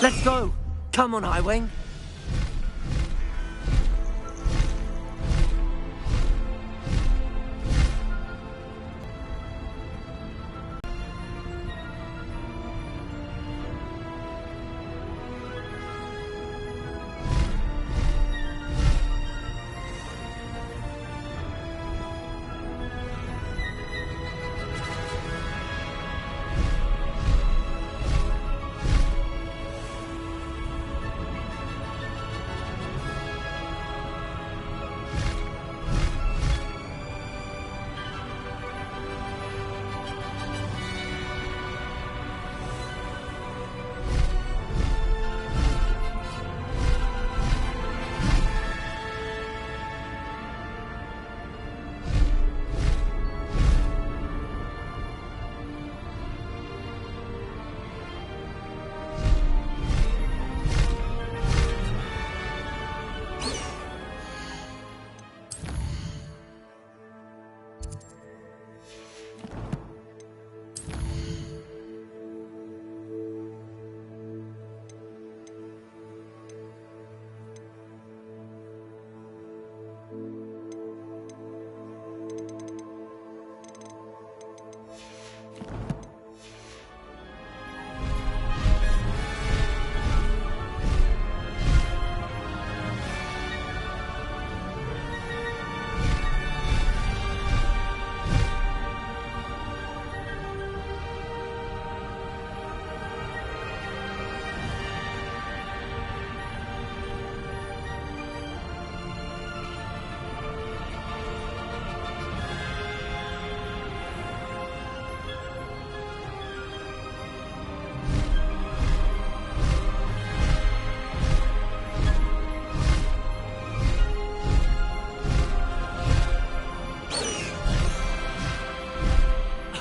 Let's go! Come on, Highwing!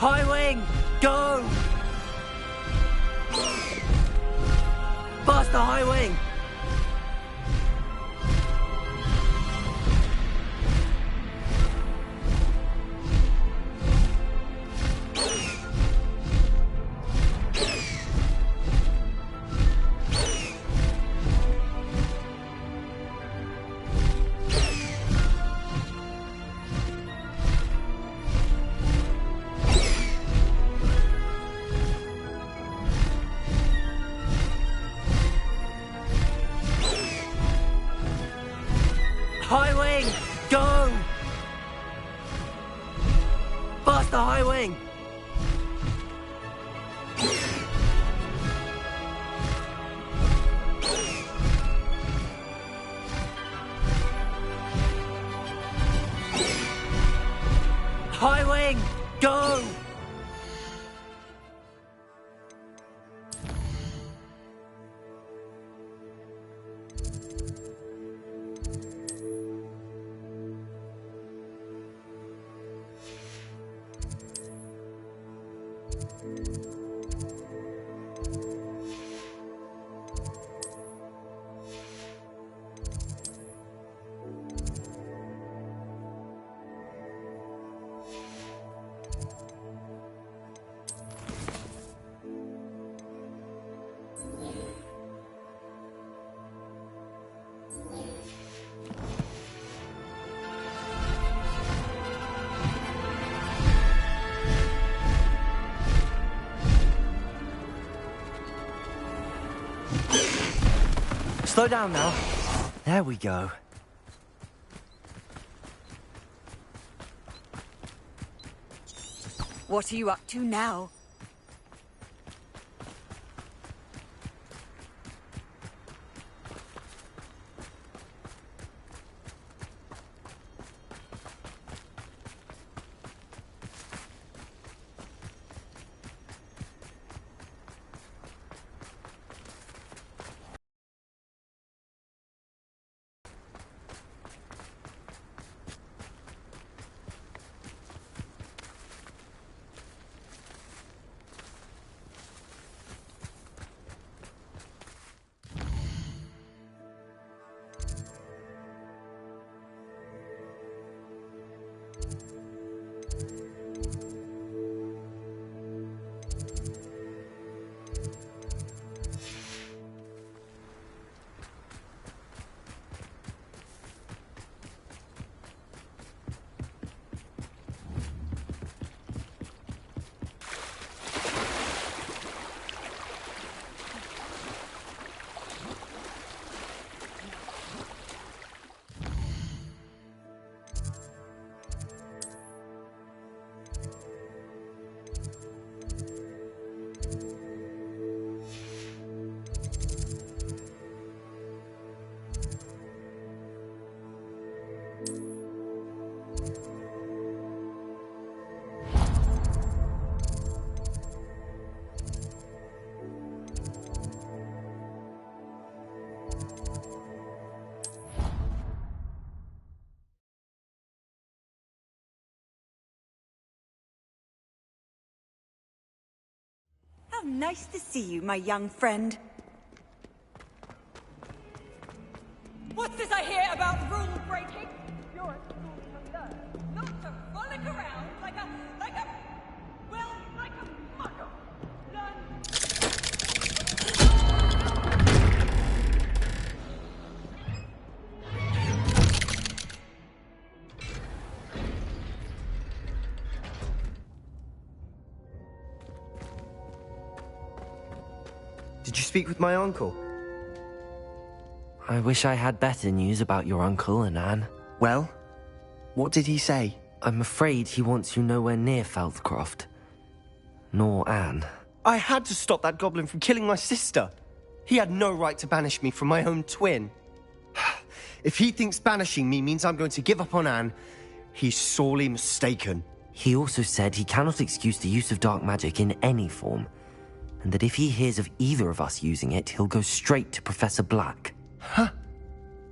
Highwing! Go! Faster, Highwing! Highwing! Go! Faster, Highwing! Highwing! Go! Slow down now. There we go. What are you up to now? How nice to see you, my young friend. What's this I hear about rule breaking? You're at school to learn, not to frolic around like a muggle. Learn. Did you speak with my uncle? I wish I had better news about your uncle and Anne. Well, what did he say? I'm afraid he wants you nowhere near Feldcroft. Nor Anne. I had to stop that goblin from killing my sister. He had no right to banish me from my own twin. If he thinks banishing me means I'm going to give up on Anne, he's sorely mistaken. He also said he cannot excuse the use of dark magic in any form, and that if he hears of either of us using it, he'll go straight to Professor Black. Huh?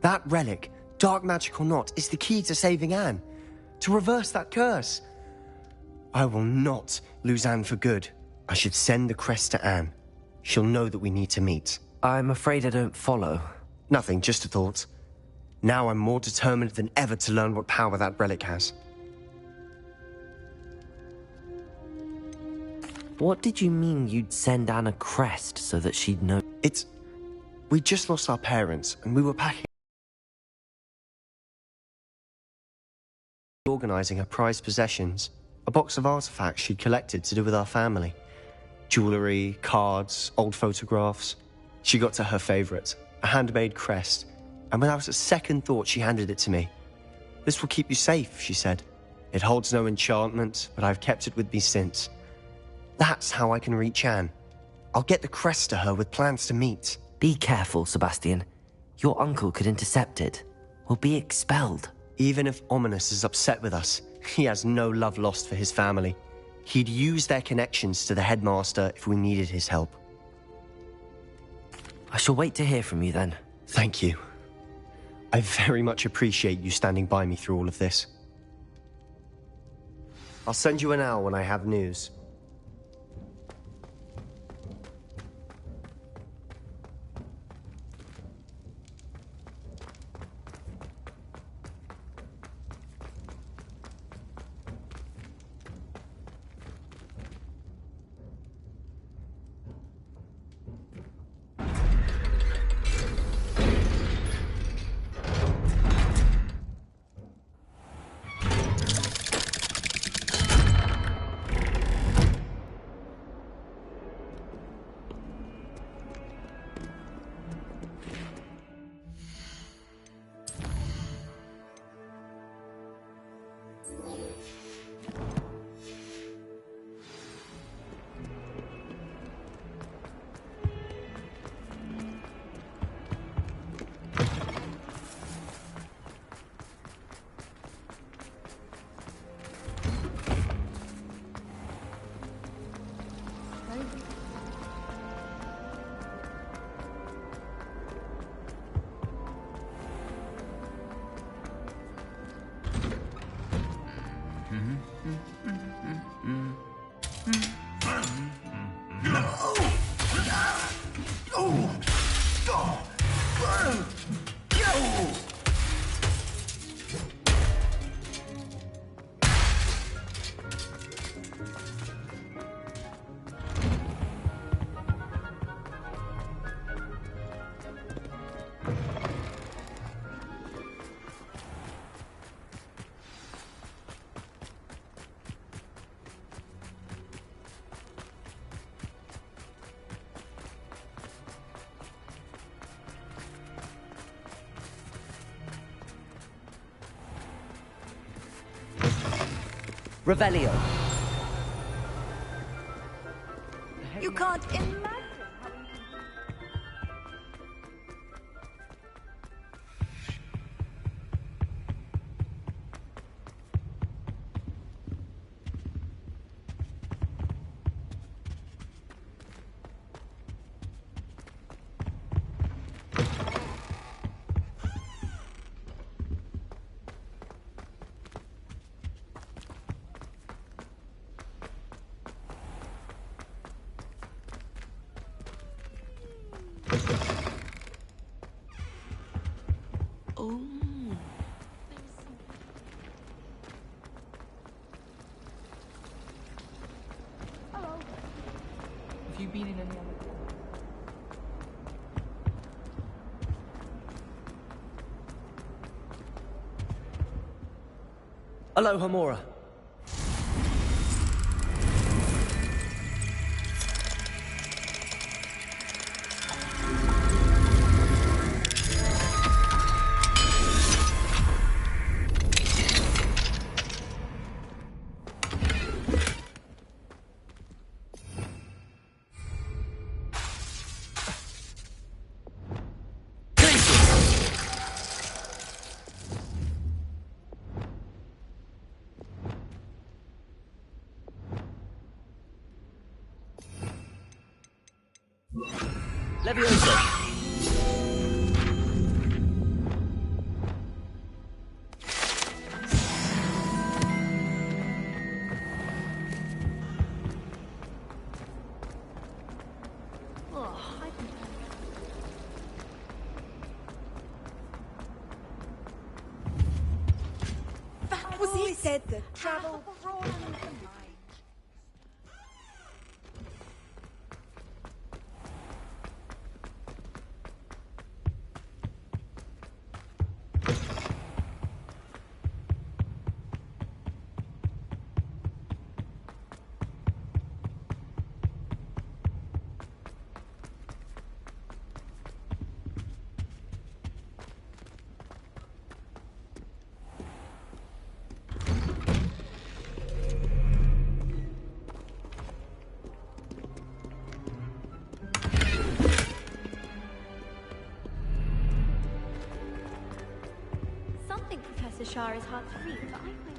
That relic, dark magic or not, is the key to saving Anne. To reverse that curse. I will not lose Anne for good. I should send the crest to Anne. She'll know that we need to meet. I'm afraid I don't follow. Nothing, just a thought. Now I'm more determined than ever to learn what power that relic has. What did you mean you'd send Anne a crest so that she'd know? We just lost our parents, and we were organizing her prized possessions. A box of artifacts she'd collected to do with our family. Jewelry, cards, old photographs. She got to her favorite, a handmade crest, and without a second thought she handed it to me. This will keep you safe, she said. It holds no enchantment, but I've kept it with me since. That's how I can reach Anne. I'll get the crest to her with plans to meet. Be careful, Sebastian. Your uncle could intercept it. We'll be expelled. Even if Ominous is upset with us, he has no love lost for his family. He'd use their connections to the headmaster if we needed his help. I shall wait to hear from you then. Thank you. I very much appreciate you standing by me through all of this. I'll send you an owl when I have news. Revelio. You can't imagine. you been in any other? Aloha, Mora. Levioso. That was it. Said the travel broadens the mind. Something Professor Shah is hard to read, but I find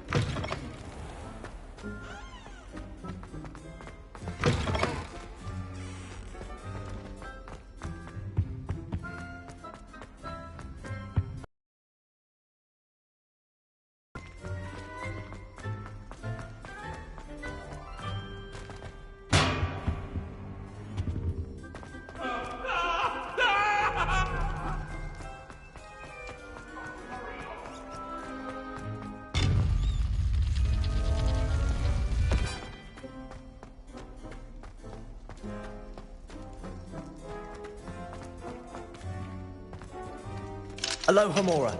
Aloha, Mora.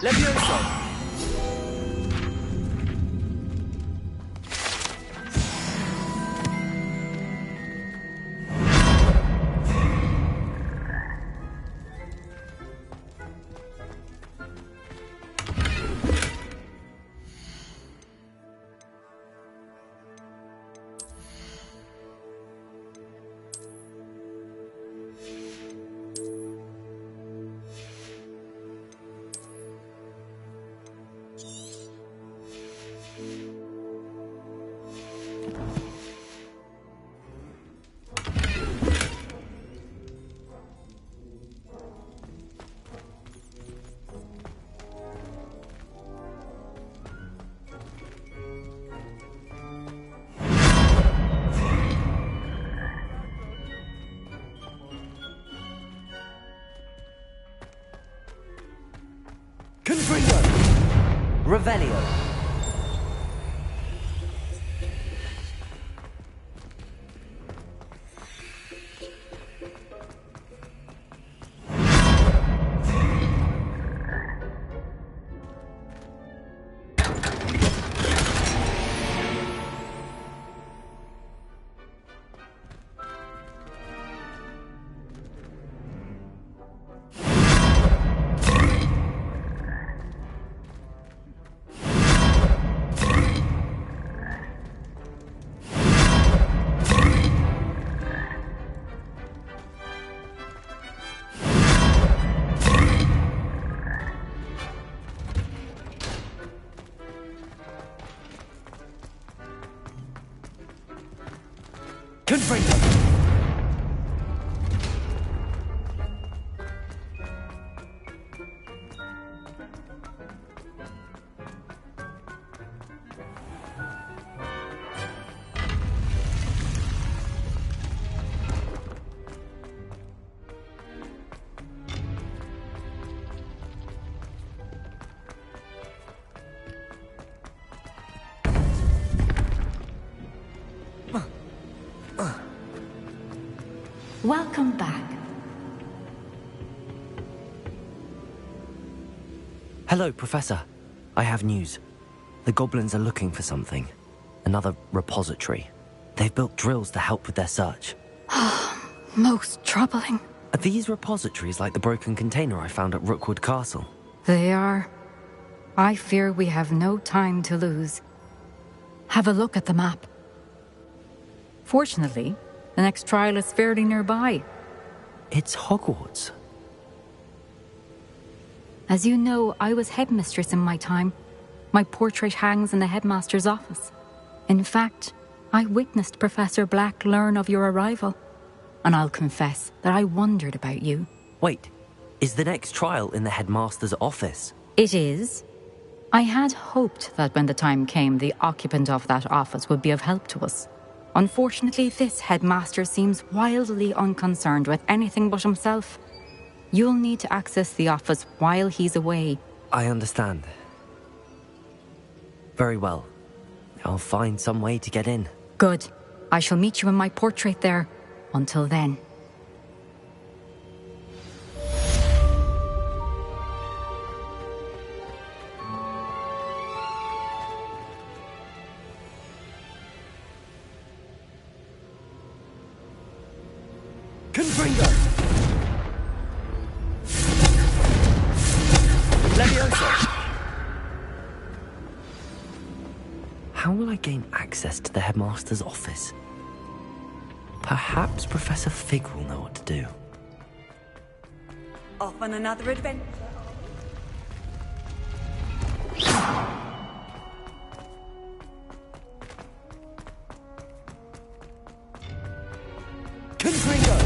Levioso. Confringo! Revelio! Welcome back. Hello, Professor. I have news. The goblins are looking for something. Another repository. They've built drills to help with their search. Most troubling. Are these repositories like the broken container I found at Rookwood Castle? They are. I fear we have no time to lose. Have a look at the map. Fortunately, the next trial is fairly nearby. It's Hogwarts. As you know, I was headmistress in my time. My portrait hangs in the headmaster's office. In fact, I witnessed Professor Black learn of your arrival. And I'll confess that I wondered about you. Wait, is the next trial in the headmaster's office? It is. I had hoped that when the time came, the occupant of that office would be of help to us. Unfortunately, this headmaster seems wildly unconcerned with anything but himself. You'll need to access the office while he's away. I understand. Very well. I'll find some way to get in. Good. I shall meet you in my portrait there. Until then. Confringo! Leviosa! How will I gain access to the headmaster's office? Perhaps Professor Fig will know what to do. Off on another adventure. Confringo!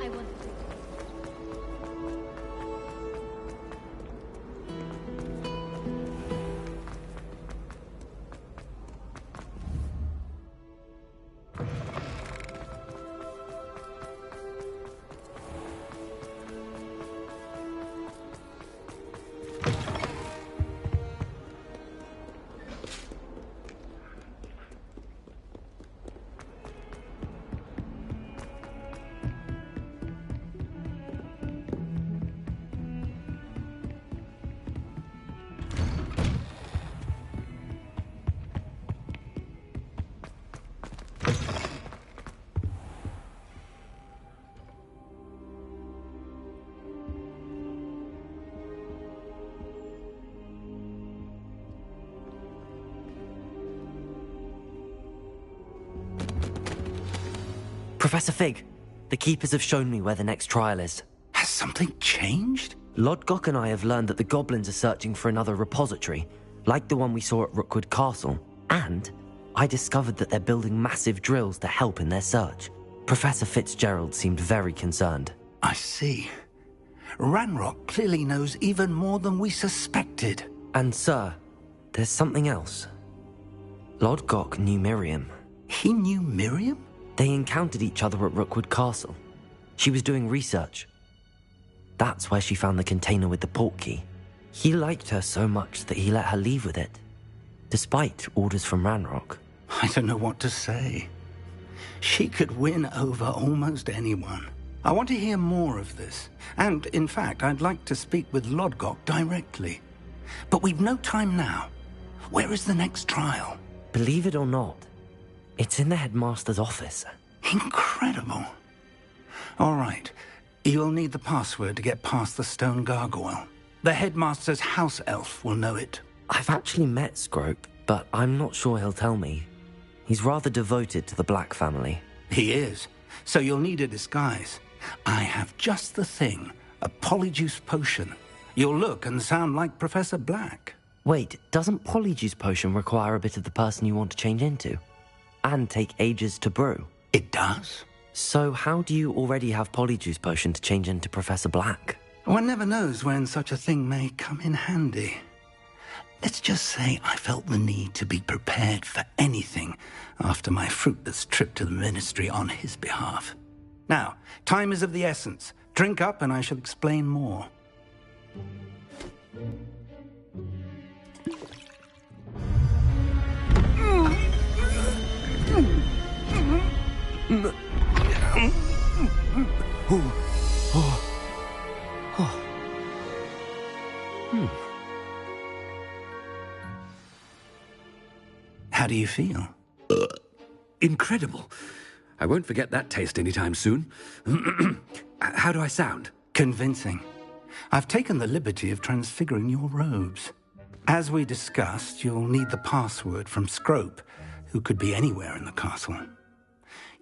I want to. Professor Fig, the Keepers have shown me where the next trial is. Has something changed? Lodgok and I have learned that the goblins are searching for another repository, like the one we saw at Rookwood Castle. And I discovered that they're building massive drills to help in their search. Professor Fitzgerald seemed very concerned. I see. Ranrock clearly knows even more than we suspected. And sir, there's something else. Lodgok knew Miriam. He knew Miriam? They encountered each other at Rookwood Castle. She was doing research. That's where she found the container with the portkey. He liked her so much that he let her leave with it, despite orders from Ranrock. I don't know what to say. She could win over almost anyone. I want to hear more of this. And, in fact, I'd like to speak with Lodgok directly. But we've no time now. Where is the next trial? Believe it or not, it's in the headmaster's office. Incredible. All right. You'll need the password to get past the stone gargoyle. The headmaster's house elf will know it. I've actually met Scrope, but I'm not sure he'll tell me. He's rather devoted to the Black family. He is. So you'll need a disguise. I have just the thing. A polyjuice potion. You'll look and sound like Professor Black. Wait, doesn't Polyjuice Potion require a bit of the person you want to change into? And take ages to brew? It does. So how do you already have Polyjuice Potion to change into Professor Black? One never knows when such a thing may come in handy. Let's just say I felt the need to be prepared for anything after my fruitless trip to the Ministry on his behalf. Now, time is of the essence. Drink up and I shall explain more. How do you feel? Incredible. I won't forget that taste anytime soon. How do I sound? Convincing. I've taken the liberty of transfiguring your robes. As we discussed, you'll need the password from Scrope, who could be anywhere in the castle.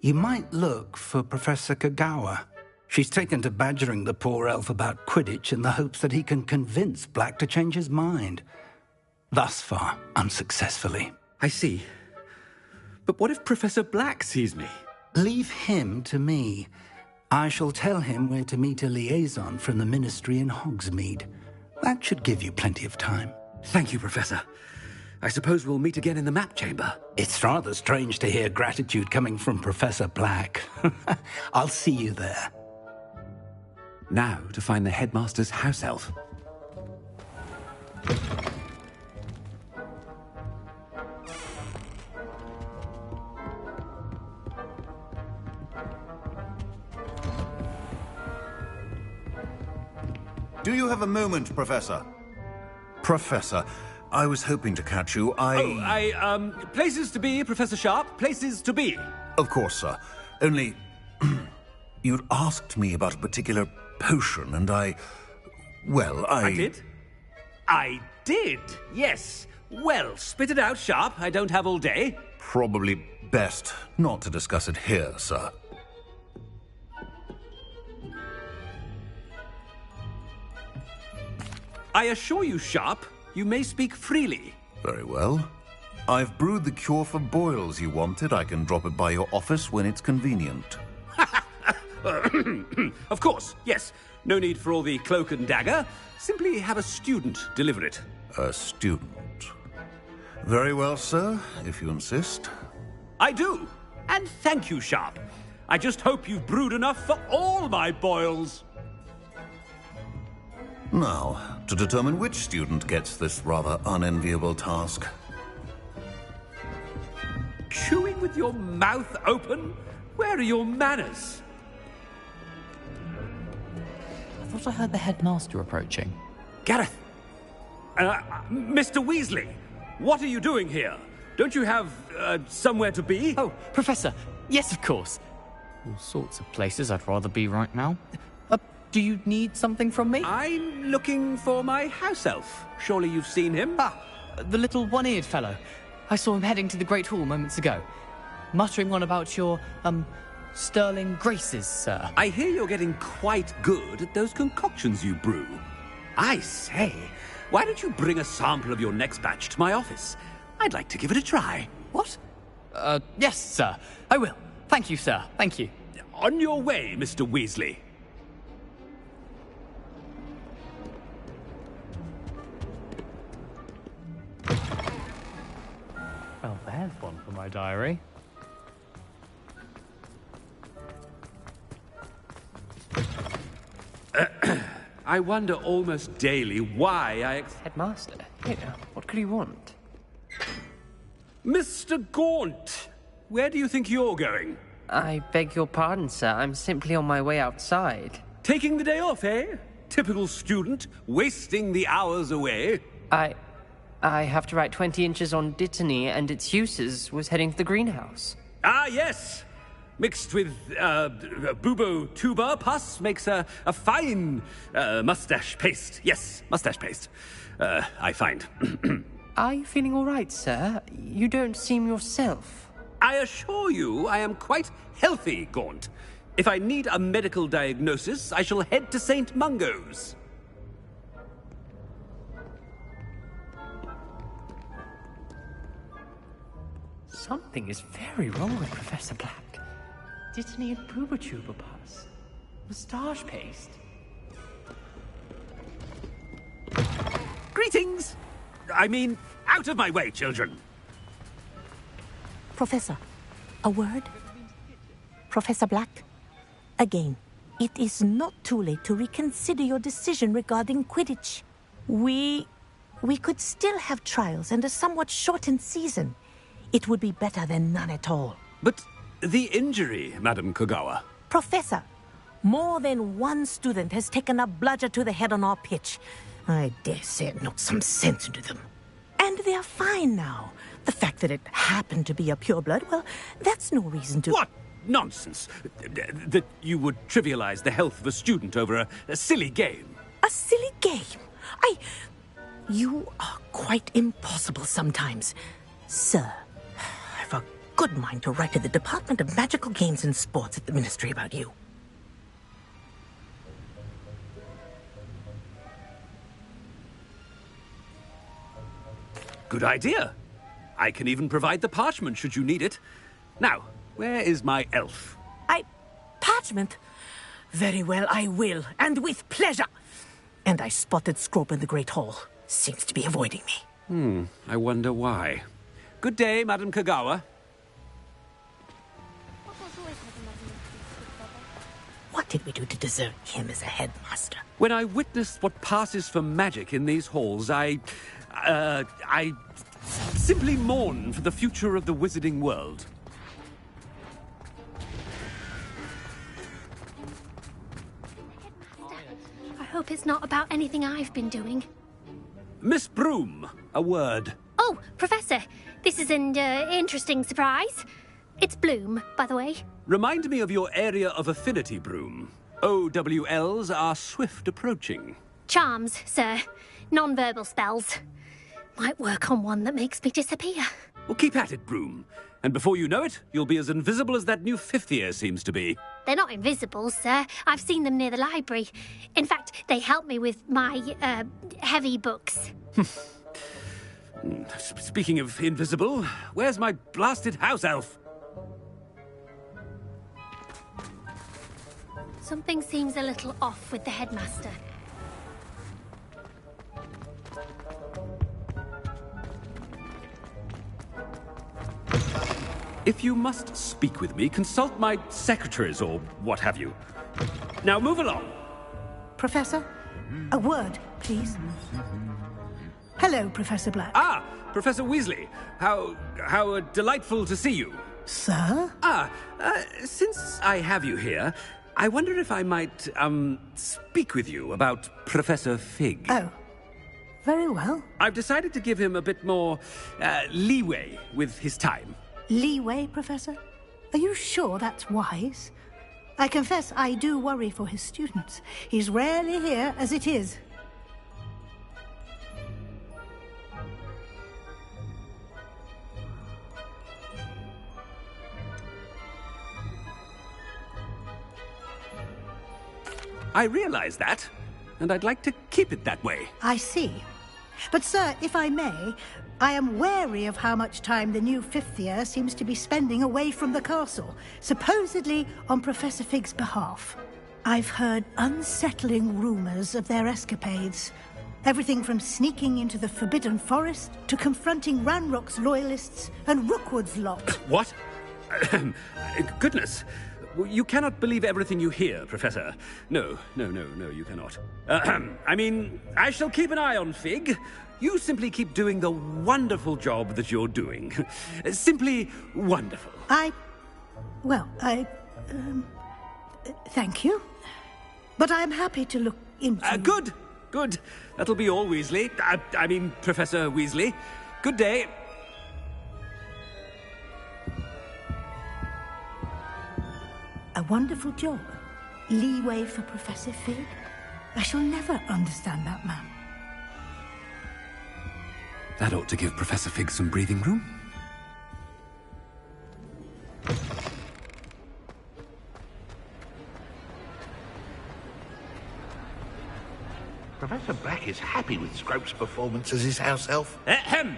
You might look for Professor Kagawa. She's taken to badgering the poor elf about Quidditch in the hopes that he can convince Black to change his mind. Thus far, unsuccessfully. I see. But what if Professor Black sees me? Leave him to me. I shall tell him where to meet a liaison from the Ministry in Hogsmeade. That should give you plenty of time. Thank you, Professor. I suppose we'll meet again in the map chamber. It's rather strange to hear gratitude coming from Professor Black. I'll see you there. Now to find the headmaster's house elf. Do you have a moment, Professor? Professor, I was hoping to catch you. Places to be, Professor Sharp. Places to be. Of course, sir. Only, you'd asked me about a particular potion, and I did? I did, yes. Well, spit it out, Sharp. I don't have all day. Probably best not to discuss it here, sir. I assure you, Sharp, you may speak freely. Very well. I've brewed the cure for boils you wanted. I can drop it by your office when it's convenient. Of course, yes. No need for all the cloak and dagger. Simply have a student deliver it. A student. Very well, sir, if you insist. I do. And thank you, Sharp. I just hope you've brewed enough for all my boils. Now, to determine which student gets this rather unenviable task. Chewing with your mouth open? Where are your manners? I thought I heard the headmaster approaching. Gareth! Mr. Weasley, what are you doing here? Don't you have, somewhere to be? Oh, Professor, yes, of course. All sorts of places I'd rather be right now. Do you need something from me? I'm looking for my house elf. Surely you've seen him? Ah, the little one-eared fellow. I saw him heading to the Great Hall moments ago, muttering on about your, sterling graces, sir. I hear you're getting quite good at those concoctions you brew. I say, why don't you bring a sample of your next batch to my office? I'd like to give it a try. What? Yes, sir. I will. Thank you, sir. Thank you. On your way, Mr. Weasley. Well, there's one for my diary. I wonder almost daily why I... Headmaster, here, what could he want? Mr. Gaunt, where do you think you're going? I beg your pardon, sir. I'm simply on my way outside. Taking the day off, eh? Typical student, wasting the hours away. I have to write 20 inches on Dittany and its uses, was heading to the greenhouse. Ah, yes. mixed with bubo tuber pus makes a fine mustache paste. Yes, mustache paste. I find. Are you feeling all right, sir? You don't seem yourself. I assure you I am quite healthy, Gaunt. If I need a medical diagnosis, I shall head to St. Mungo's. Something is very wrong with Professor Black. Dittany and Booba Pass. Moustache paste. Greetings! I mean, out of my way, children! Professor, a word? Professor Black? Again, it is not too late to reconsider your decision regarding Quidditch. We could still have trials and a somewhat shortened season. It would be better than none at all. But the injury, Madam Kogawa. Professor, more than one student has taken a bludger to the head on our pitch. I dare say it knocked some sense into them. And they are fine now. The fact that it happened to be a pureblood, well, that's no reason to... What nonsense! That you would trivialize the health of a student over a silly game. A silly game? You are quite impossible sometimes. Sir, I've a good mind to write to the Department of Magical Games and Sports at the Ministry about you. Good idea. I can even provide the parchment should you need it. Now, where is my elf? Parchment? Very well, I will, and with pleasure. And I spotted Scrope in the Great Hall. Seems to be avoiding me. I wonder why. Good day, Madam Kogawa. What did we do to deserve him as a headmaster? When I witnessed what passes for magic in these halls, I simply mourn for the future of the wizarding world. I hope it's not about anything I've been doing. Miss Broom, a word. Oh, Professor, this is an interesting surprise. It's Bloom, by the way. Remind me of your area of affinity, Broom. OWLs are swift approaching. Charms, sir. Non-verbal spells. Might work on one that makes me disappear. Well, keep at it, Broom. And before you know it, you'll be as invisible as that new fifth year seems to be. They're not invisible, sir. I've seen them near the library. In fact, they help me with my, heavy books. Speaking of invisible, where's my blasted house elf? Something seems a little off with the headmaster. If you must speak with me, consult my secretaries or what have you. Now move along. Professor, a word, please. Hello, Professor Black. Ah, Professor Weasley. How delightful to see you. Sir? Since I have you here, I wonder if I might, speak with you about Professor Fig. Oh, very well. I've decided to give him a bit more, leeway with his time. Leeway, Professor? Are you sure that's wise? I confess I do worry for his students. He's rarely here as it is. I realize that, and I'd like to keep it that way. I see. But, sir, if I may, I am wary of how much time the new fifth year seems to be spending away from the castle, supposedly on Professor Fig's behalf. I've heard unsettling rumors of their escapades. Everything from sneaking into the Forbidden Forest to confronting Ranrock's loyalists and Rookwood's lot. What? Goodness. You cannot believe everything you hear, Professor. No, you cannot. I mean, I shall keep an eye on Fig. You simply keep doing the wonderful job that you're doing. Simply wonderful. Thank you. But I'm happy to look into... Good. That'll be all, Weasley. I mean, Professor Weasley. Good day. A wonderful job. Leeway for Professor Fig. I shall never understand that man. That ought to give Professor Fig some breathing room. Professor Black is happy with Scrope's performance as his house elf. Ahem!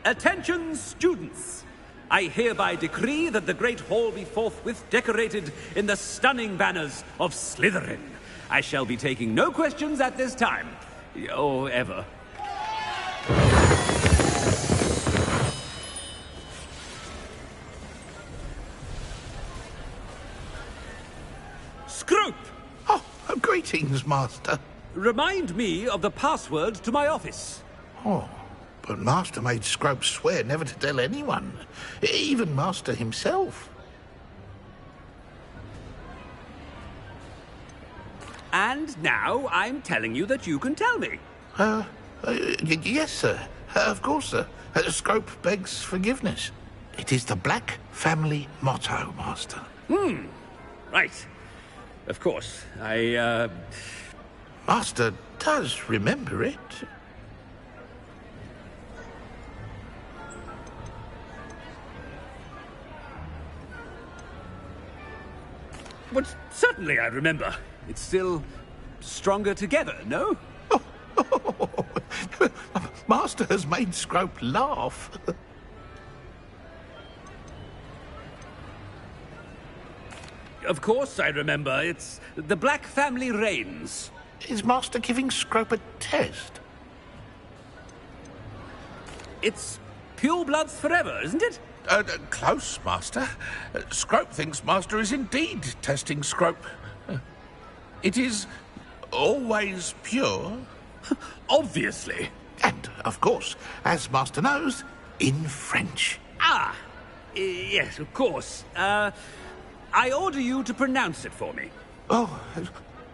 Attention, students! I hereby decree that the Great Hall be forthwith decorated in the stunning banners of Slytherin. I shall be taking no questions at this time. Or ever. Scrope! Oh, greetings, Master. Remind me of the password to my office. Oh, but Master made Scrope swear never to tell anyone. Even Master himself. And now I'm telling you that you can tell me. Yes, sir. Of course, sir. Scrope begs forgiveness. It is the Black family motto, Master. Right. Of course. Master does remember it. But certainly I remember. It's still stronger together, no? Master has made Scrope laugh. Of course I remember. It's the Black family reigns. Is Master giving Scrope a test? It's pure bloods forever, isn't it? Close, Master. Scrope thinks Master is indeed testing Scrope. It is always pure. Obviously. And, of course, as Master knows, in French. Ah! Yes, of course. I order you to pronounce it for me. Oh,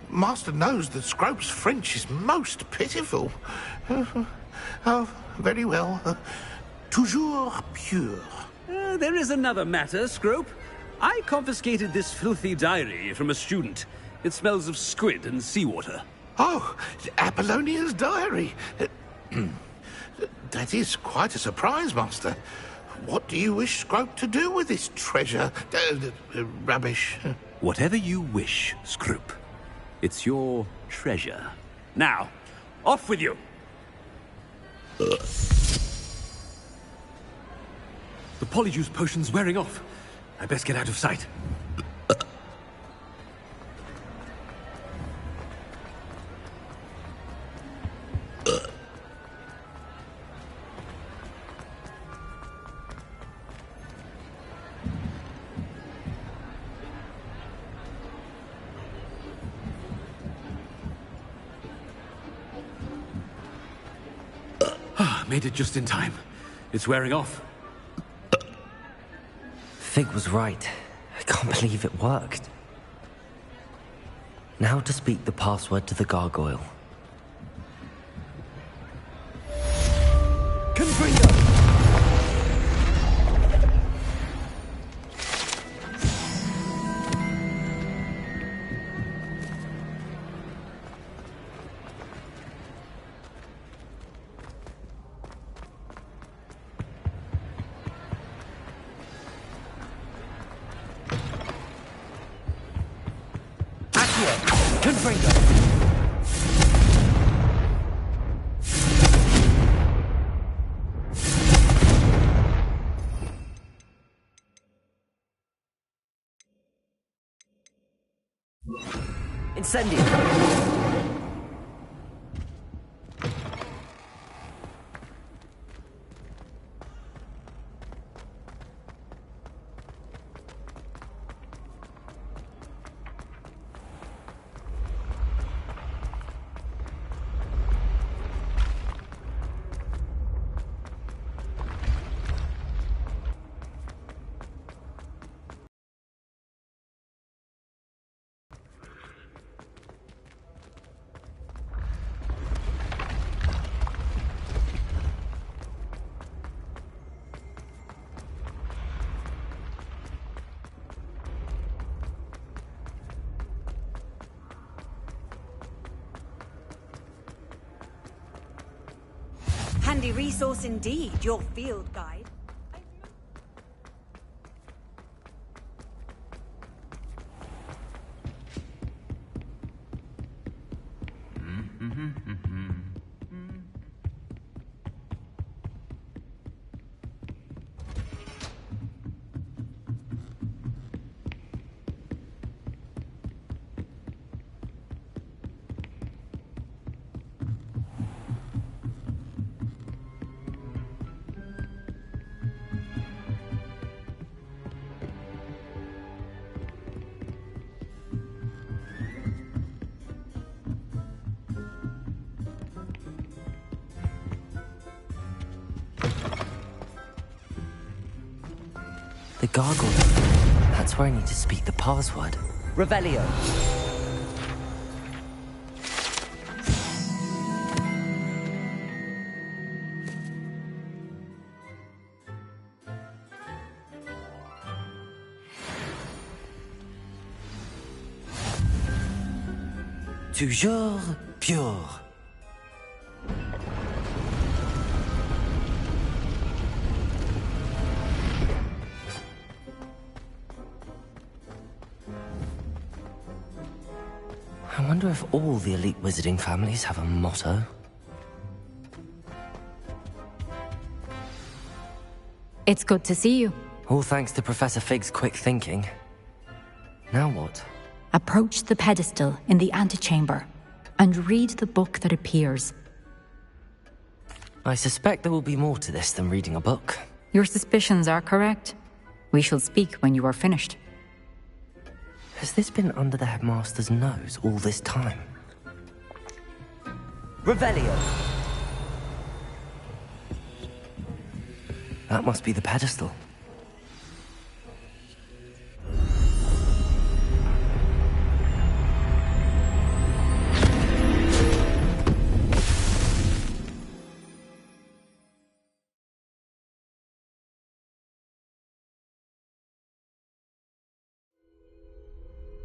Master knows that Scrope's French is most pitiful. Oh, very well. Toujours pure. There is another matter, Scrope. I confiscated this filthy diary from a student. It smells of squid and seawater. Oh, Apollonia's diary. That is quite a surprise, Master. What do you wish Scrope to do with this treasure? Rubbish. Whatever you wish, Scrope. It's your treasure. Now, off with you. The polyjuice potion's wearing off. I best get out of sight. Made it just in time. It's wearing off. Fig was right. I can't believe it worked. Now to speak the password to the gargoyle. Confringo! Incendio! handy resource indeed, your field guide. The gargoyle. That's where I need to speak the password. Revelio. Toujours pure. I wonder if all the elite wizarding families have a motto. It's good to see you. All thanks to Professor Fig's quick thinking. Now what? Approach the pedestal in the antechamber and read the book that appears. I suspect there will be more to this than reading a book. Your suspicions are correct. We shall speak when you are finished. Has this been under the headmaster's nose all this time? Revelio! That must be the pedestal.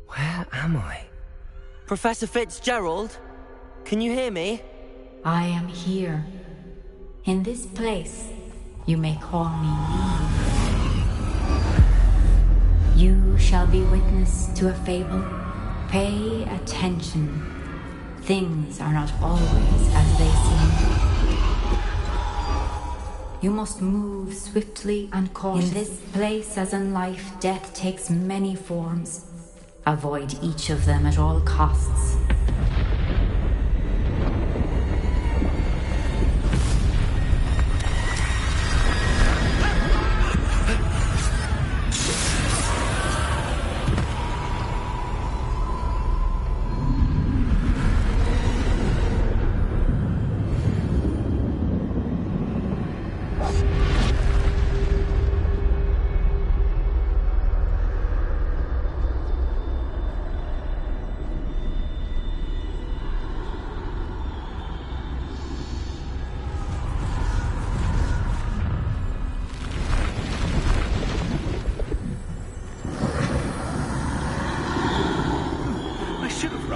Where am I? Professor Fitzgerald? Can you hear me? I am here. In this place, you may call me You shall be witness to a fable. Pay attention. Things are not always as they seem. You must move swiftly and cautiously. In this place, as in life, death takes many forms. Avoid each of them at all costs.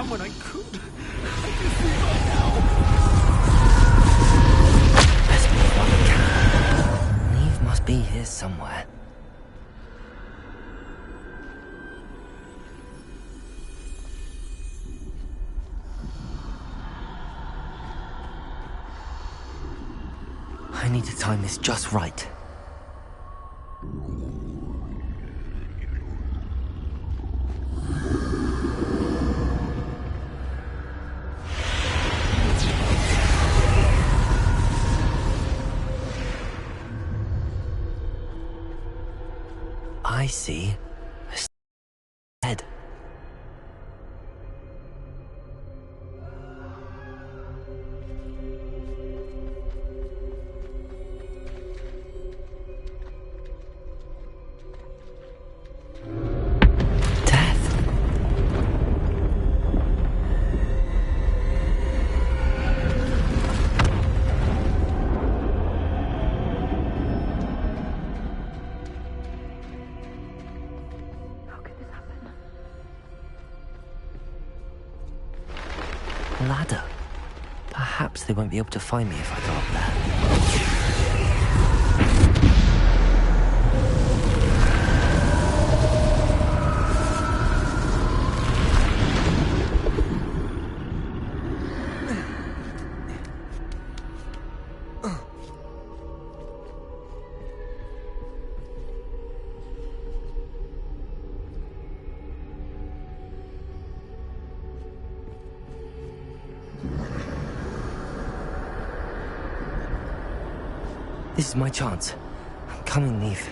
When I could. I just leave right now. Let's move while we can. Neve must be here somewhere. I need to time this just right. I see a head. Ladder. Perhaps they won't be able to find me if I go up there. This is my chance. Come and leave.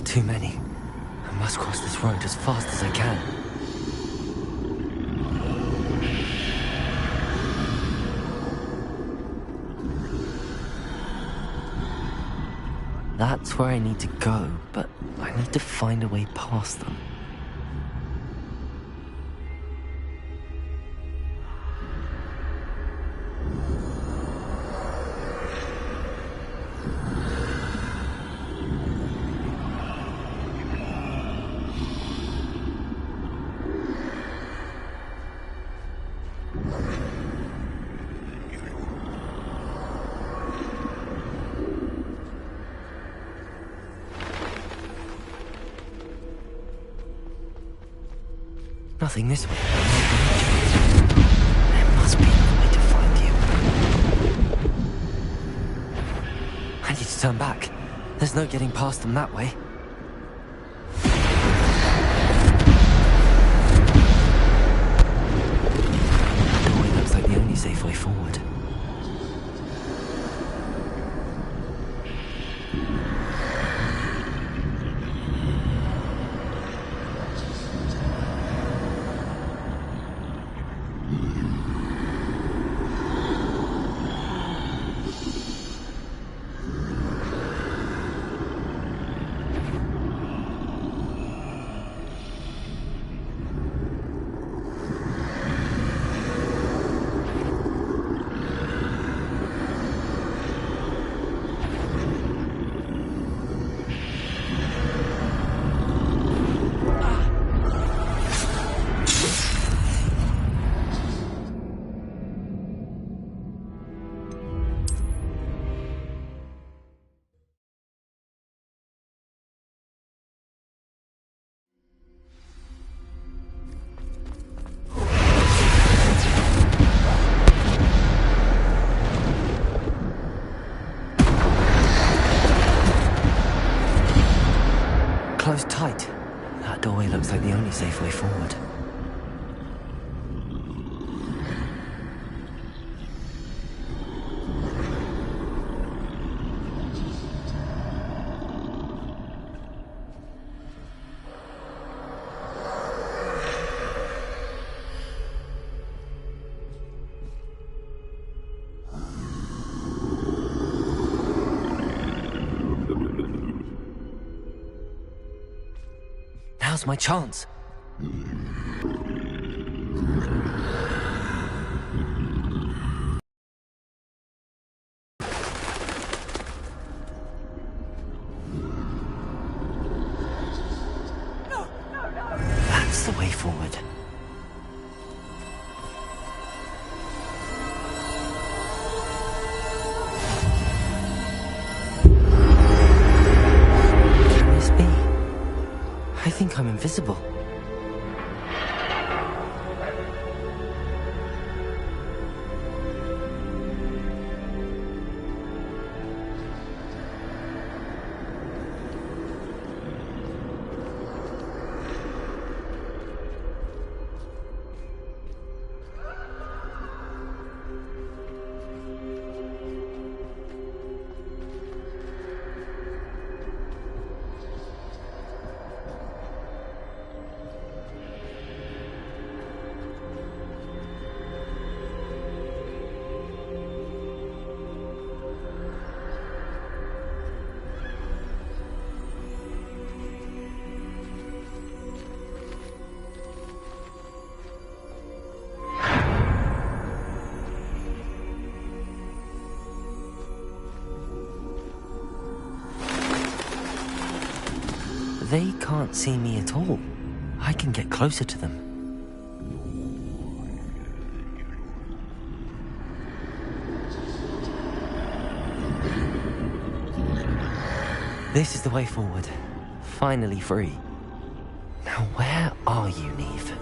Too many. I must cross this road as fast as I can. That's where I need to go, but I need to find a way past them. Nothing this way. There must be another way to find you. I need to turn back. There's no getting past them that way. That doorway looks like the only safe way forward. Closed tight. That doorway looks like the only safe way forward. Now's my chance. That's the way forward. Can this be? I think I'm invisible. They can't see me at all. I can get closer to them. This is the way forward. Finally free. Now where are you, Neve?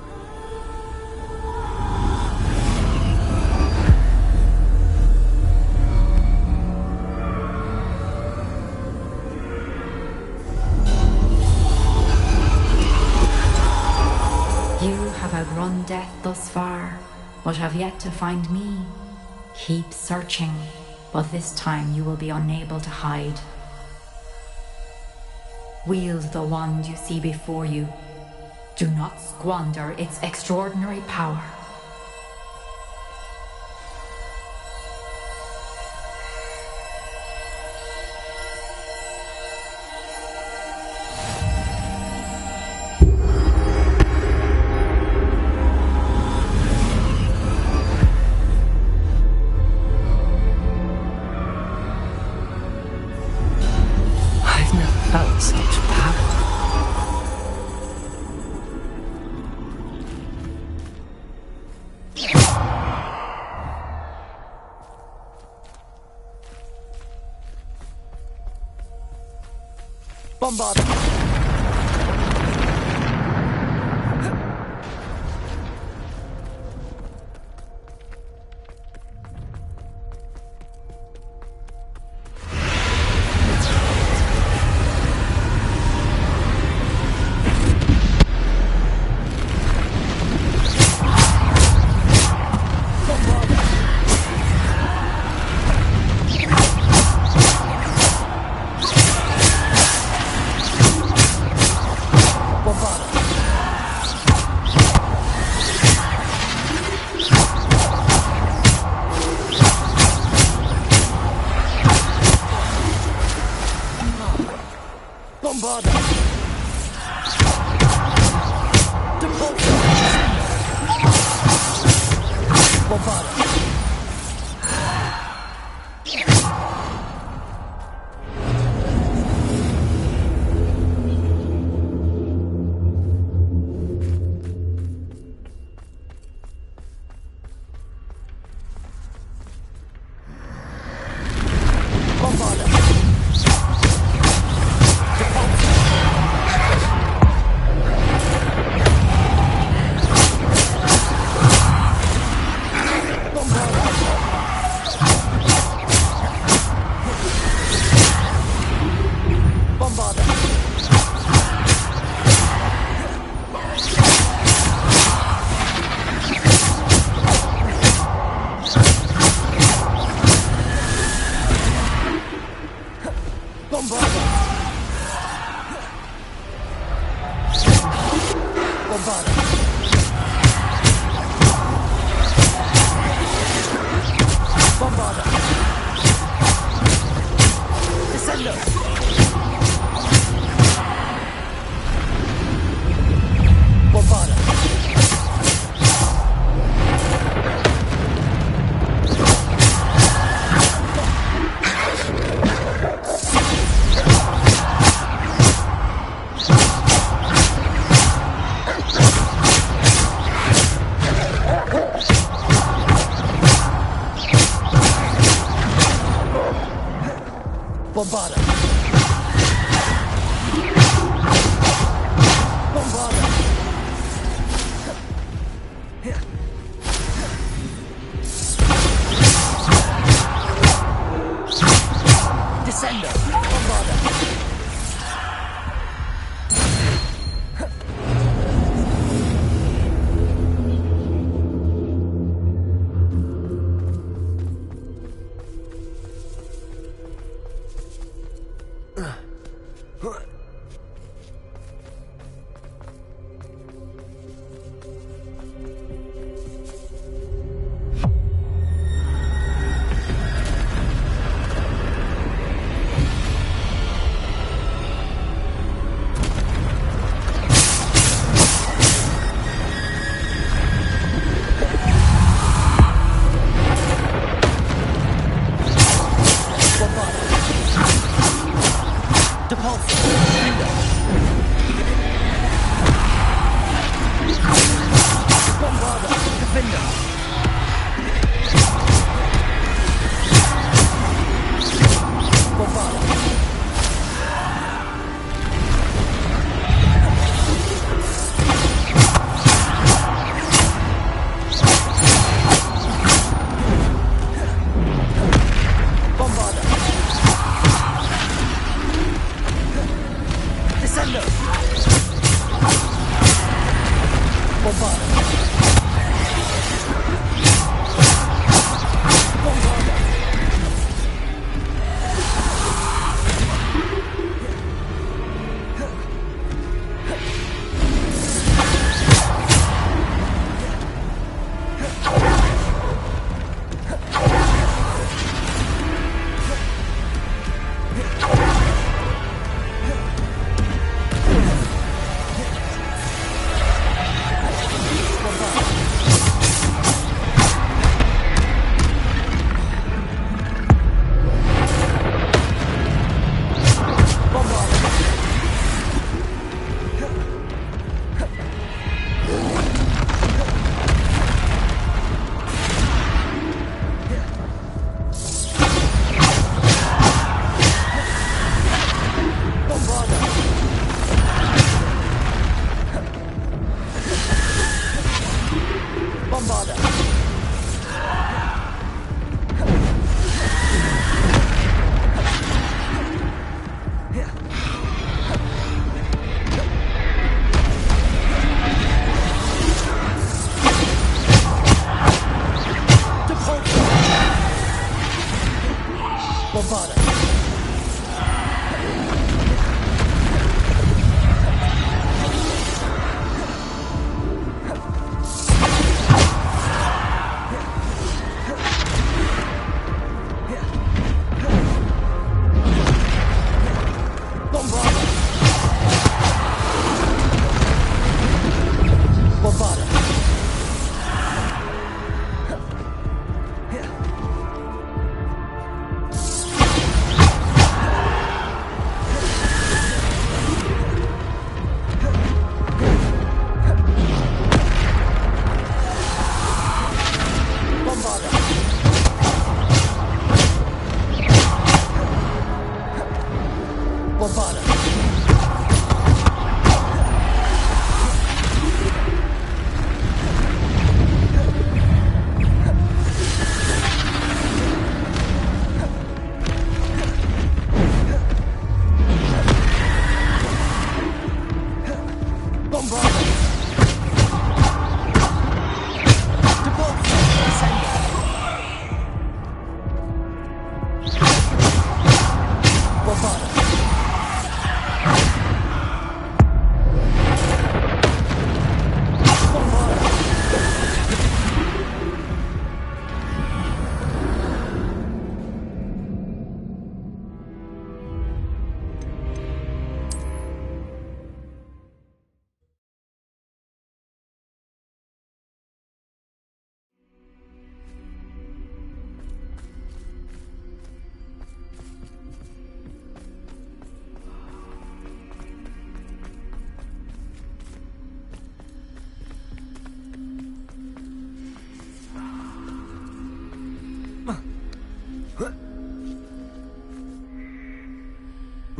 You have outrun death thus far, but have yet to find me. Keep searching, but this time you will be unable to hide. Wield the wand you see before you. Do not squander its extraordinary power. I've never felt such power. Bombard!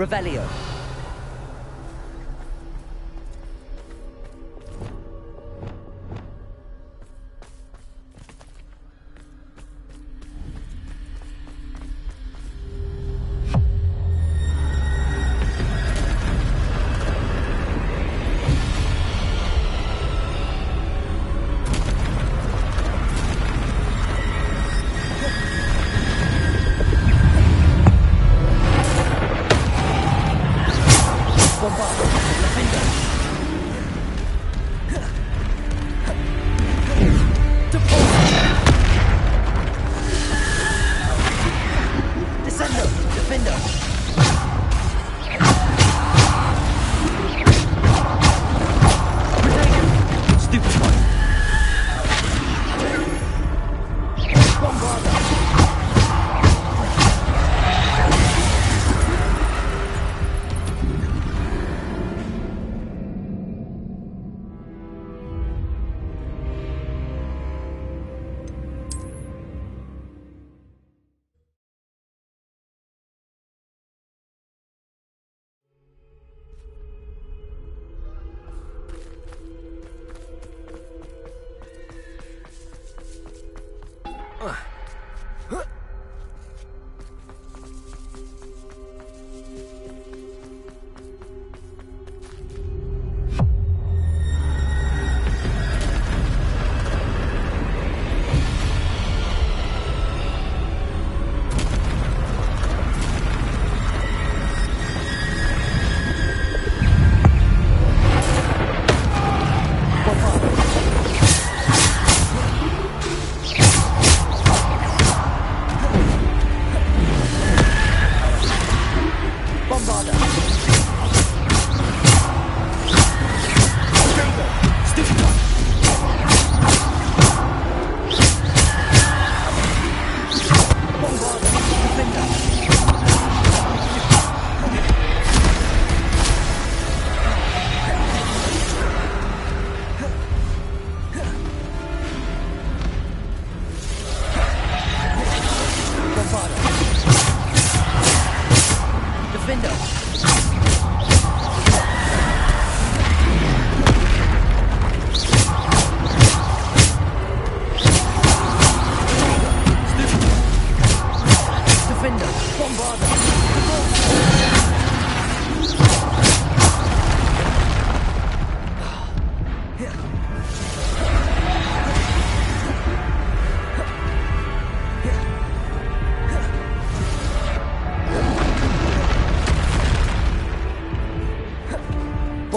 Revelio.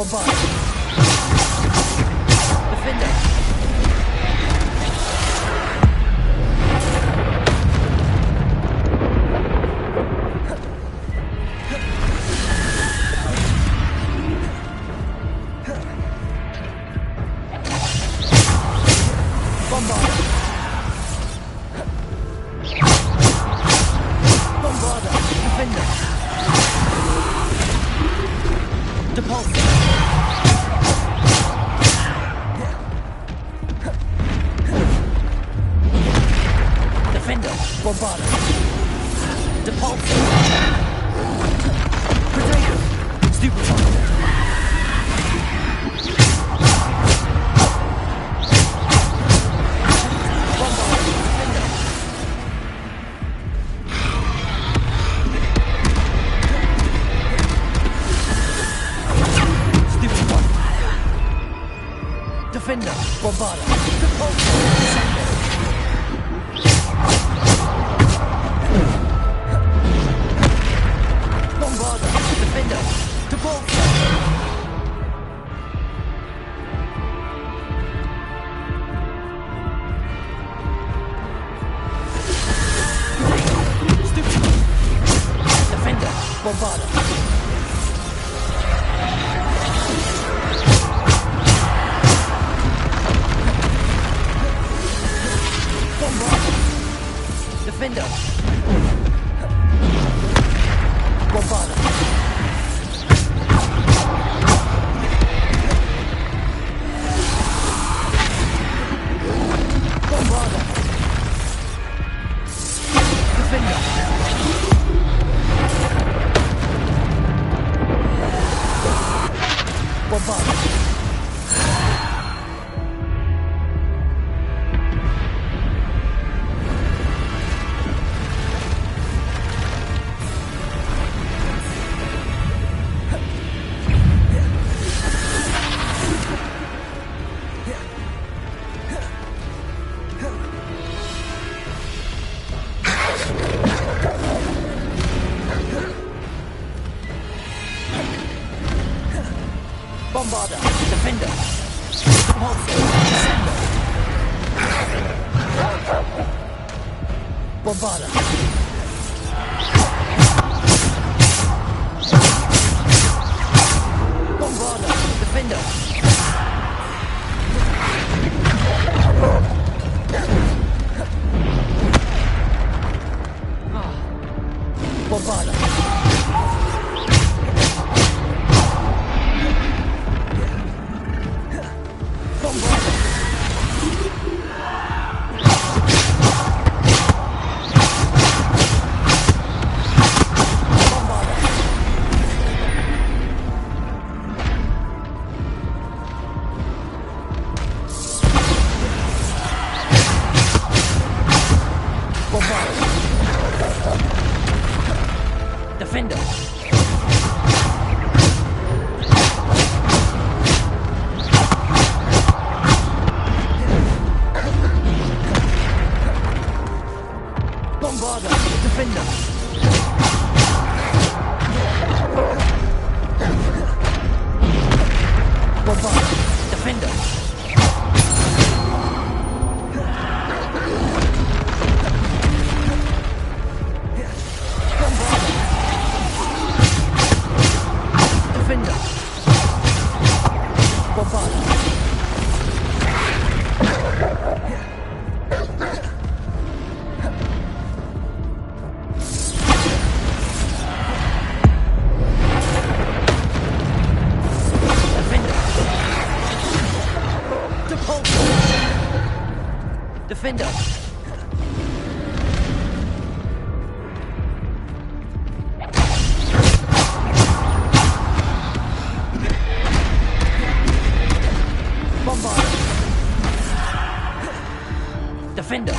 Bombarder. Defender. Bombarder, Defender, Repulsor, Descender. Bombarder. Bombarder, Defender. Bombarder. Defender. Bombarder, Defender. Bombarder, Defender. Defender. Bombarder. Defender.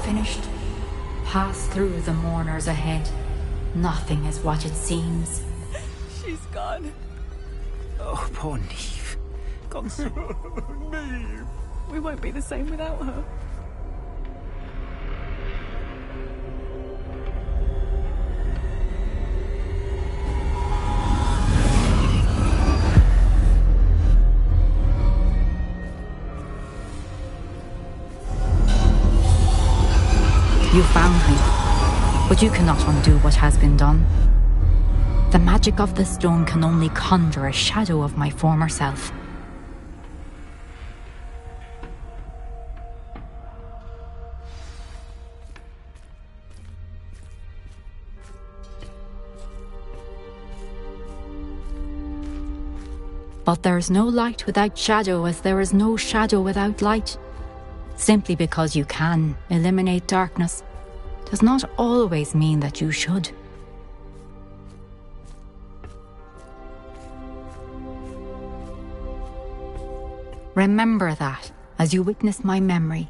finished, pass through the mourners ahead. Nothing is what it seems. She's gone. Oh, poor Neve. Gone so... Neve. We won't be the same without her. You found me, but you cannot undo what has been done. The magic of the stone can only conjure a shadow of my former self. But there is no light without shadow, as there is no shadow without light. Simply because you can eliminate darkness does not always mean that you should. Remember that as you witness my memory.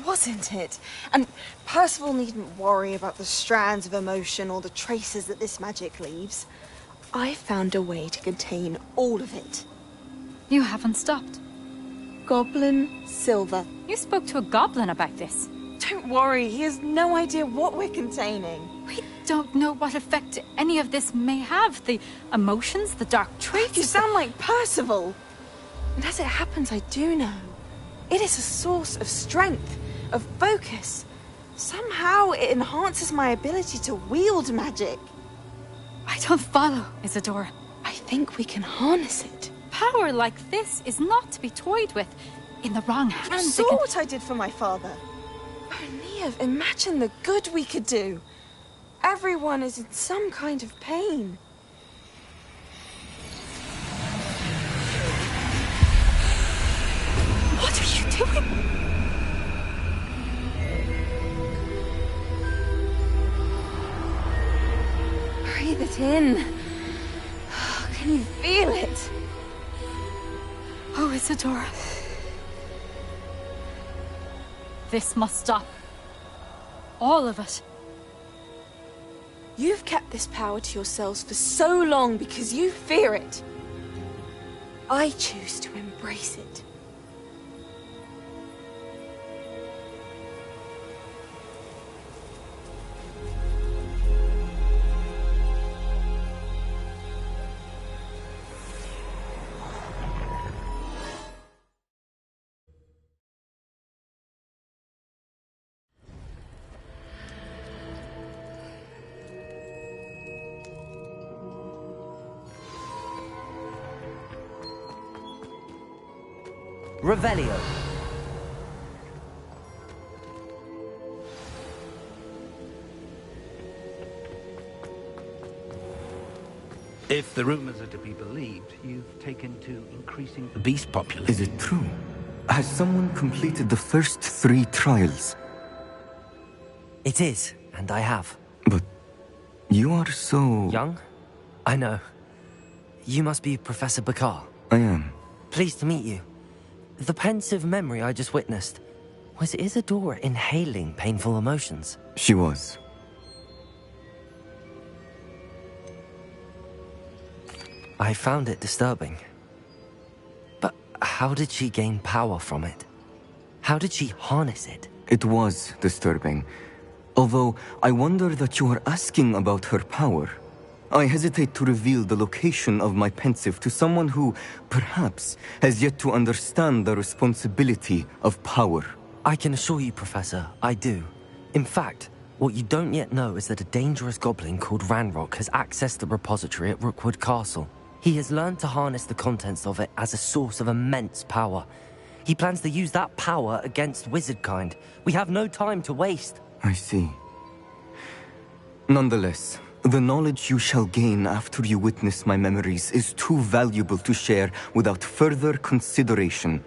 Wasn't it? And Percival needn't worry about the strands of emotion or the traces that this magic leaves. I found a way to contain all of it. You haven't stopped. Goblin silver. You spoke to a goblin about this. Don't worry, he has no idea what we're containing. We don't know what effect any of this may have. The emotions, the dark traits. You sound like Percival. And as it happens, I do know. It is a source of strength, of focus. Somehow it enhances my ability to wield magic. I don't follow, Isadora. I think we can harness it. Power like this is not to be toyed with. In the wrong hands, You saw what I did for my father. Oh, Neve, imagine the good we could do. Everyone is in some kind of pain. What are you doing? Breathe it in. Can you feel it? Oh, Isadora. This must stop. All of it. You've kept this power to yourselves for so long because you fear it. I choose to embrace it. Revelio. If the rumors are to be believed, you've taken to increasing the beast population. Is it true? Has someone completed the first 3 trials? It is, and I have. But you are so... Young? I know. You must be Professor Bakar. I am. Pleased to meet you. The pensive memory I just witnessed, was Isadora inhaling painful emotions? She was. I found it disturbing. But how did she gain power from it? How did she harness it? It was disturbing. Although, I wonder that you are asking about her power. I hesitate to reveal the location of my pensive to someone who, perhaps, has yet to understand the responsibility of power. I can assure you, Professor, I do. In fact, what you don't yet know is that a dangerous goblin called Ranrock has accessed the repository at Rookwood Castle. He has learned to harness the contents of it as a source of immense power. He plans to use that power against wizardkind. We have no time to waste. I see. Nonetheless, the knowledge you shall gain after you witness my memories is too valuable to share without further consideration.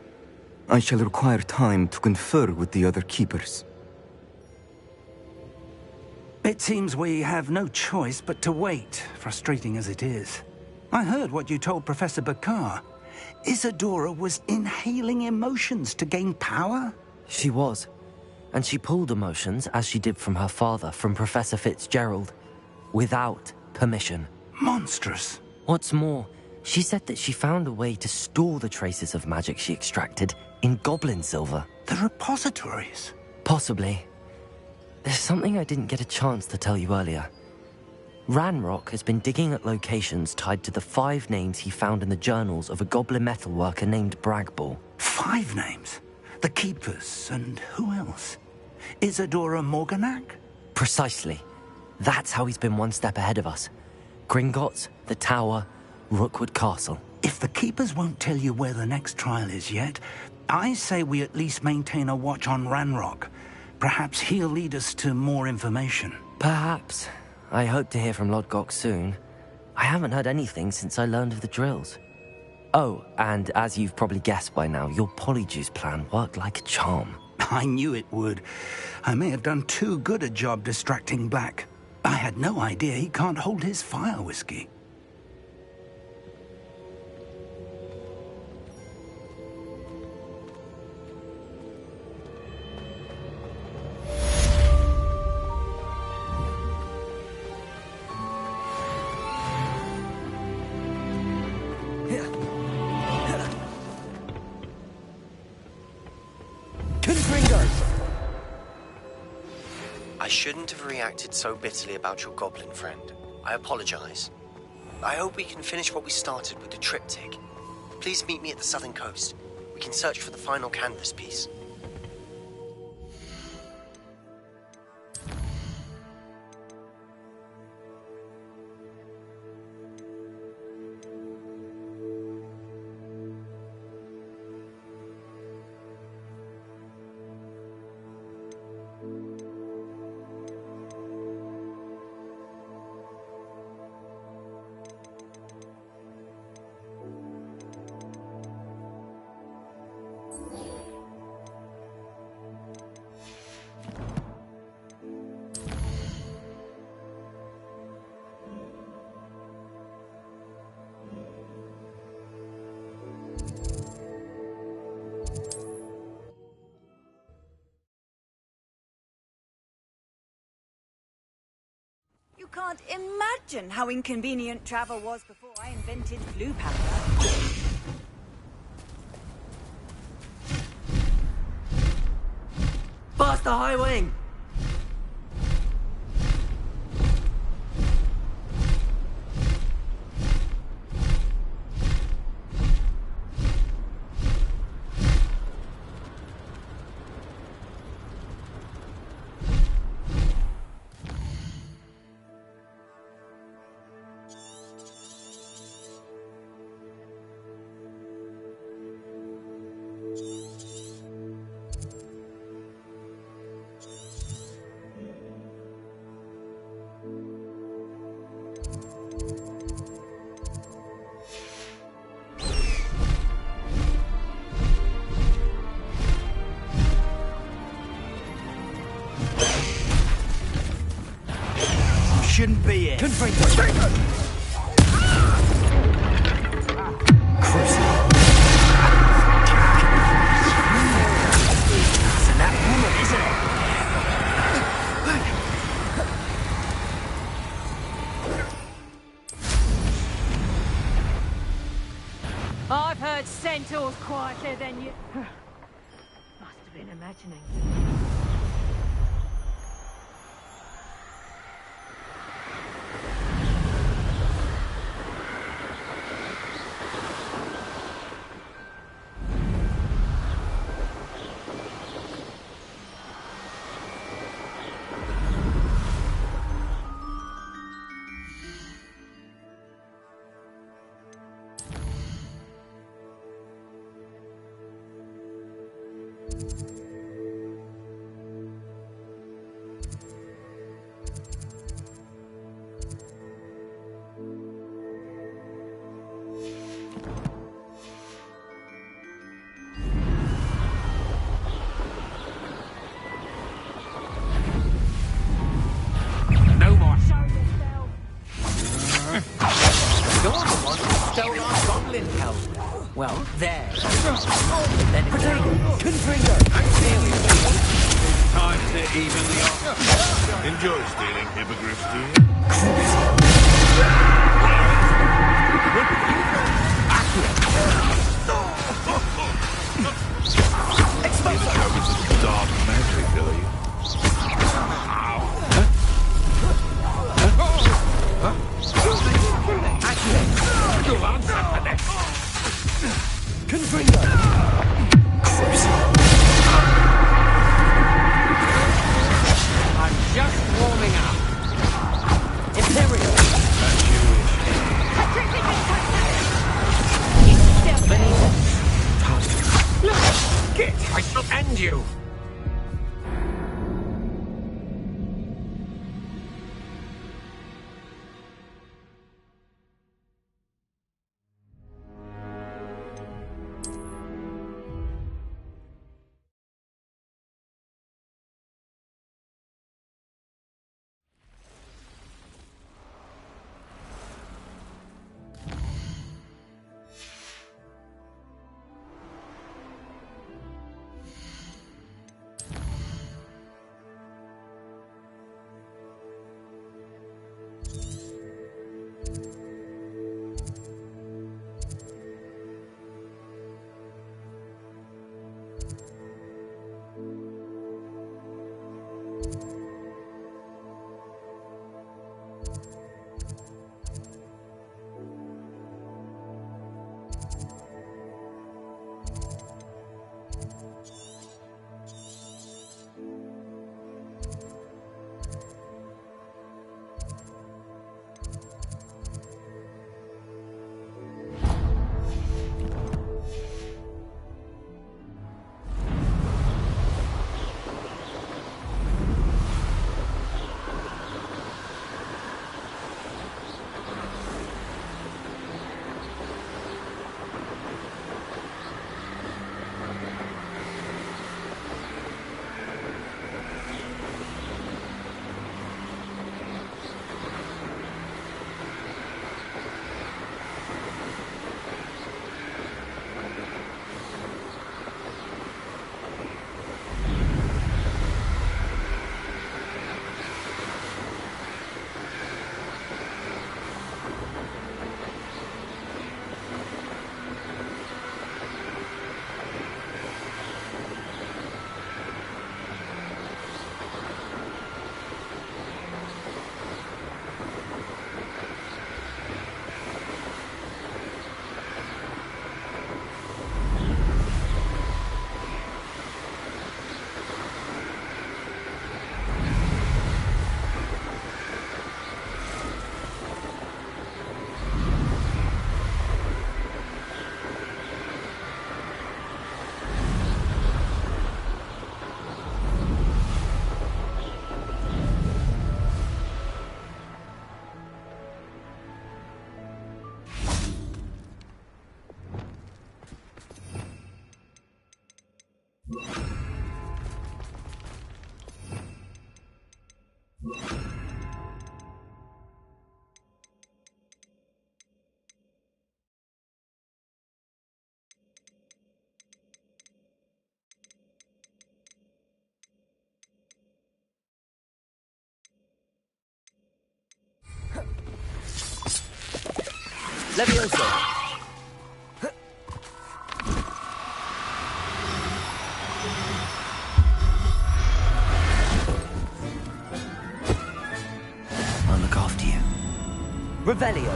I shall require time to confer with the other keepers. It seems we have no choice but to wait, frustrating as it is. I heard what you told Professor Bakar. Isadora was inhaling emotions to gain power? She was. And she pulled emotions, as she did from her father, from Professor Fitzgerald, without permission. Monstrous. What's more, she said that she found a way to store the traces of magic she extracted in goblin silver. The repositories? Possibly. There's something I didn't get a chance to tell you earlier. Ranrock has been digging at locations tied to the 5 names he found in the journals of a goblin metalworker named Bragball. 5 names? The Keepers, and who else? Isadora Morganac? Precisely. That's how he's been one step ahead of us. Gringotts, the Tower, Rookwood Castle. If the Keepers won't tell you where the next trial is yet, I say we at least maintain a watch on Ranrock. Perhaps he'll lead us to more information. Perhaps. I hope to hear from Lodgok soon. I haven't heard anything since I learned of the drills. Oh, and as you've probably guessed by now, your Polyjuice plan worked like a charm. I knew it would. I may have done too good a job distracting Black. I had no idea he can't hold his fire whiskey. I shouldn't have reacted so bitterly about your goblin friend. I apologize. I hope we can finish what we started with the triptych. Please meet me at the southern coast. We can search for the final canvas piece. You can't imagine how inconvenient travel was before I invented blue powder. Past the high wing! Shouldn't be here. I've heard centaurs quieter than you. Must have been imagining. No more. You're the one who stole our goblin help. Well, there. Then it's Confringo. Time to even the odds. Enjoy stealing hippogriffs, do you? Exposure! Dark magic, are you? You'll answer for this. Confringo. I'm just warming up. Imperial. Get! I shall end you. Levioso! I'll look after you. Revelio!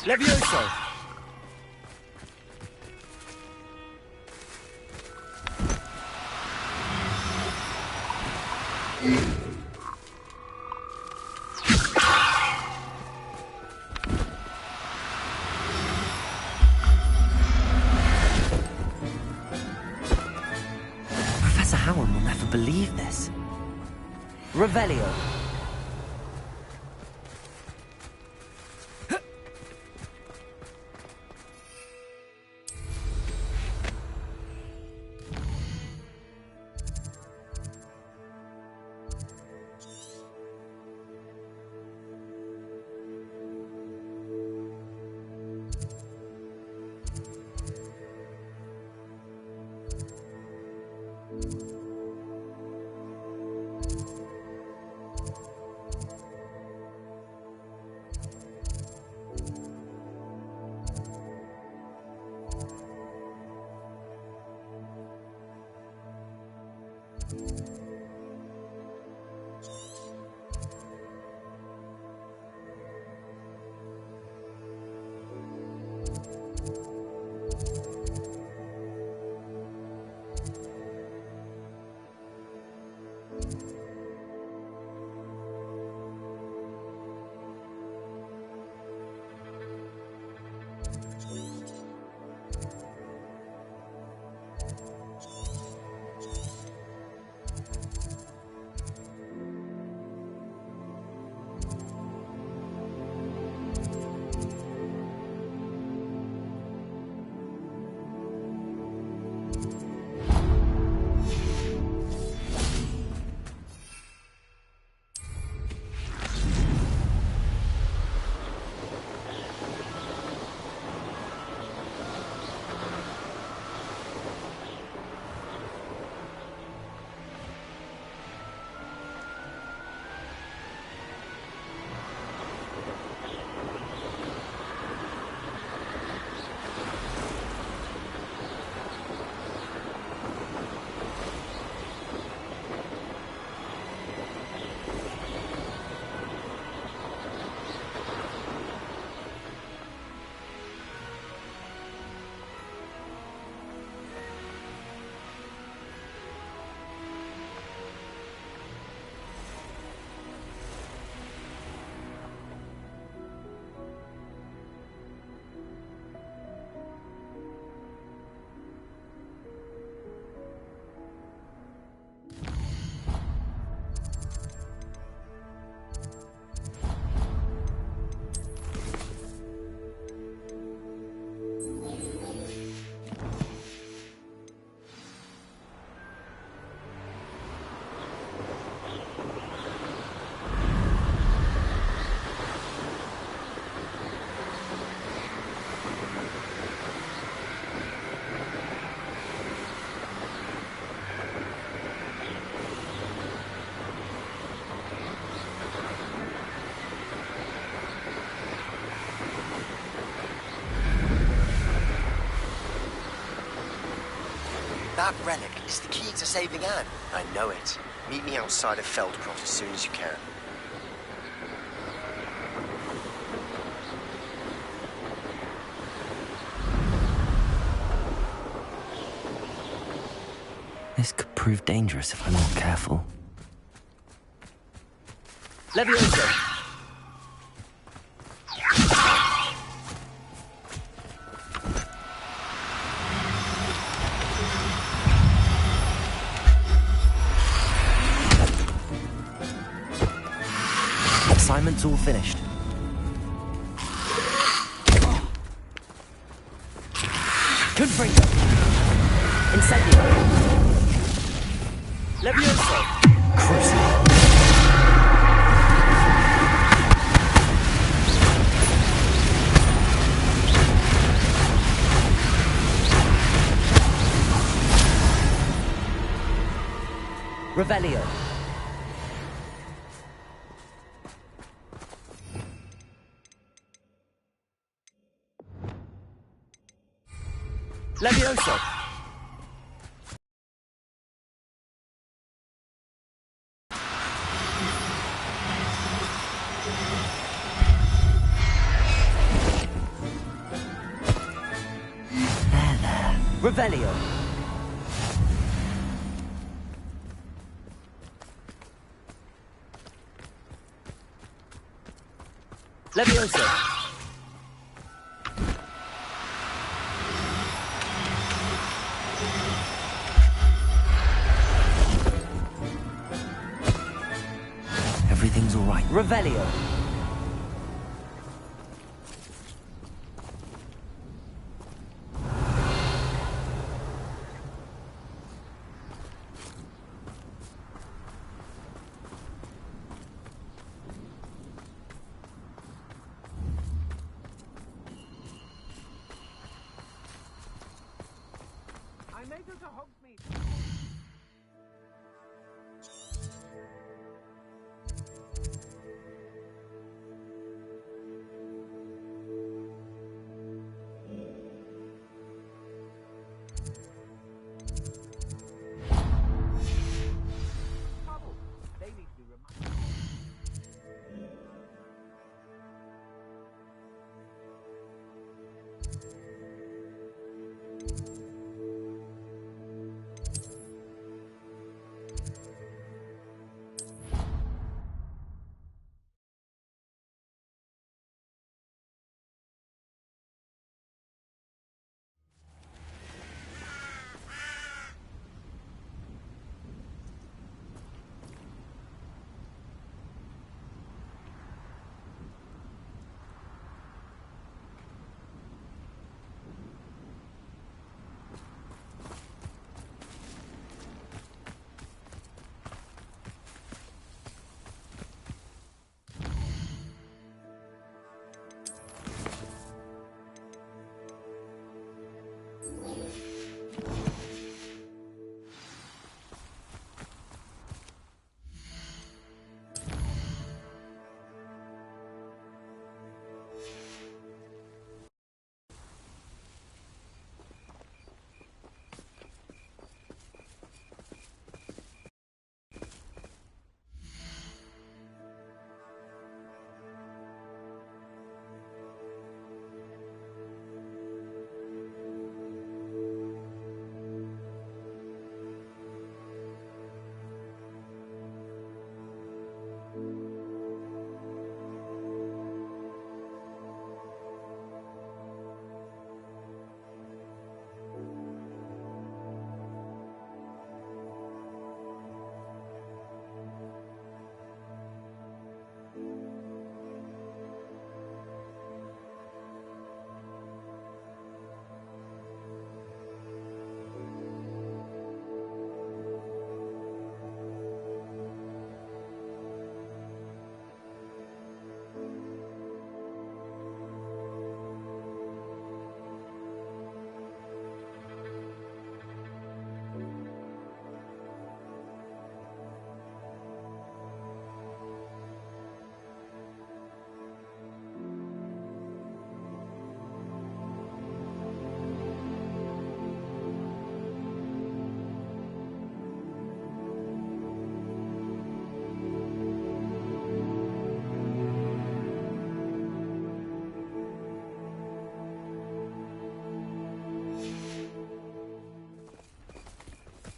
Levioso! Professor Howard will never believe this. Revelio. That relic is the key to saving Anne. I know it. Meet me outside of Feldcroft as soon as you can. This could prove dangerous if I'm not careful. Levioso! Assignment's all finished. Confringo! Incendio! Levioso! Crucible! Revelio! Levioso! Revelio! Leviosa! Everything's all right. Revelio!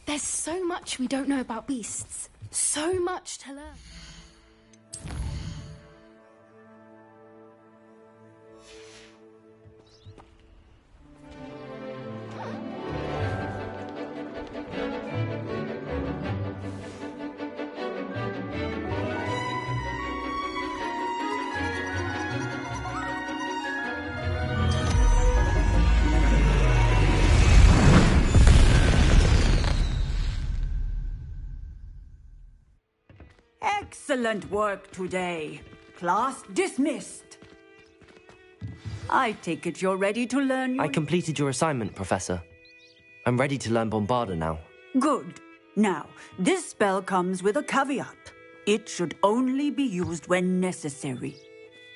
There's so much we don't know about beasts. So much to learn. Excellent work today. Class dismissed. I take it you're ready to learn your... I completed your assignment, Professor. I'm ready to learn Bombarda now. Good. Now, this spell comes with a caveat. It should only be used when necessary.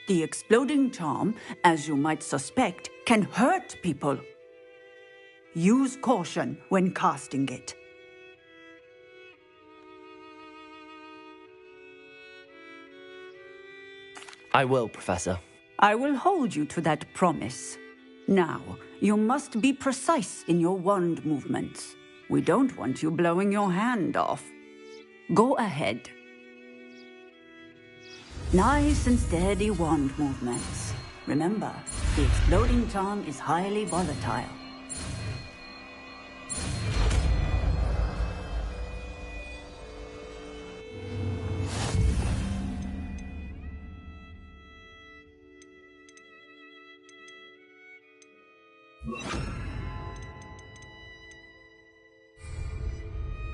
The exploding charm, as you might suspect, can hurt people. Use caution when casting it. I will, Professor. I will hold you to that promise. Now, you must be precise in your wand movements. We don't want you blowing your hand off. Go ahead. Nice and steady wand movements. Remember, the exploding charm is highly volatile.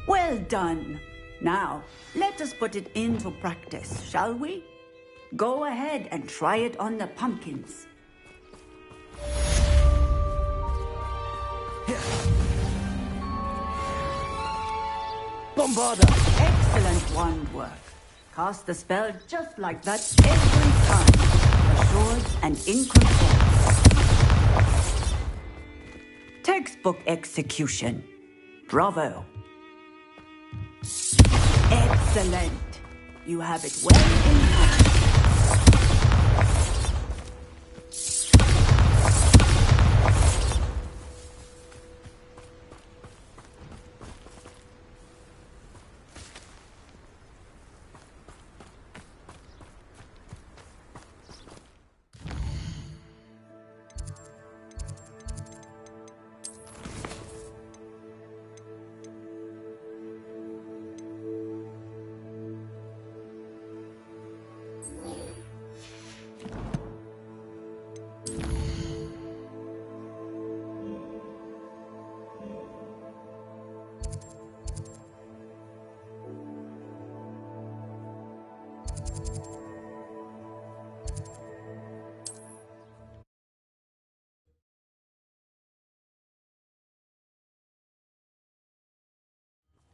Well done. Now, let us put it into practice, shall we? Go ahead and try it on the pumpkins. Bombarda! Excellent wand work. Cast the spell just like that every time. Assured and in control. Textbook execution. Bravo. Excellent. You have it well in hand.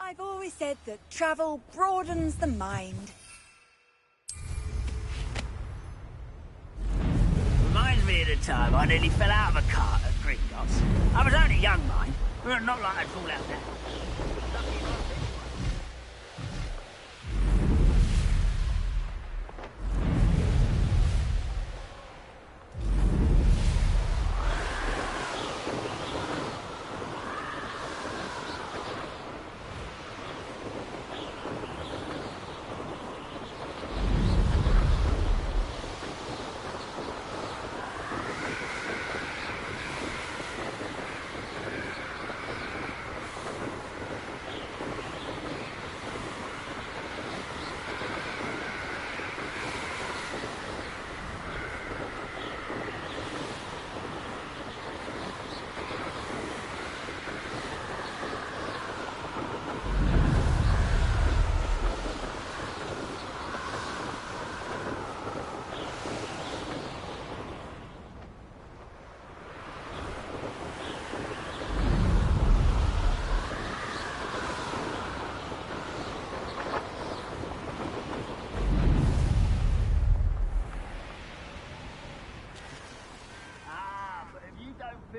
I've always said that travel broadens the mind. Reminds me of the time I nearly fell out of a cart at Gringotts. I was only young, mind. Not like I'd fall out now.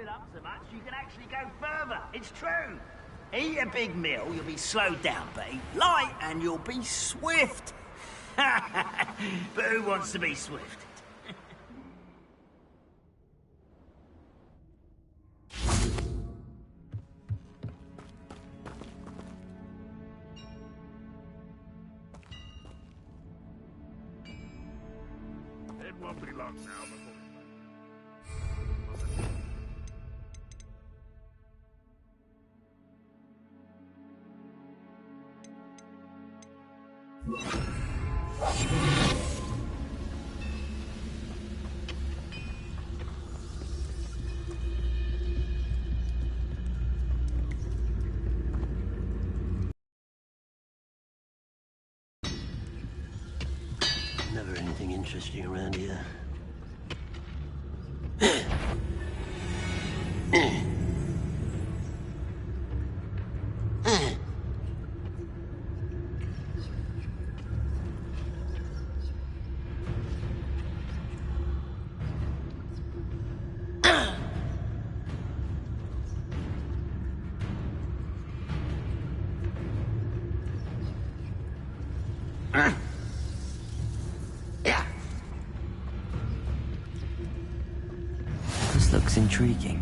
Up so much, you can actually go further. It's true. Eat a big meal, you'll be slowed down, but eat light and you'll be swift. But who wants to be swift? It won't be long now before... Never anything interesting around here. This looks intriguing.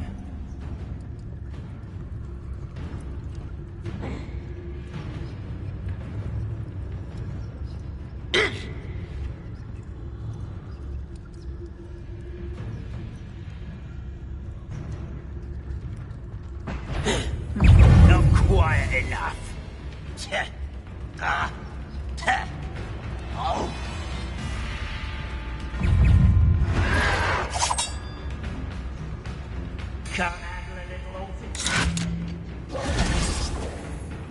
Oh. Can't handle a little orphan.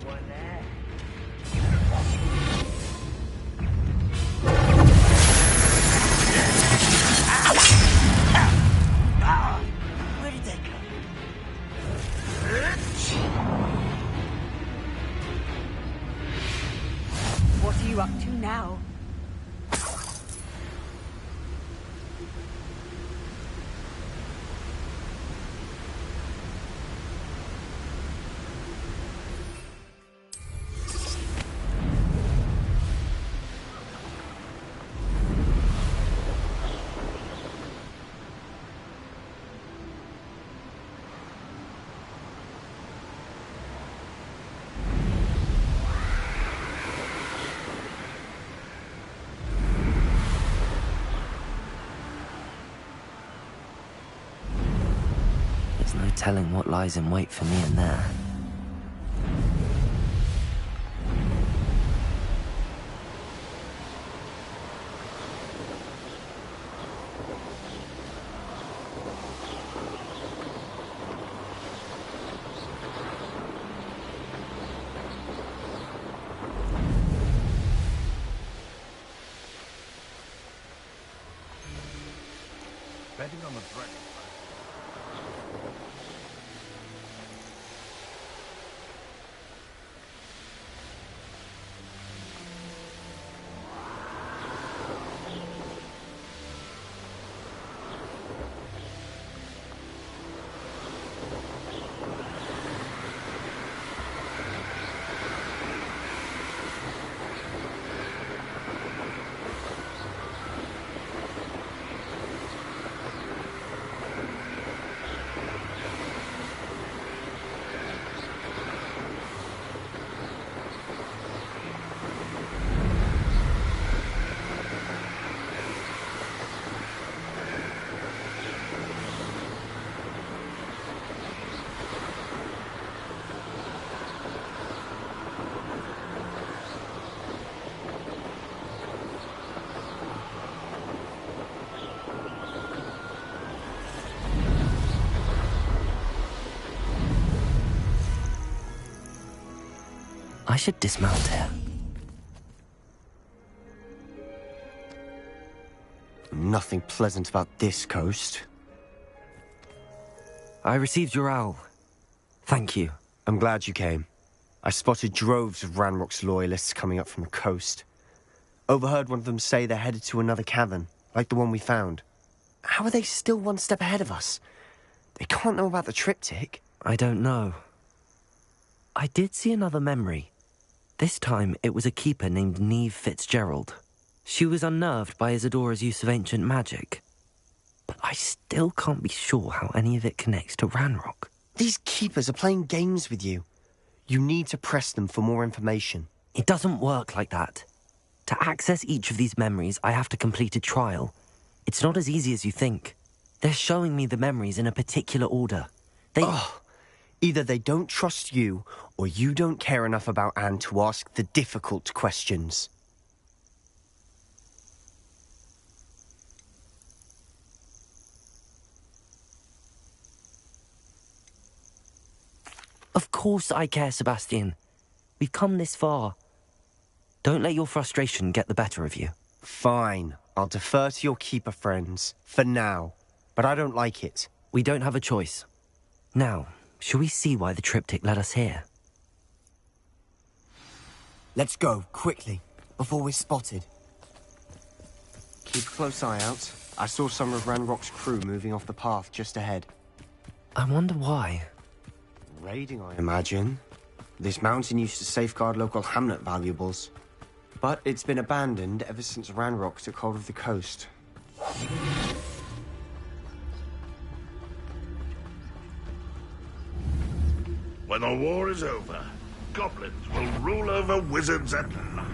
What there? Where did they go? What are you up to now? There's no telling what lies in wait for me in there. Betting on the dragon. I should dismount here. Nothing pleasant about this coast. I received your owl. Thank you. I'm glad you came. I spotted droves of Ranrock's loyalists coming up from the coast. Overheard one of them say they're headed to another cavern, like the one we found. How are they still one step ahead of us? They can't know about the triptych. I don't know. I did see another memory. This time, it was a keeper named Neve Fitzgerald. She was unnerved by Isadora's use of ancient magic. But I still can't be sure how any of it connects to Ranrock. These keepers are playing games with you. You need to press them for more information. It doesn't work like that. To access each of these memories, I have to complete a trial. It's not as easy as you think. They're showing me the memories in a particular order. Either they don't trust you, or you don't care enough about Anne to ask the difficult questions. Of course I care, Sebastian. We've come this far. Don't let your frustration get the better of you. Fine. I'll defer to your keeper friends, for now. But I don't like it. We don't have a choice. Now, shall we see why the triptych led us here? Let's go, quickly, before we're spotted. Keep a close eye out. I saw some of Ranrock's crew moving off the path just ahead. I wonder why. Raiding, I imagine. This mountain used to safeguard local hamlet valuables. But it's been abandoned ever since Ranrock took hold of the coast. When the war is over, goblins will rule over wizards at last.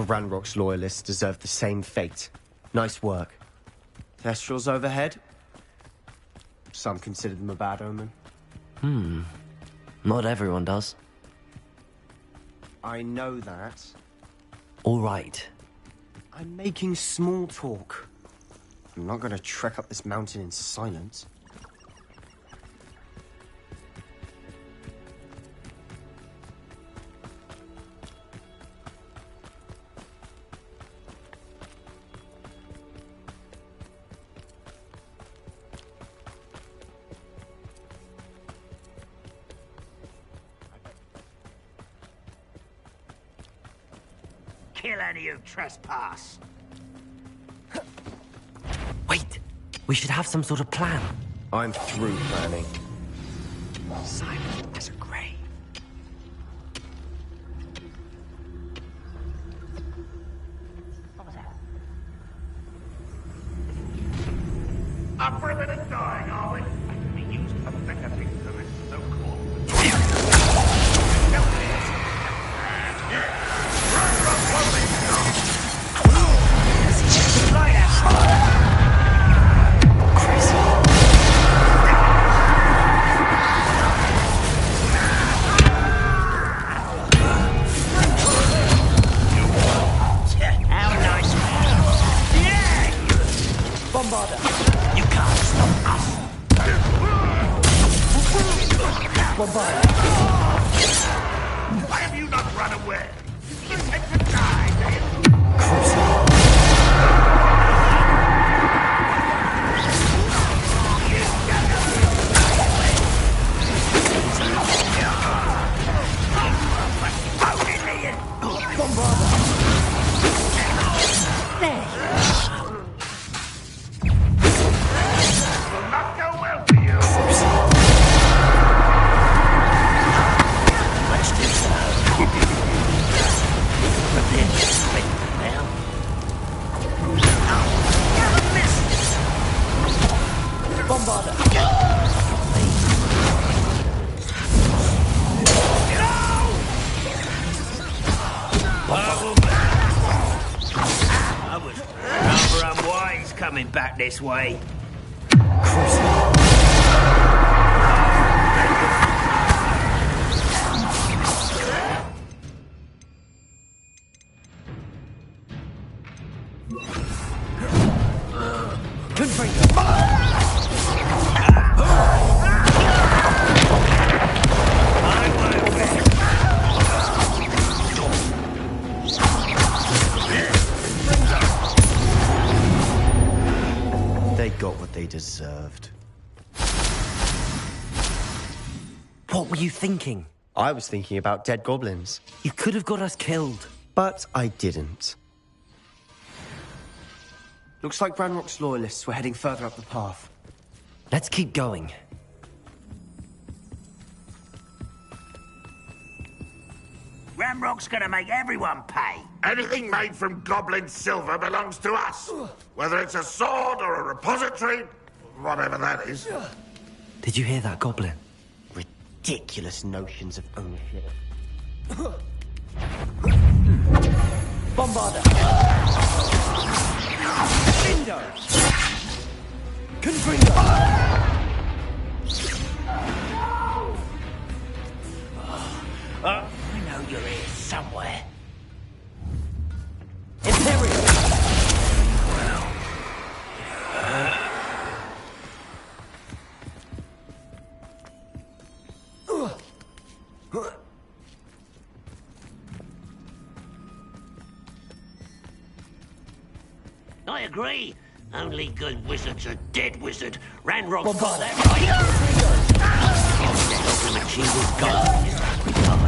Ranrock's loyalists deserve the same fate. Nice work. Thestrals overhead? Some consider them a bad omen. Not everyone does. I know that. All right. I'm making small talk. I'm not gonna trek up this mountain in silence. Kill any who trespass. Wait! We should have some sort of plan. I'm through planning. Silent as a grave. Up for a minute dying, are we? We used to think of things that is so cool. You can't stop us. Why have you not run away? You intend to die, do you? Will not go well for you. Much too slow. But then split them now. Oh, missed. Bombarder. I was rather unwise coming back this way. They got what they deserved. What were you thinking? I was thinking about dead goblins. You could have got us killed. But I didn't. Looks like Ranrock's loyalists were heading further up the path. Let's keep going. Ramrock's gonna make everyone pay. Anything made from goblin silver belongs to us. Whether it's a sword or a repository, whatever that is. Did you hear that, Goblin? Ridiculous notions of ownership. Bombarder. Lindo. Confringo. I know you're here somewhere. Imperial. I agree. Only good wizard's a dead wizard. Ranrock's got that right. To help him achieve his goal in his regard.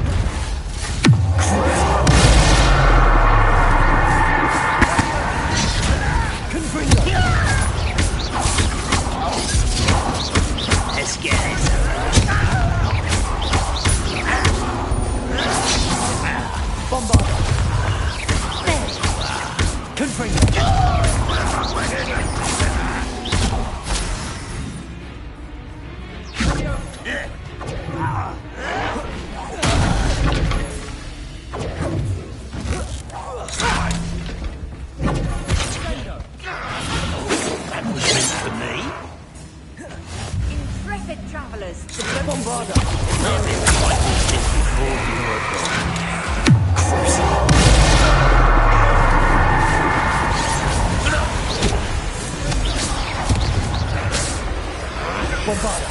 Let's get it. Bombarder. Confringo. Bombarda! Nothing quite this before Lord Bombarda!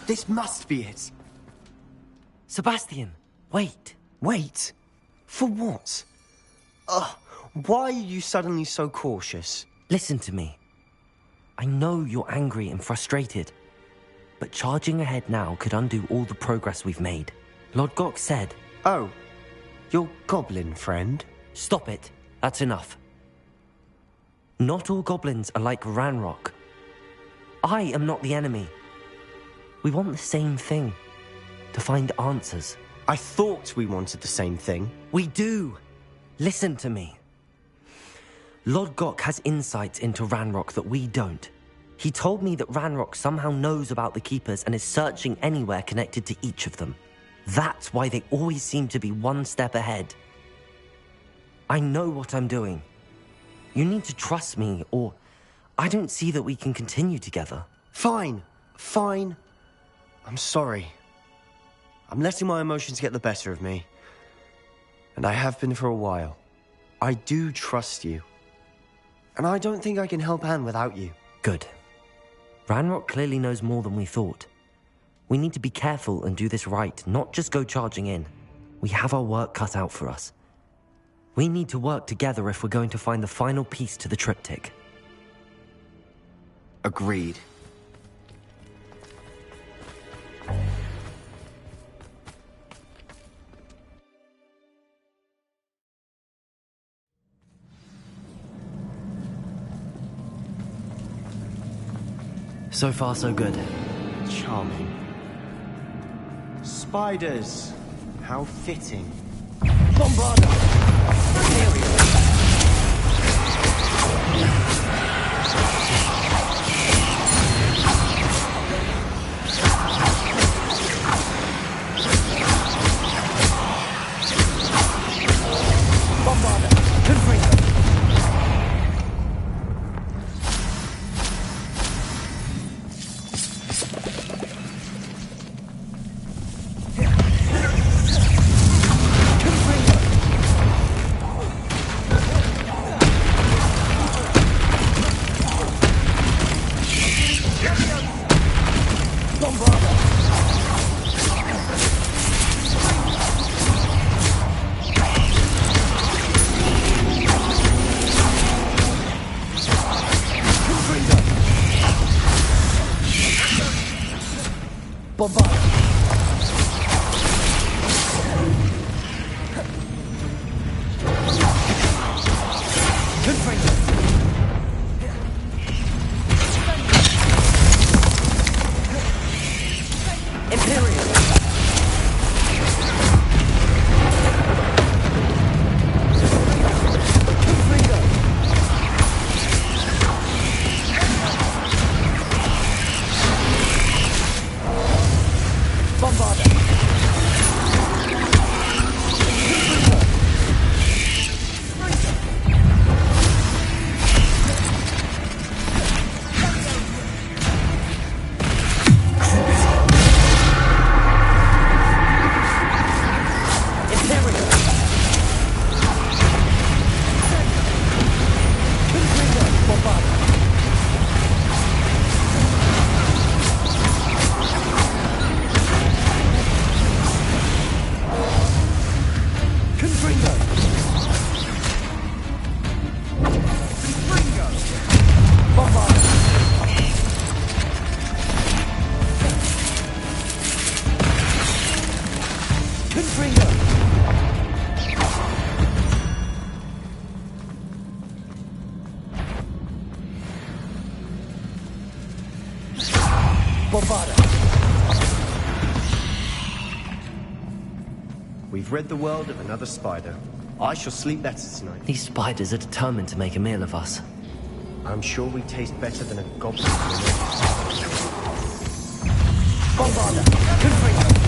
This must be it. Sebastian, wait. Wait? For what? Why are you suddenly so cautious? Listen to me. I know you're angry and frustrated, but charging ahead now could undo all the progress we've made. Lord Gok said... Oh, your goblin friend? Stop it. That's enough. Not all goblins are like Ranrock. I am not the enemy. We want the same thing. To find answers. I thought we wanted the same thing. We do. Listen to me. Lord Gok has insights into Ranrock that we don't. He told me that Ranrock somehow knows about the Keepers and is searching anywhere connected to each of them. That's why they always seem to be one step ahead. I know what I'm doing. You need to trust me, or I don't see that we can continue together. Fine. I'm sorry. I'm letting my emotions get the better of me. And I have been for a while. I do trust you. And I don't think I can help Anne without you. Good. Ranrock clearly knows more than we thought. We need to be careful and do this right, not just go charging in. We have our work cut out for us. We need to work together if we're going to find the final piece to the triptych. Agreed. So far, so good. Charming. Spiders. How fitting. Bombarda! Here we go. Bombarda! Confringo! we've rid the world of another spider. I shall sleep better tonight. These spiders are determined to make a meal of us. I'm sure we taste better than a goblin. Bombarder! Confringo!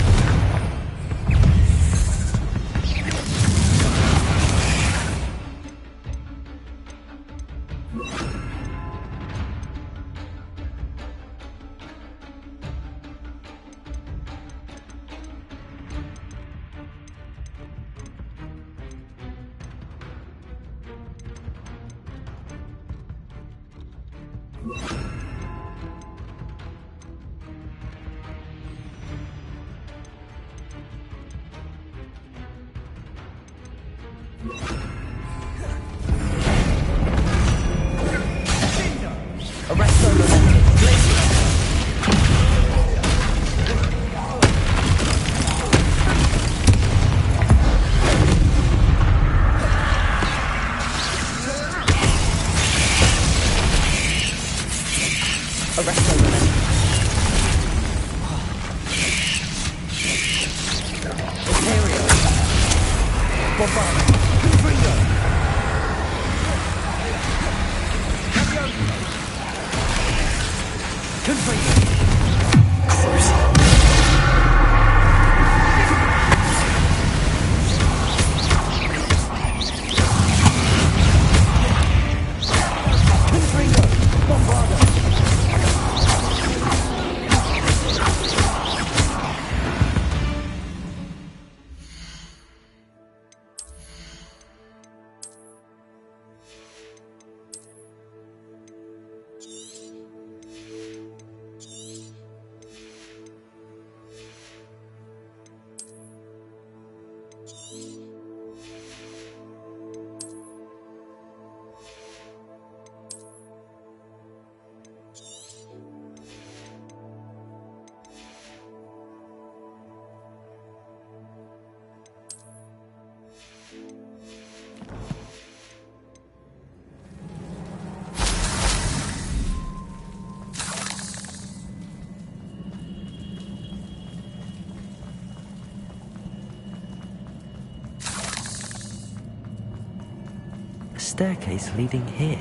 Staircase leading here.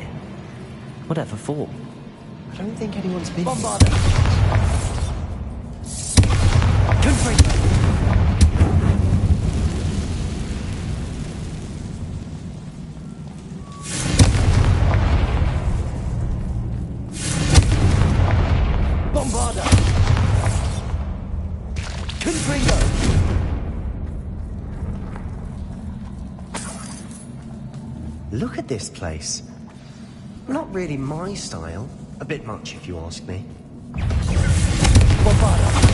Whatever for? I don't think anyone's been. Bombarder! Confringo! Bombarder! Confringo! Look at this place. Not really my style. A bit much, if you ask me. Bombarder!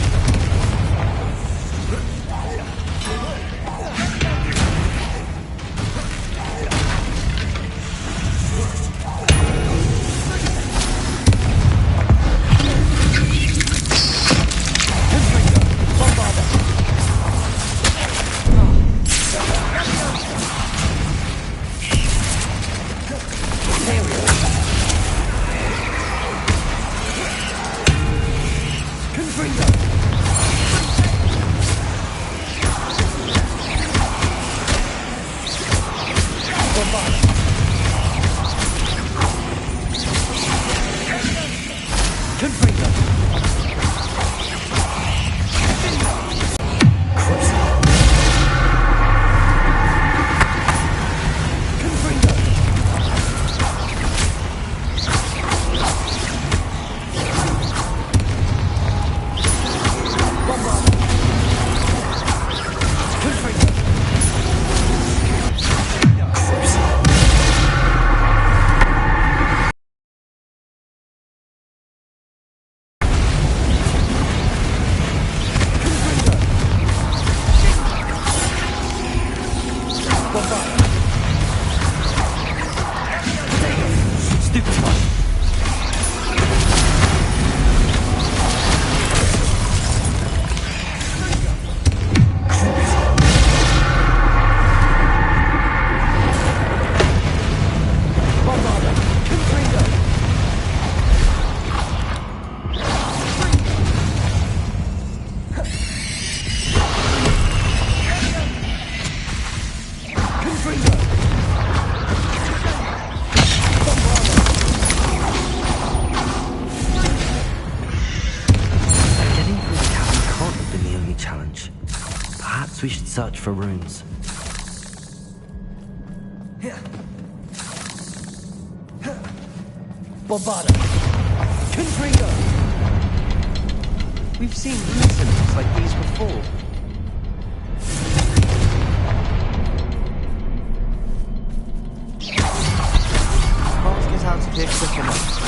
search for runes. Bombarda! Confringo! We've seen rune symbols like these before. Can't get out of here quick enough.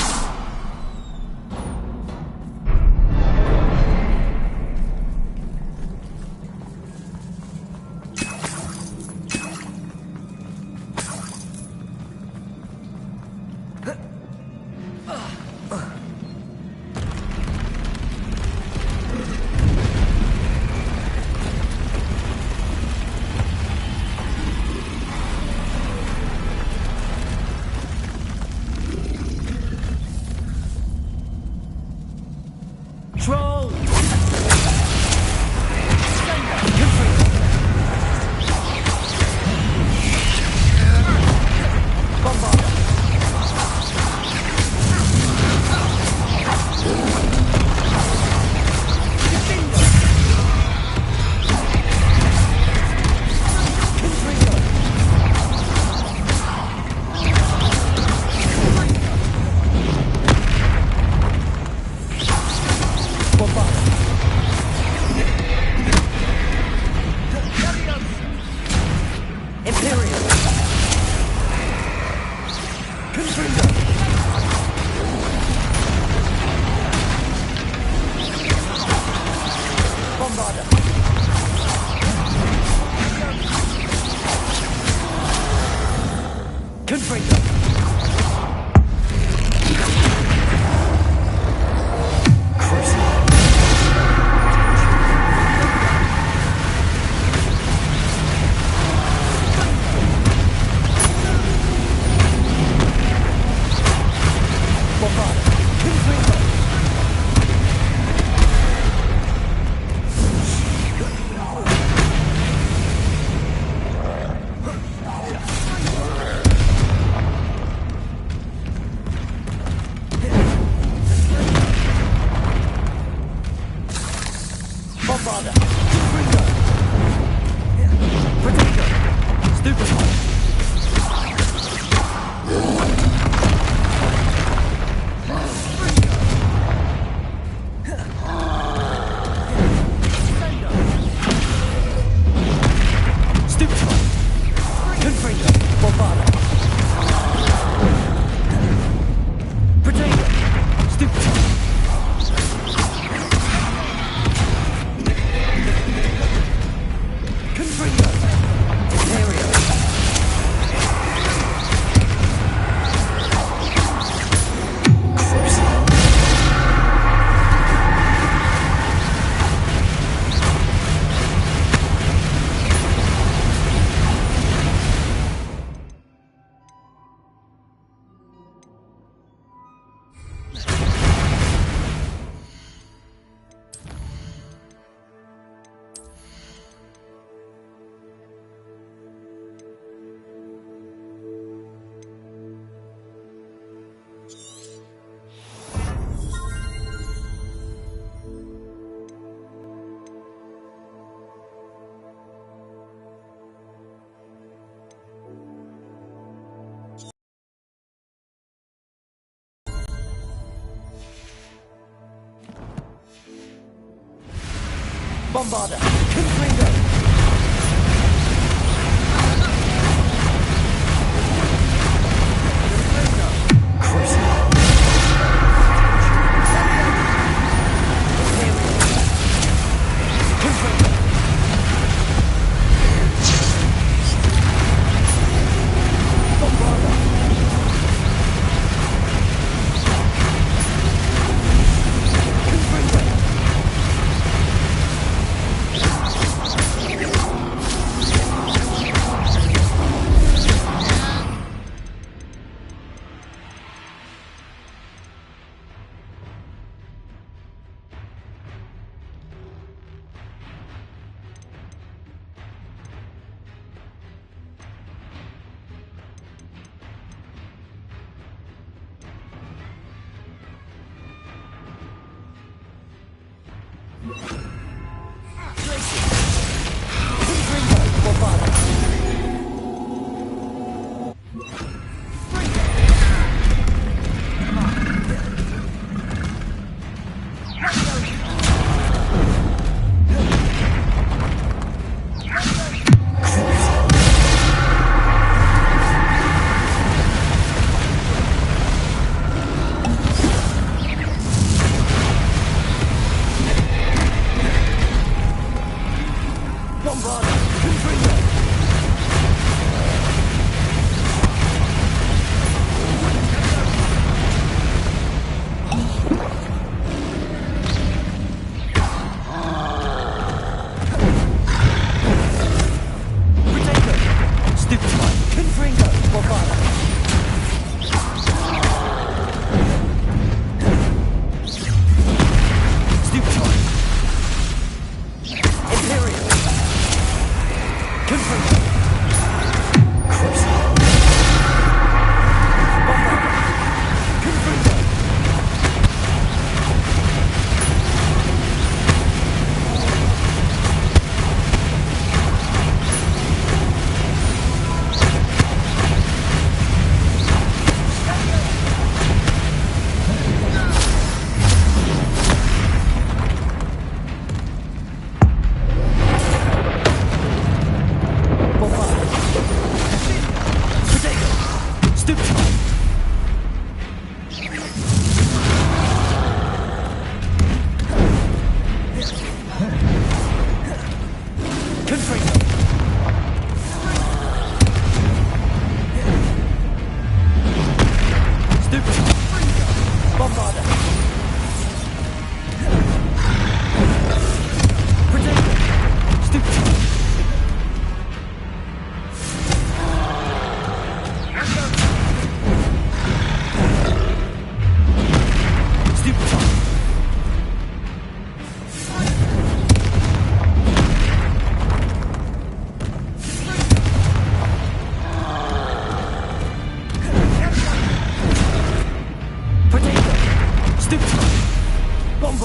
Bombarda! Confringo!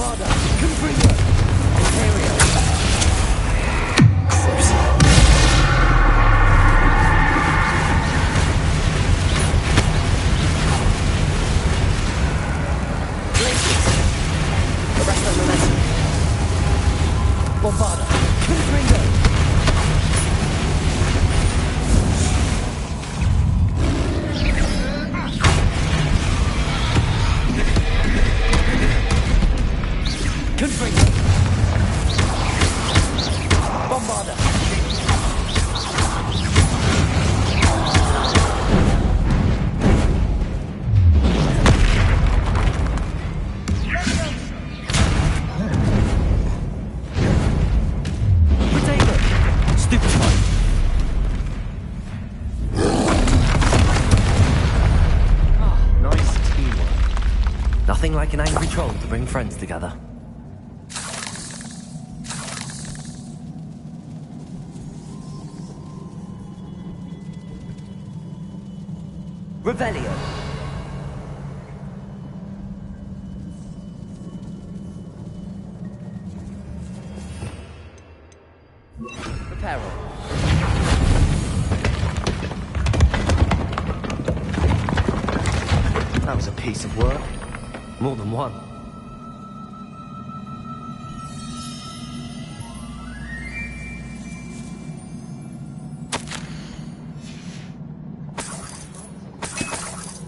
Bombarda! Confringo! Imperio! Arrest the momentum. Bombarda! Confringo! Confringo! Bombarda! Potato! Stupefy! Nice teamwork. Nothing like an angry troll to bring friends together. Revelio. Reparo. That was a piece of work. More than one.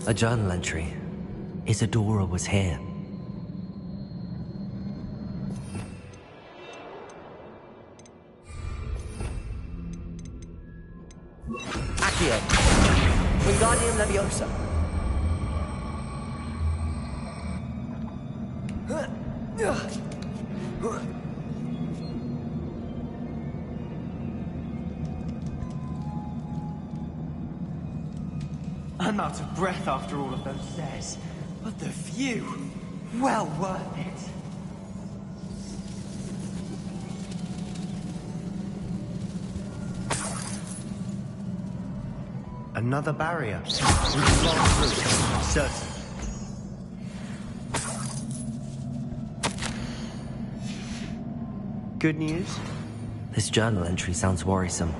A journal entry. Isadora was here. Accio. Wingardium Leviosa. I'm out of breath after all of those stairs, but the view, well worth it. Another barrier. We can blast through, certain. Good news? This journal entry sounds worrisome.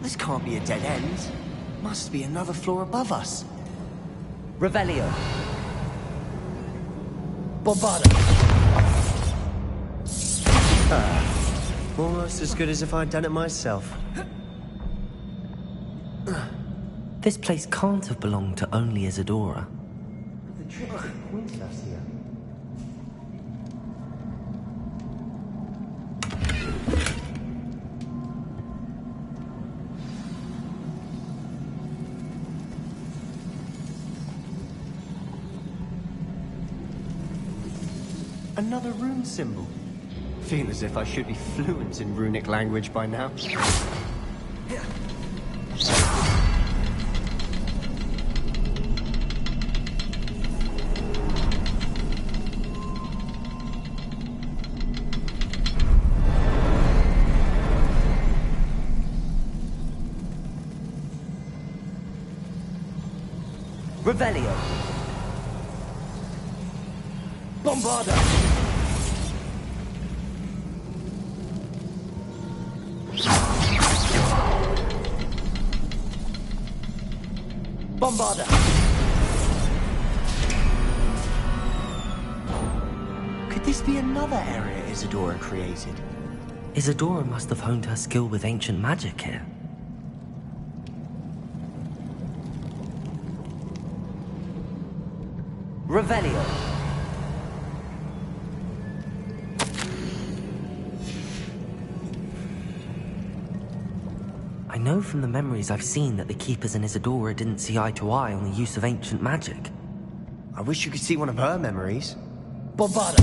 This can't be a dead end. Must be another floor above us. Revelio. Bombarda. Almost as good as if I'd done it myself. This place can't have belonged to only Isadora. The trick points us here. Another rune symbol. Feel as if I should be fluent in runic language by now. Revelio. Bombarda. Bombarda. Could this be another area Isadora created? Isadora must have honed her skill with ancient magic here. Revelio. I know from the memories I've seen that the Keepers and Isadora didn't see eye to eye on the use of ancient magic. I wish you could see one of her memories. Bombarda.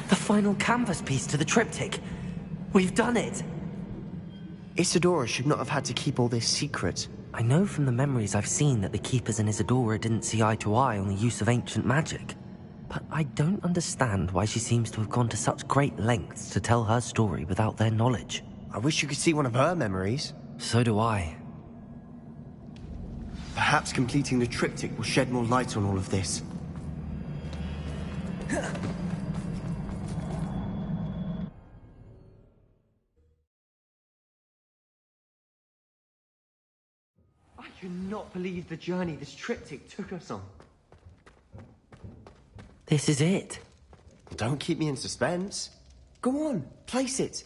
The final canvas piece to the triptych. We've done it! Isadora should not have had to keep all this secret. I know from the memories I've seen that the Keepers and Isadora didn't see eye to eye on the use of ancient magic. But I don't understand why she seems to have gone to such great lengths to tell her story without their knowledge. I wish you could see one of her memories. So do I. Perhaps completing the triptych will shed more light on all of this. I cannot believe the journey this triptych took us on. This is it. Don't keep me in suspense. Go on, place it.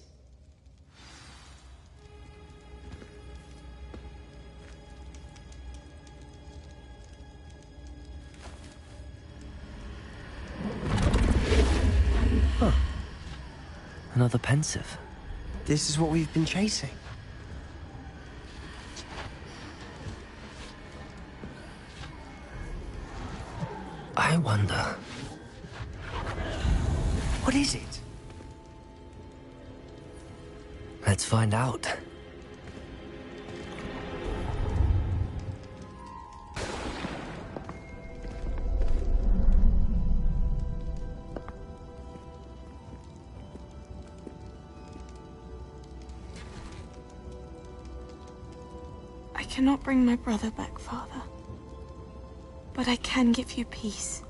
Huh. Another pensive. This is what we've been chasing. I wonder... What is it? Let's find out. I cannot bring my brother back, Father. But I can give you peace.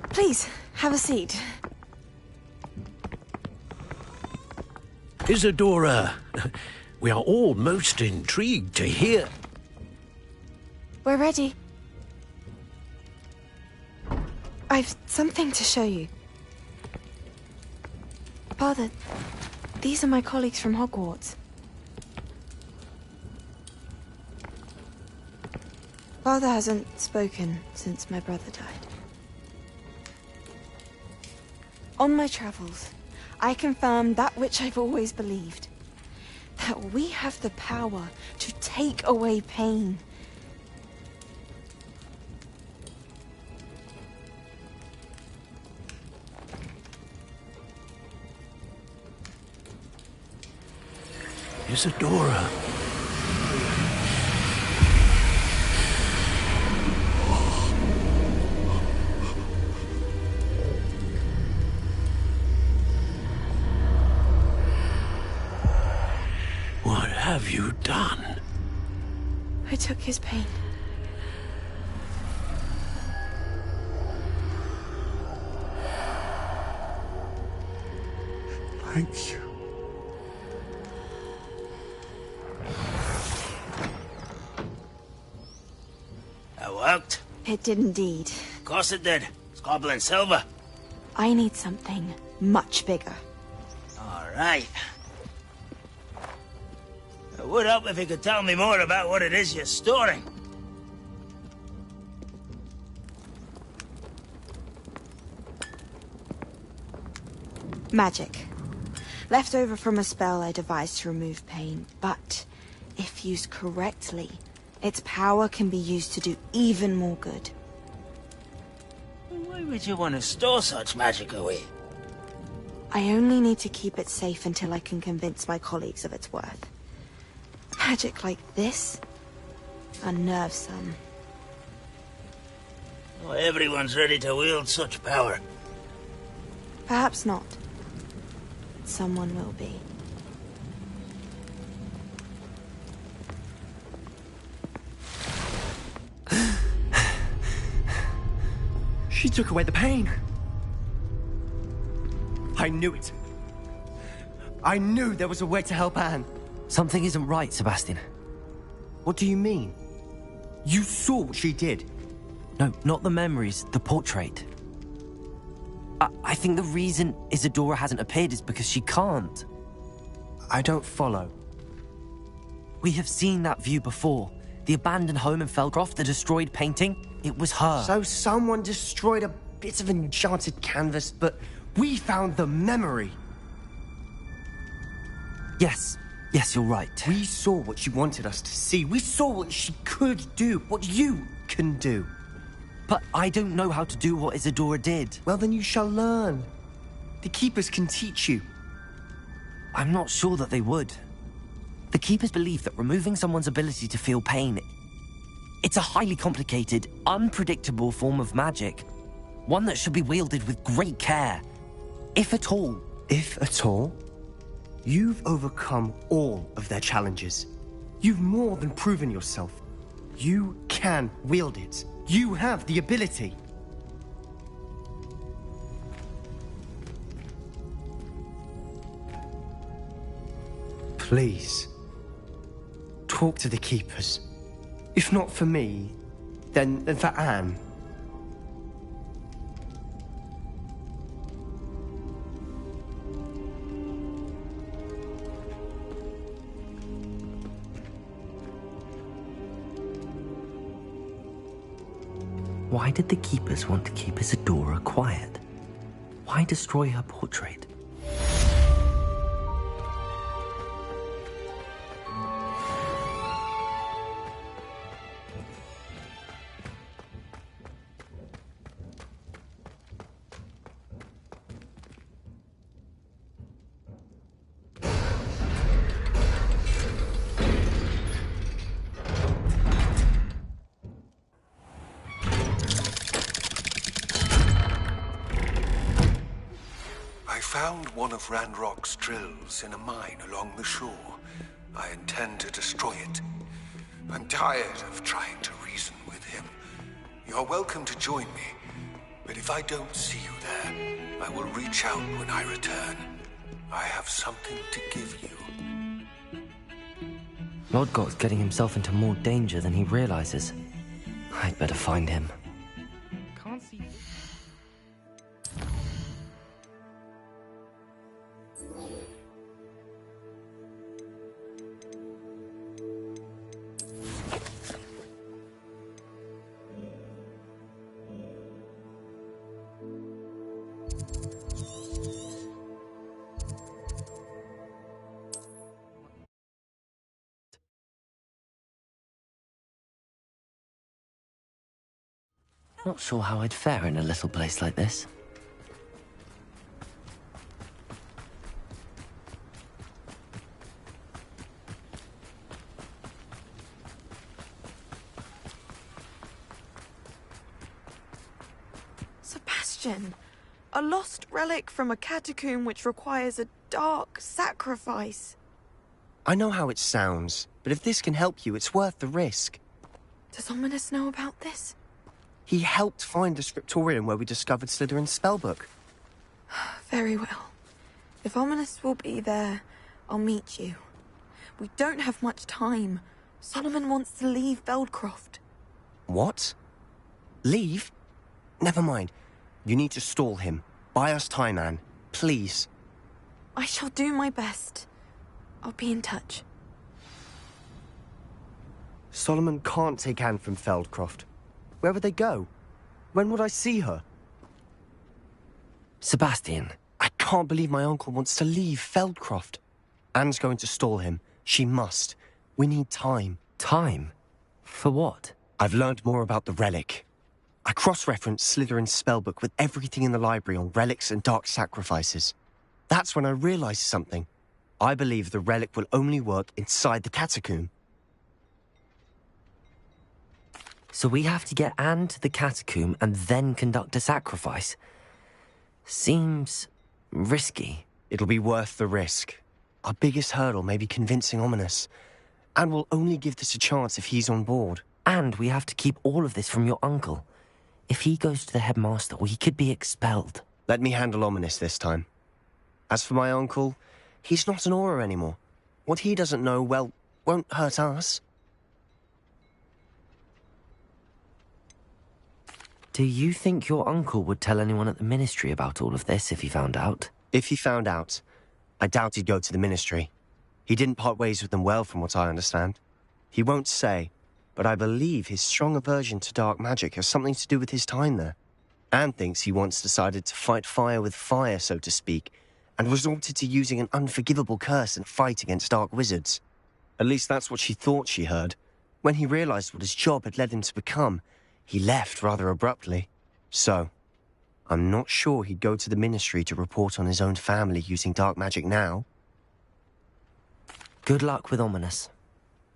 Please, have a seat. Isadora, we are all most intrigued to hear. We're ready. I've something to show you. Father, these are my colleagues from Hogwarts. Father hasn't spoken since my brother died. On my travels, I confirmed that which I've always believed. That we have the power to take away pain. Isadora. What have you done? I took his pain. Thank you. That worked? It did indeed. Of course it did. It's goblin silver. I need something much bigger. All right. It would help if you could tell me more about what it is you're storing. Magic. Left over from a spell I devised to remove pain, but if used correctly, its power can be used to do even more good. Why would you want to store such magic away? I only need to keep it safe until I can convince my colleagues of its worth. Magic like this unnerves some. Not everyone's ready to wield such power. Perhaps not. Someone will be. She took away the pain. I knew it. I knew there was a way to help Anne. Something isn't right, Sebastian. What do you mean? You saw what she did. No, not the memories, the portrait. I think the reason Isadora hasn't appeared is because she can't. I don't follow. We have seen that view before. The abandoned home in Felcroft, the destroyed painting, it was her. So someone destroyed a bit of enchanted canvas, but we found the memory. Yes, you're right. We saw what she wanted us to see. We saw what she could do, what you can do. But I don't know how to do what Isadora did. Well, then you shall learn. The Keepers can teach you. I'm not sure that they would. The Keepers believe that removing someone's ability to feel pain, it's a highly complicated, unpredictable form of magic. One that should be wielded with great care. If at all. If at all? You've overcome all of their challenges. You've more than proven yourself. You can wield it. You have the ability. Please, talk to the Keepers. If not for me, then for Anne. Why did the Keepers want to keep Isadora quiet? Why destroy her portrait? One of Ranrock's drills in a mine along the shore. I intend to destroy it. I'm tired of trying to reason with him. You're welcome to join me, but if I don't see you there, I will reach out when I return. I have something to give you. Lodgok's getting himself into more danger than he realizes. I'd better find him. Can't see. Not sure how I'd fare in a little place like this. Sebastian, a lost relic from a catacomb which requires a dark sacrifice. I know how it sounds, but if this can help you, it's worth the risk. Does Ominous know about this? He helped find the scriptorium where we discovered Slytherin's spellbook. Very well. If Ominous will be there, I'll meet you. We don't have much time. Solomon wants to leave Feldcroft. What? Leave? Never mind. You need to stall him. Buy us time, Anne. Please. I shall do my best. I'll be in touch. Solomon can't take Anne from Feldcroft. Where would they go? When would I see her? Sebastian. I can't believe my uncle wants to leave Feldcroft. Anne's going to stall him. She must. We need time. Time? For what? I've learned more about the relic. I cross-referenced Slytherin's spellbook with everything in the library on relics and dark sacrifices. That's when I realized something. I believe the relic will only work inside the catacomb. So we have to get Anne to the catacomb and then conduct a sacrifice. Seems risky. It'll be worth the risk. Our biggest hurdle may be convincing Ominous. And we'll only give this a chance if he's on board. And we have to keep all of this from your uncle. If he goes to the headmaster, he could be expelled. Let me handle Ominous this time. As for my uncle, he's not an Auror anymore. What he doesn't know, well, won't hurt us. Do you think your uncle would tell anyone at the Ministry about all of this if he found out? If he found out, I doubt he'd go to the Ministry. He didn't part ways with them well, from what I understand. He won't say, but I believe his strong aversion to dark magic has something to do with his time there. Anne thinks he once decided to fight fire with fire, so to speak, and resorted to using an unforgivable curse in a fight against dark wizards. At least that's what she thought she heard. When he realized what his job had led him to become, He left rather abruptly. So, I'm not sure he'd go to the Ministry to report on his own family using dark magic now. Good luck with Ominous.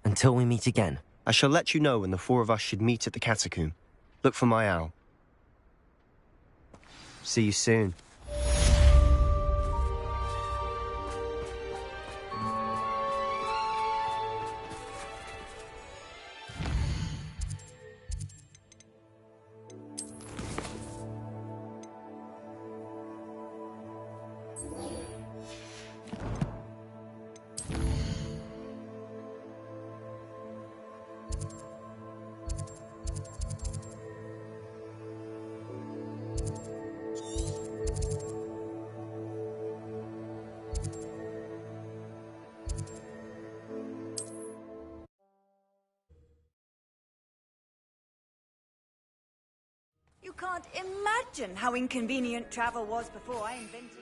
Until we meet again. I shall let you know when the four of us should meet at the catacomb. Look for my owl. See you soon. You can't imagine how inconvenient travel was before I invented...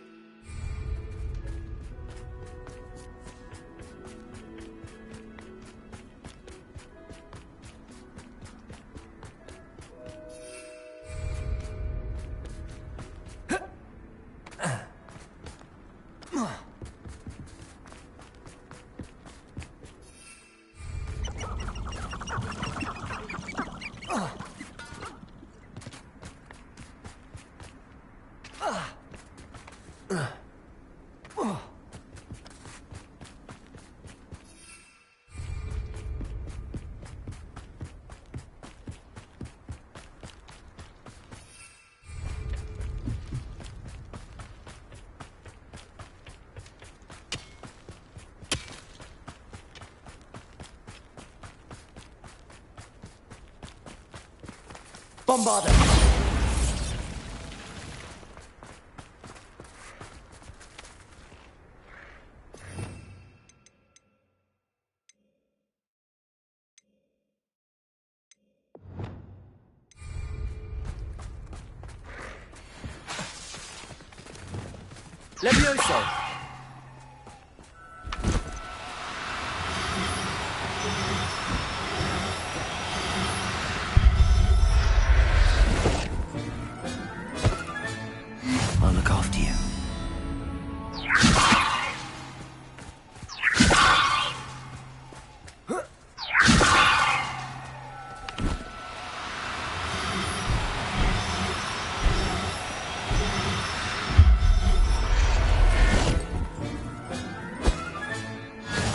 Bombarder! Levioso! I'll look after you.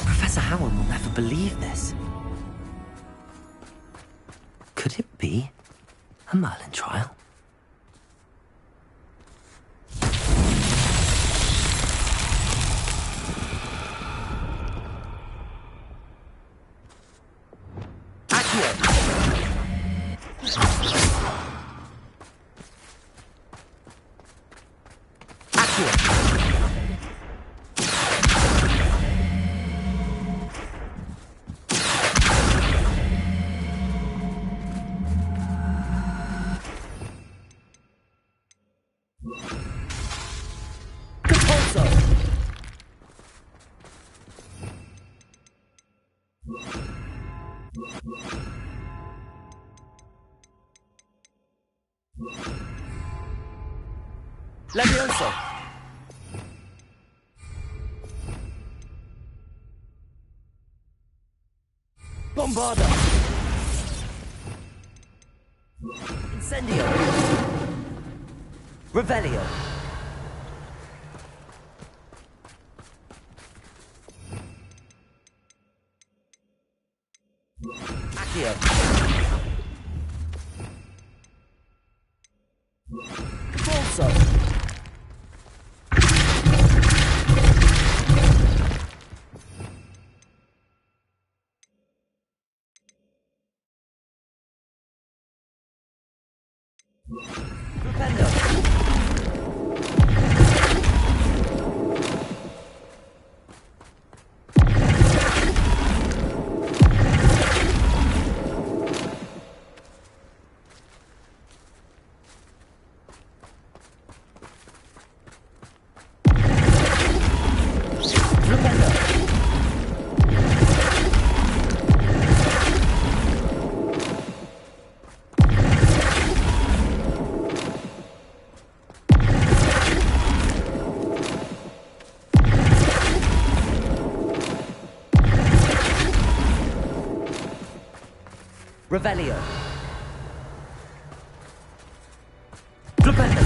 Professor Howard will never believe this. Could it be a Merlin trial? Levioso! Bombarda! Incendio! Revelio! Accio! Forza! Rupendo! Rupendo! Revelio. Flipendo.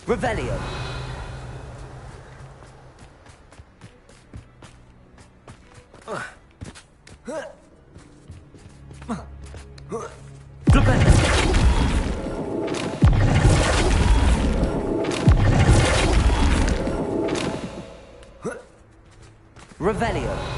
Revelio. Revelio.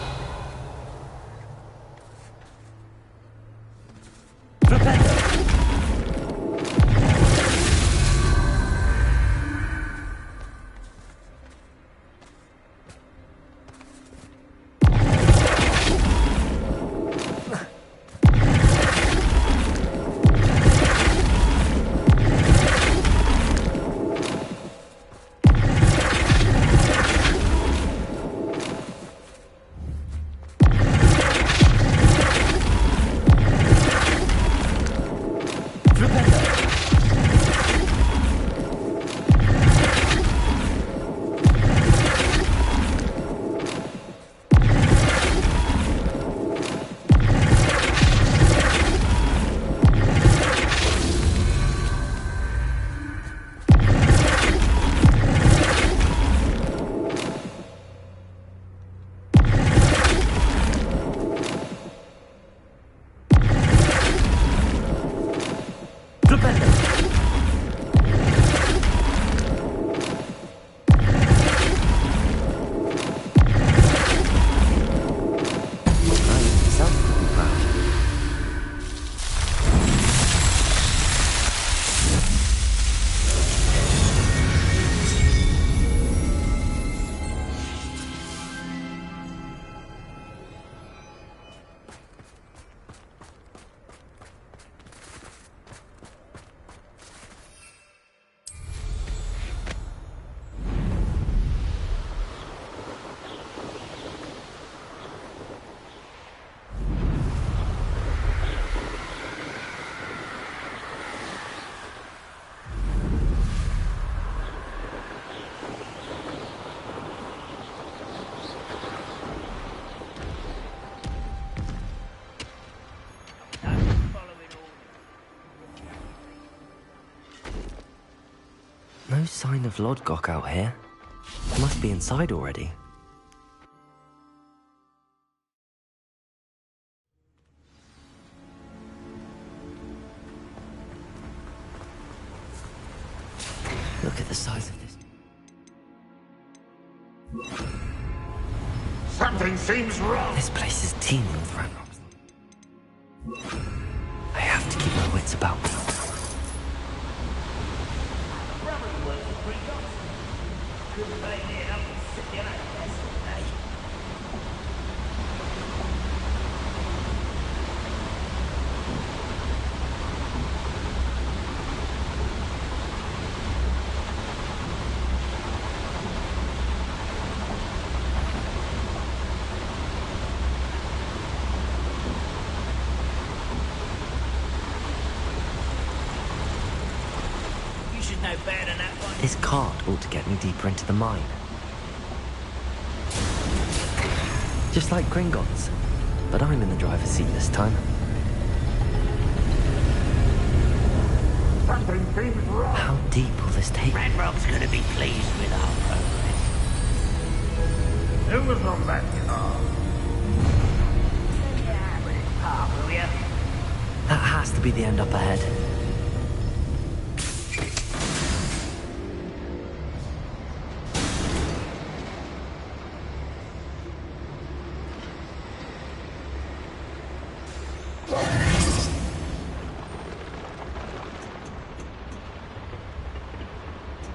No sign of Lodgok out here. Must be inside already. Look at the size of this. Something seems wrong. This place is teeming with ramrods. I have to keep my wits about me. This cart ought to get me deeper into the mine. Just like Gringotts, but I'm in the driver's seat this time. Something seems wrong. How deep will this take? Ranrock's gonna be pleased with our progress. Who was on that car? Yeah, with his car, will ya? That has to be the end up ahead.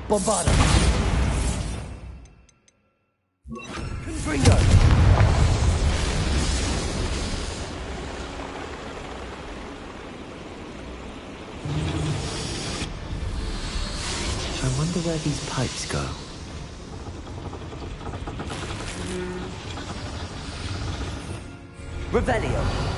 Bombarda. Confringo. I wonder where these pipes go. Revelio.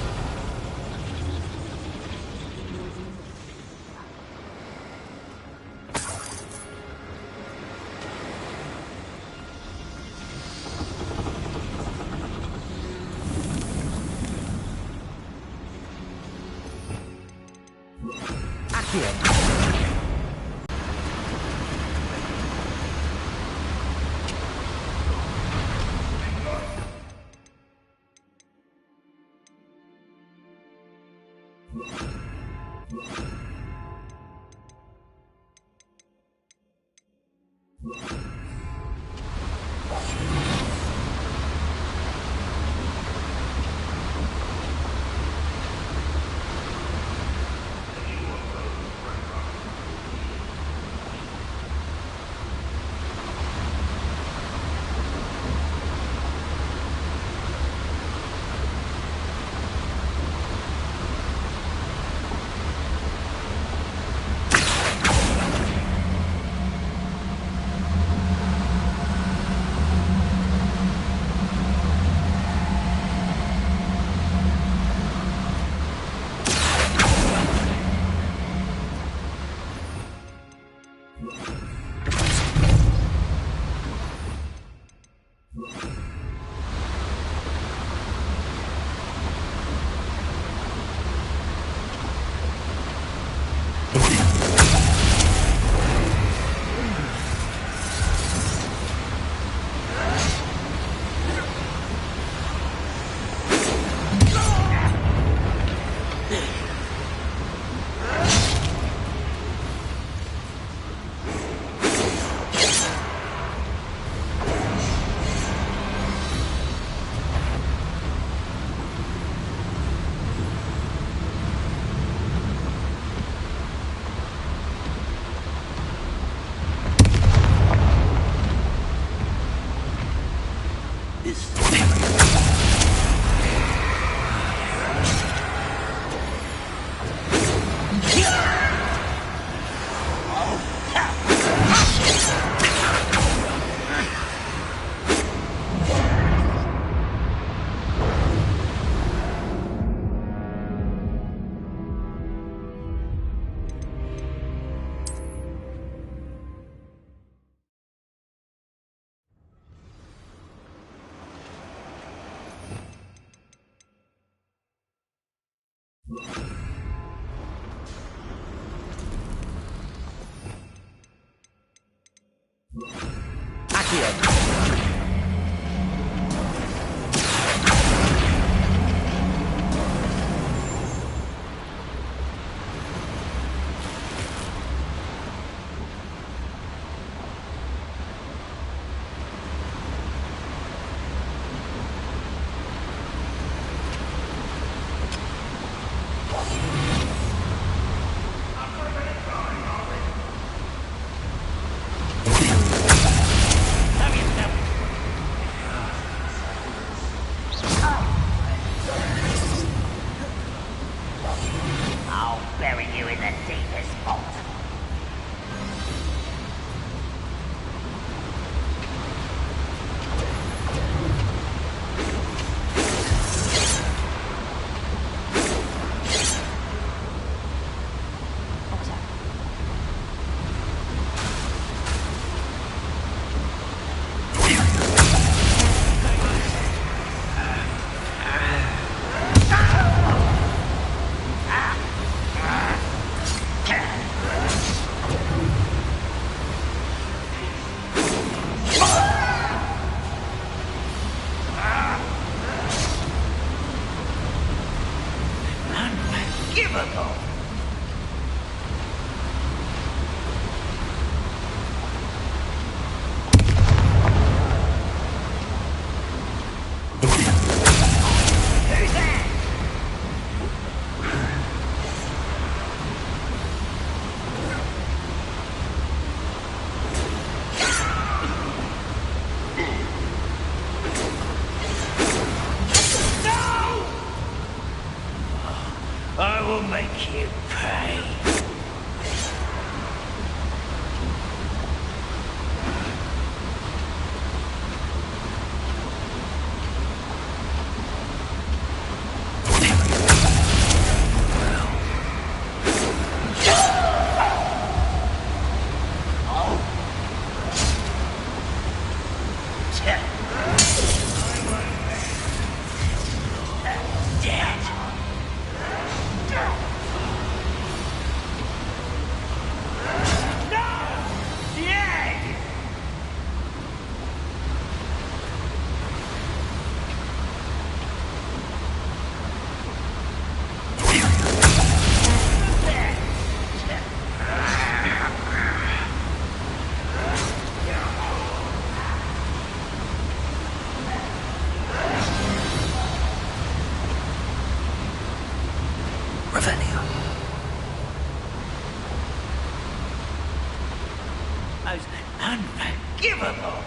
most unforgivable.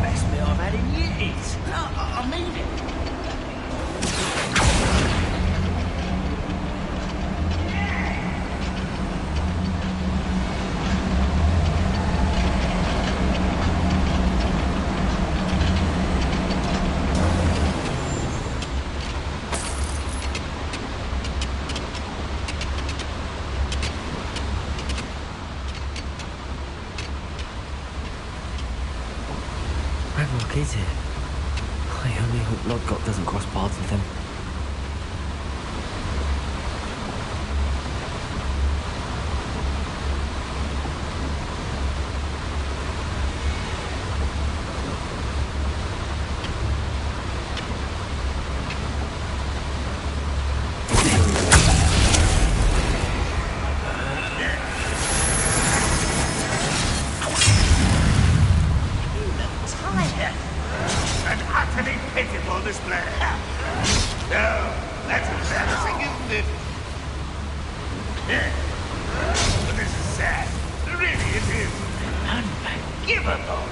Best meal I've had in years. I mean it. Ragnarok is here. I only hope Lodgok doesn't cross paths with him. An utterly pitiful display. No, that's embarrassing, isn't it? But this is sad. Really, it is. Unforgivable.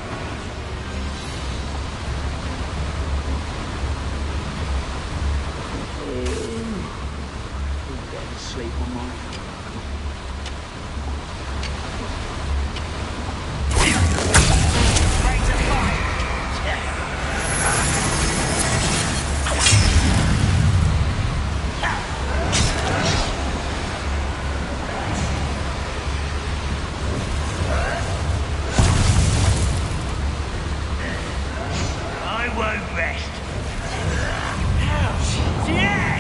Better sleep on my... I won't rest. Ouch! Yeah!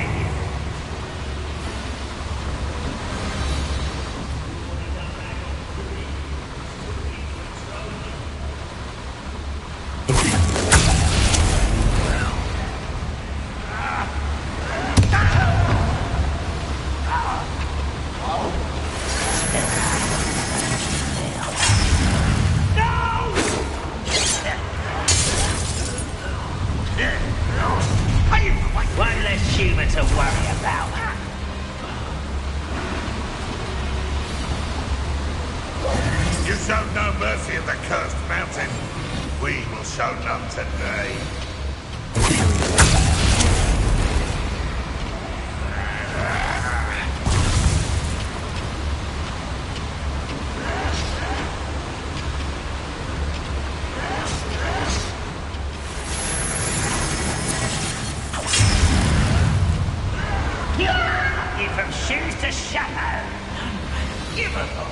One less human to worry about. You showed no mercy at the cursed mountain. We will show none today. You from shoes to shadow. Unforgivable.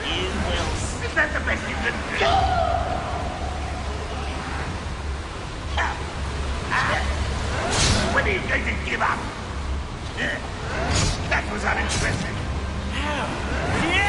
You will... Is that the best you can do? When are you going to give up? That was unexpected. Yeah!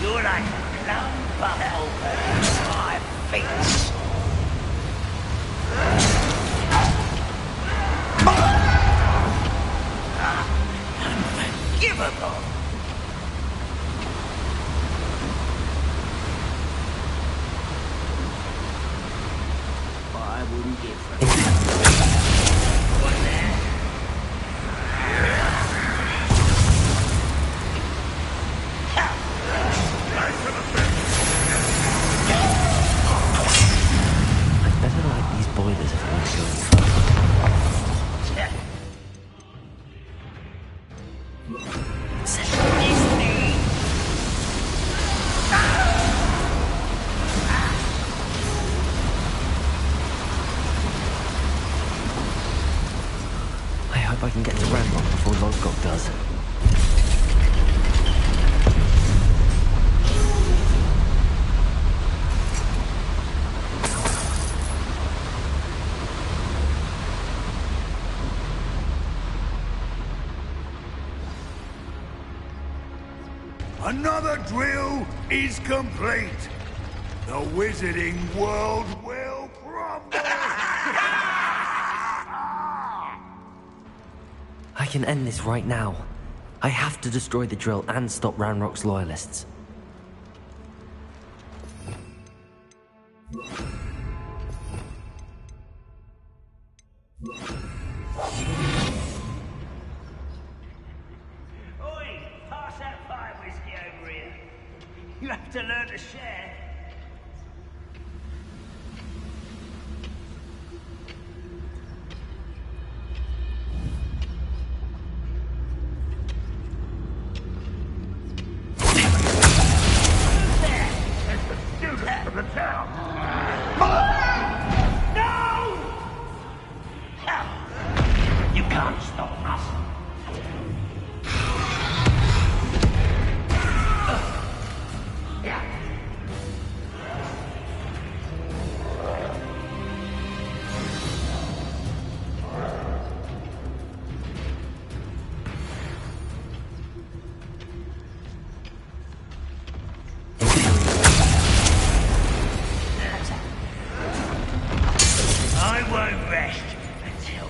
You're like a lone buffalo at my feet. Unforgivable. I wouldn't give for it. One there. I'd better light these boilers if I want to go any further. I can get to Ranrock before Lodgok does. Another drill is complete. The wizarding world will crumble. I can end this right now. I have to destroy the drill and stop Ranrock's loyalists. Oi, pass that pie whiskey over here. You have to learn to share. From the town. No! You can't stop us. I won't rest until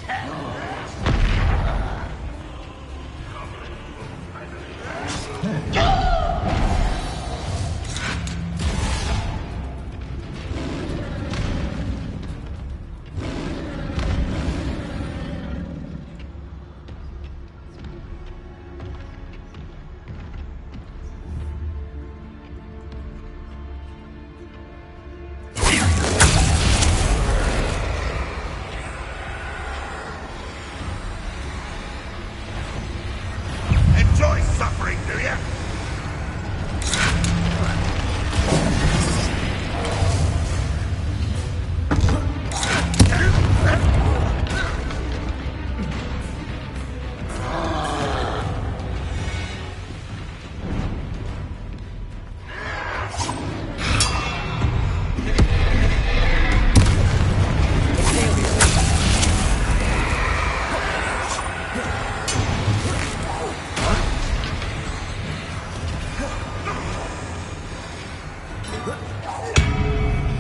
Enjoy suffering, do you?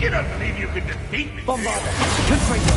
You don't believe you can defeat me? Bombarda! Confringo!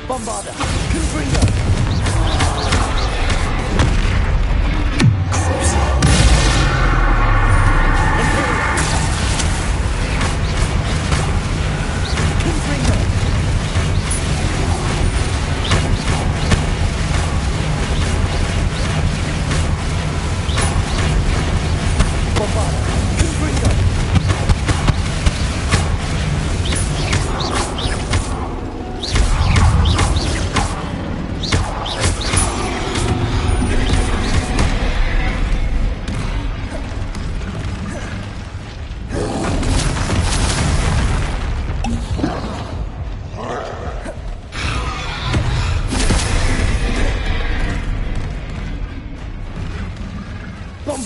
Bombarda! Confringo!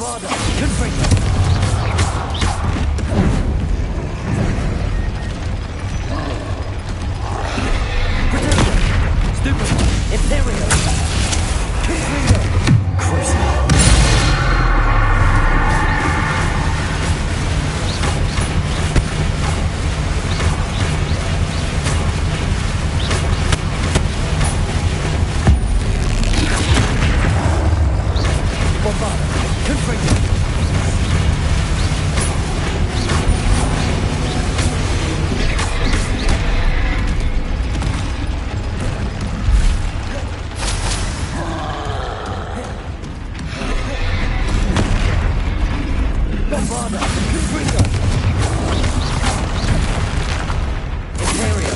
Bombarda! Confringo! Stupid! Imperio! Confringo! Crucible! Bombarda! Confringo! Bombarda! Confringo! Imperio!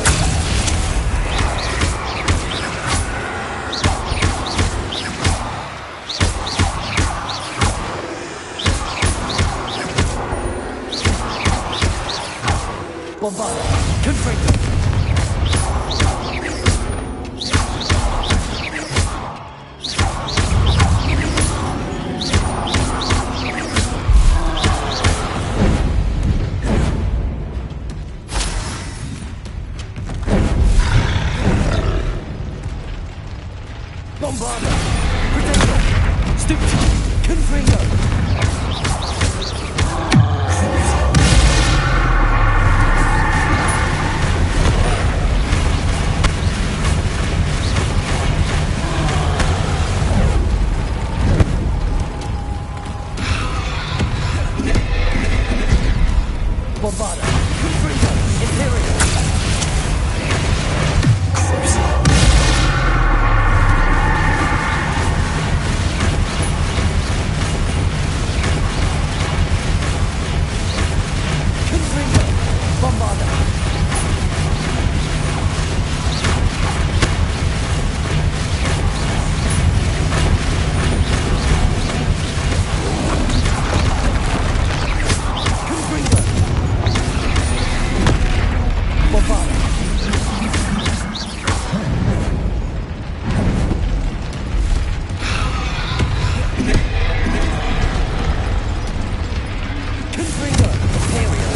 Bombarda! Confringo! Bombarda! Protector! Stupid! Confringo! Bombarda! Confringo! Imperio! Confringo! Bombarda! Confringo! Bombarda! Confringo! Imperio!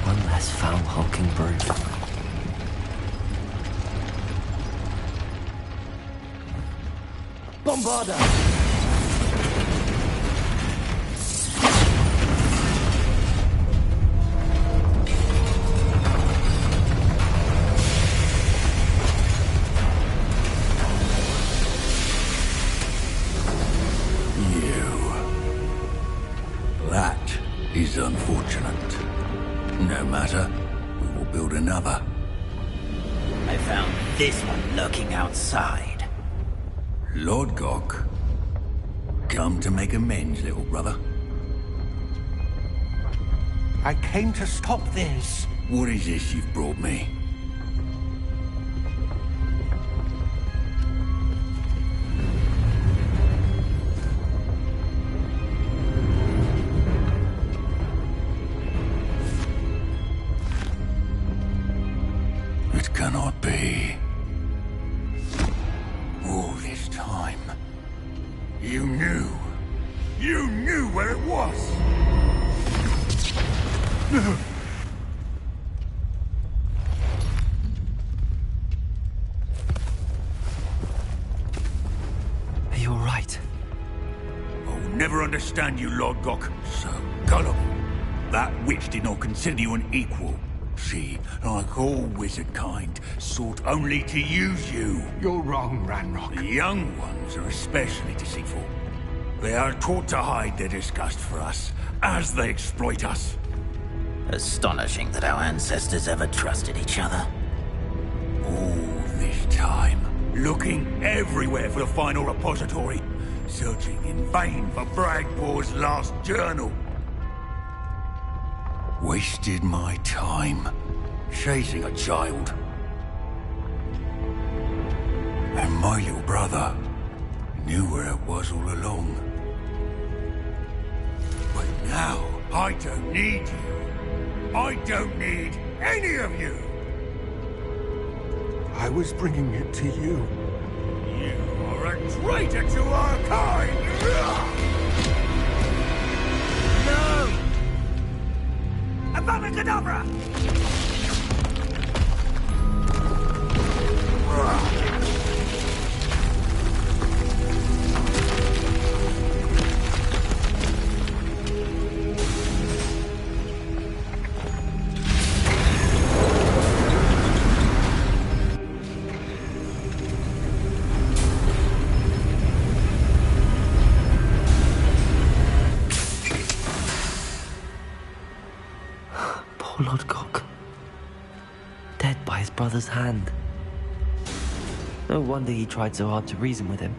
One less foul-hulking brute. Bombarda! That is unfortunate. No matter, we will build another. I found this one lurking outside. Lord Gok, come to make amends, little brother. I came to stop this. What is this you've brought me? It cannot be. All this time, you knew. You knew where it was. Are you alright? I'll never understand you, Lord Gok. So gullible. That witch did not consider you an equal. She, like all wizard kind, sought only to use you. You're wrong, Ranrock. The young ones are especially deceitful. They are taught to hide their disgust for us, as they exploit us. Astonishing that our ancestors ever trusted each other. All this time, looking everywhere for the final repository, searching in vain for Bragbor's last journal. Wasted my time, chasing a child. And my little brother knew where it was all along. But now, I don't need you. I don't need any of you. I was bringing it to you. You are a traitor to our kind! No! Avada Kedavra! Poor Lodgok. Dead by his brother's hand. No wonder he tried so hard to reason with him.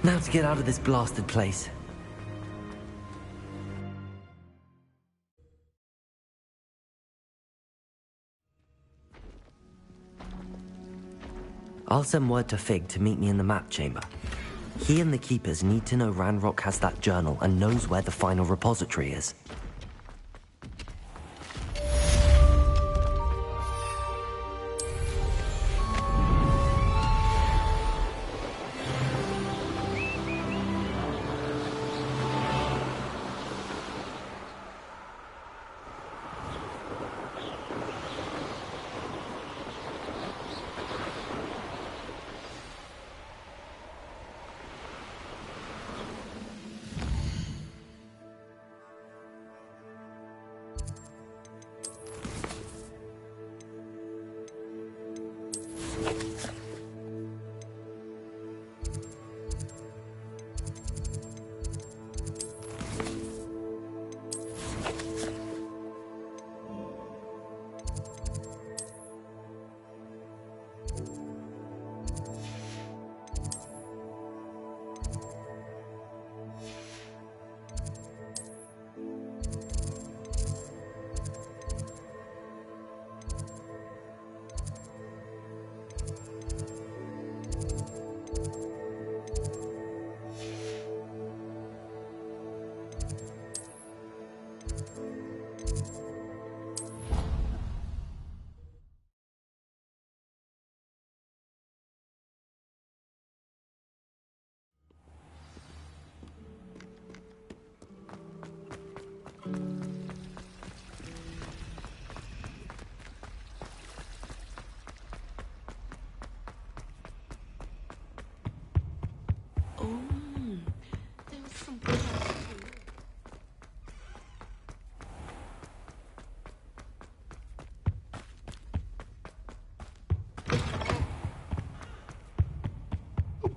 Now to get out of this blasted place. I'll send word to Fig to meet me in the map chamber. He and the Keepers need to know Ranrock has that journal and knows where the final repository is.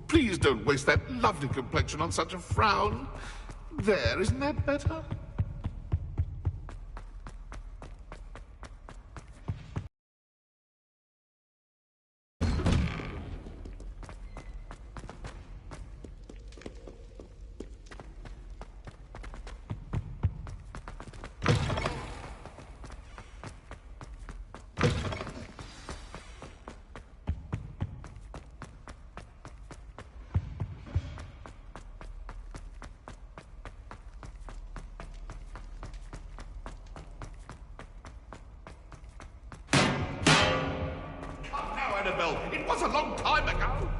Please don't waste that lovely complexion on such a frown. There, isn't that better? It was a long time ago.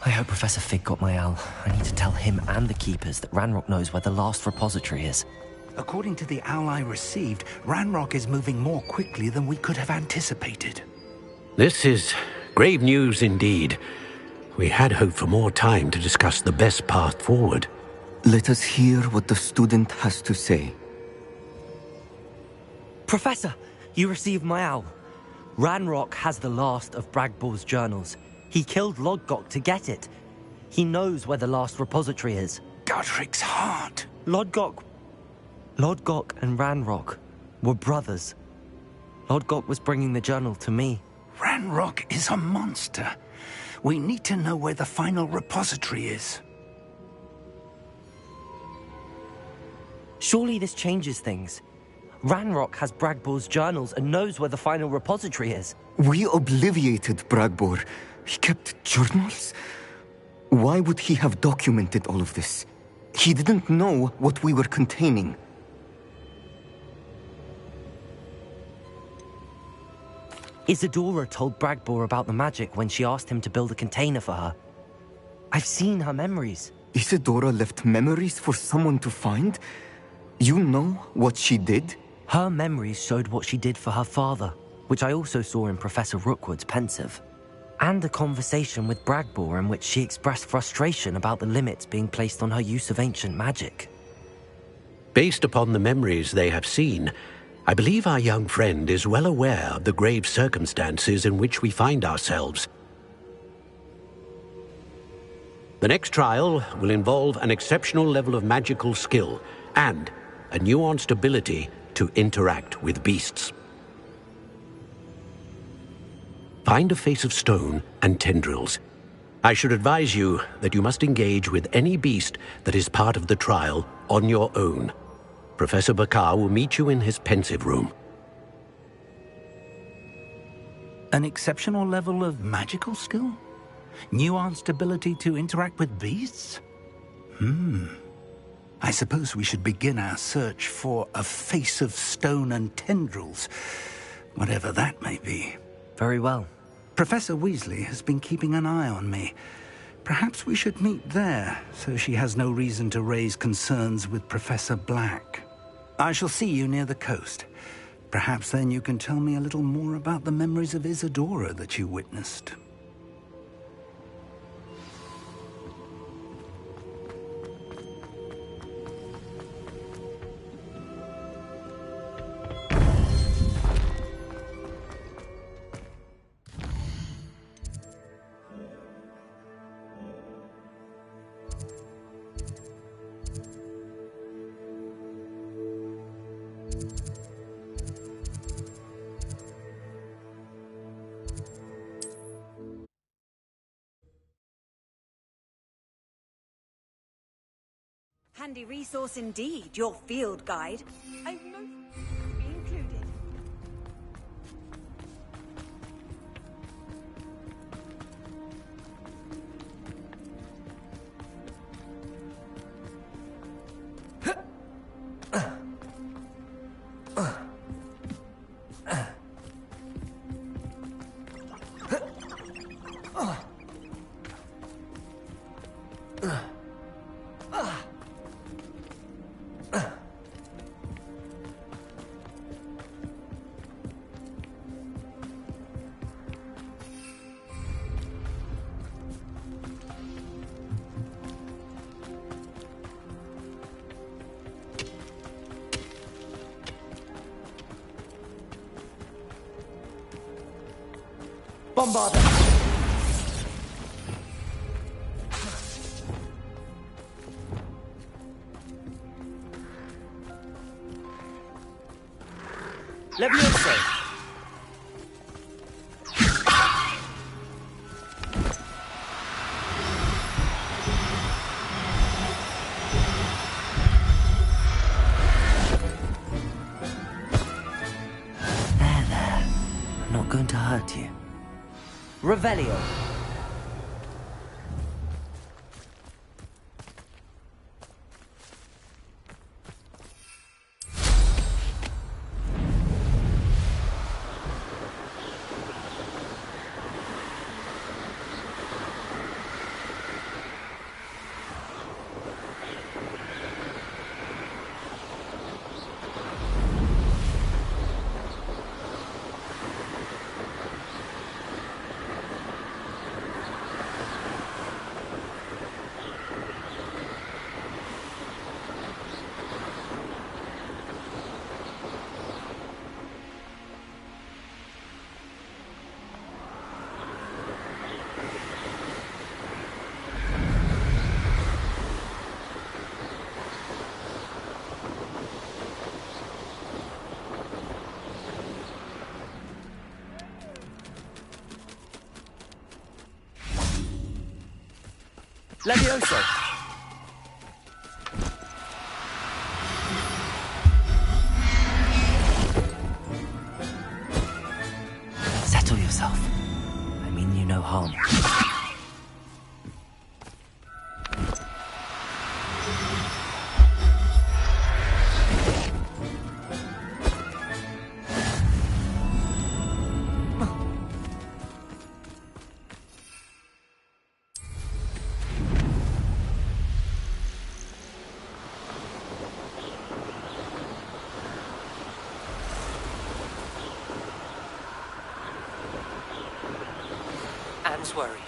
I hope Professor Fig got my owl. I need to tell him and the Keepers that Ranrock knows where the last repository is. According to the owl I received, Ranrock is moving more quickly than we could have anticipated. This is grave news indeed. We had hoped for more time to discuss the best path forward. Let us hear what the student has to say. Professor, you received my owl. Ranrock has the last of Bragbor's journals. He killed Lodgok to get it. He knows where the last repository is. Godric's heart. Lodgok and Ranrock were brothers. Lodgok was bringing the journal to me. Ranrock is a monster. We need to know where the final repository is. Surely this changes things. Ranrock has Bragbor's journals and knows where the final repository is. We obliviated Bragbor. He kept journals? Why would he have documented all of this? He didn't know what we were containing. Isadora told Bragbor about the magic when she asked him to build a container for her. I've seen her memories. Isadora left memories for someone to find? You know what she did? Her memories showed what she did for her father, which I also saw in Professor Rookwood's pensive. And a conversation with Bragbor in which she expressed frustration about the limits being placed on her use of ancient magic. Based upon the memories they have seen, I believe our young friend is well aware of the grave circumstances in which we find ourselves. The next trial will involve an exceptional level of magical skill and a nuanced ability to interact with beasts. Find a face of stone and tendrils. I should advise you that you must engage with any beast that is part of the trial on your own. Professor Bakar will meet you in his pensive room. An exceptional level of magical skill? Nuanced ability to interact with beasts? I suppose we should begin our search for a face of stone and tendrils, whatever that may be. Very well. Professor Weasley has been keeping an eye on me. Perhaps we should meet there, so she has no reason to raise concerns with Professor Black. I shall see you near the coast. Perhaps then you can tell me a little more about the memories of Isadora that you witnessed. Handy resource indeed, your field guide. I know to be included. Bombarder! Leviosa! There. I'm not going to hurt you. Revelio. Levioso! Settle yourself. I mean you no harm. Anne's worried.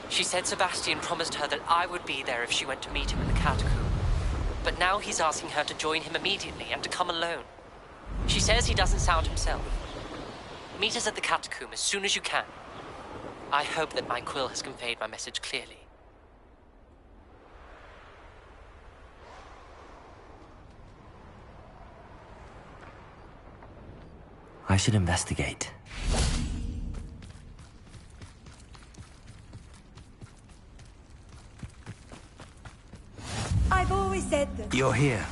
She said Sebastian promised her that I would be there if she went to meet him in the catacomb. But now he's asking her to join him immediately and to come alone. She says he doesn't sound himself. Meet us at the catacomb as soon as you can. I hope that my quill has conveyed my message clearly. I should investigate. I've always said that... You're here.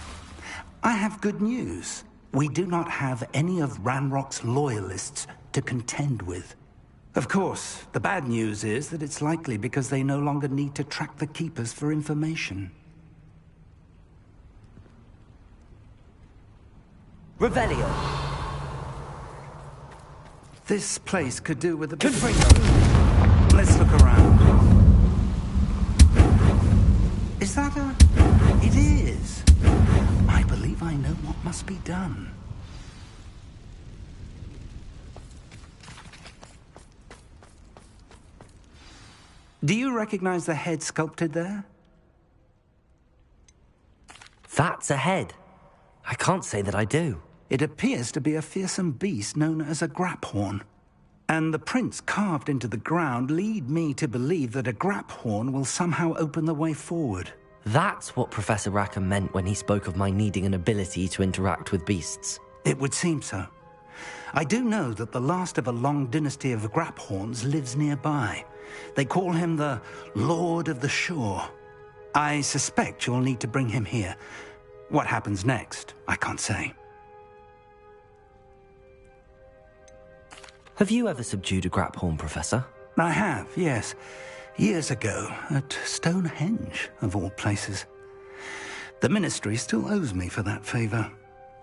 I have good news. We do not have any of Ranrock's loyalists to contend with. Of course, the bad news is that it's likely because they no longer need to track the Keepers for information. Revelio. This place could do with a bit... Let's look around. Is that a... It is. I believe I know what must be done. Do you recognize the head sculpted there? That's a head. I can't say that I do. It appears to be a fearsome beast known as a graphorn. And the prints carved into the ground lead me to believe that a graphorn will somehow open the way forward. That's what Professor Rackham meant when he spoke of my needing an ability to interact with beasts. It would seem so. I do know that the last of a long dynasty of graphorns lives nearby. They call him the Lord of the Shore. I suspect you'll need to bring him here. What happens next, I can't say. Have you ever subdued a graphorn, Professor? I have, yes. Years ago, at Stonehenge, of all places. The Ministry still owes me for that favor.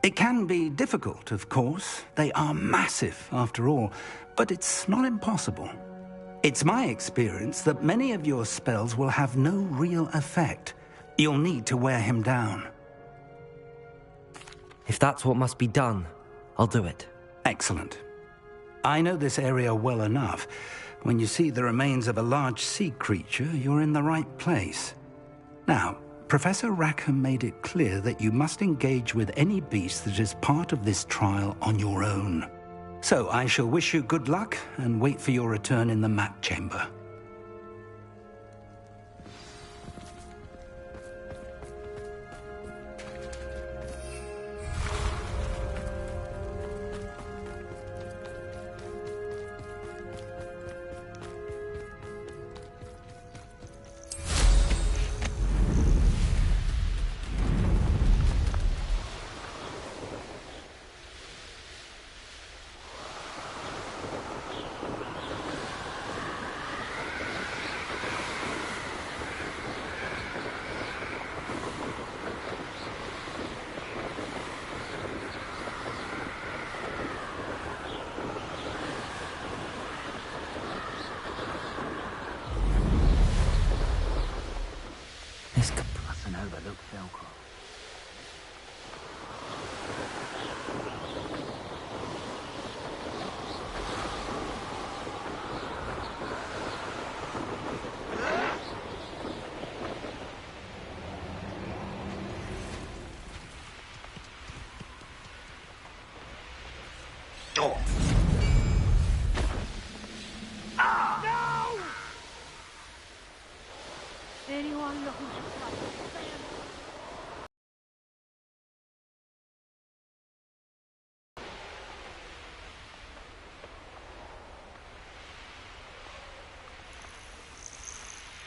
It can be difficult, of course. They are massive, after all, but it's not impossible. It's my experience that many of your spells will have no real effect. You'll need to wear him down. If that's what must be done, I'll do it. Excellent. I know this area well enough. When you see the remains of a large sea creature, you're in the right place. Now, Professor Rackham made it clear that you must engage with any beast that is part of this trial on your own. So I shall wish you good luck and wait for your return in the map chamber. An overlooked Velcro. Anyone looking to fight?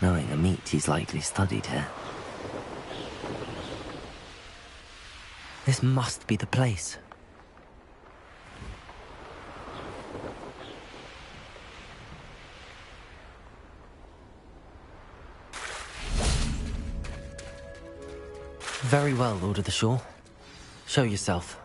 knowing the meat he's likely studied here. This must be the place. Very well, Lord of the Shore. Show yourself.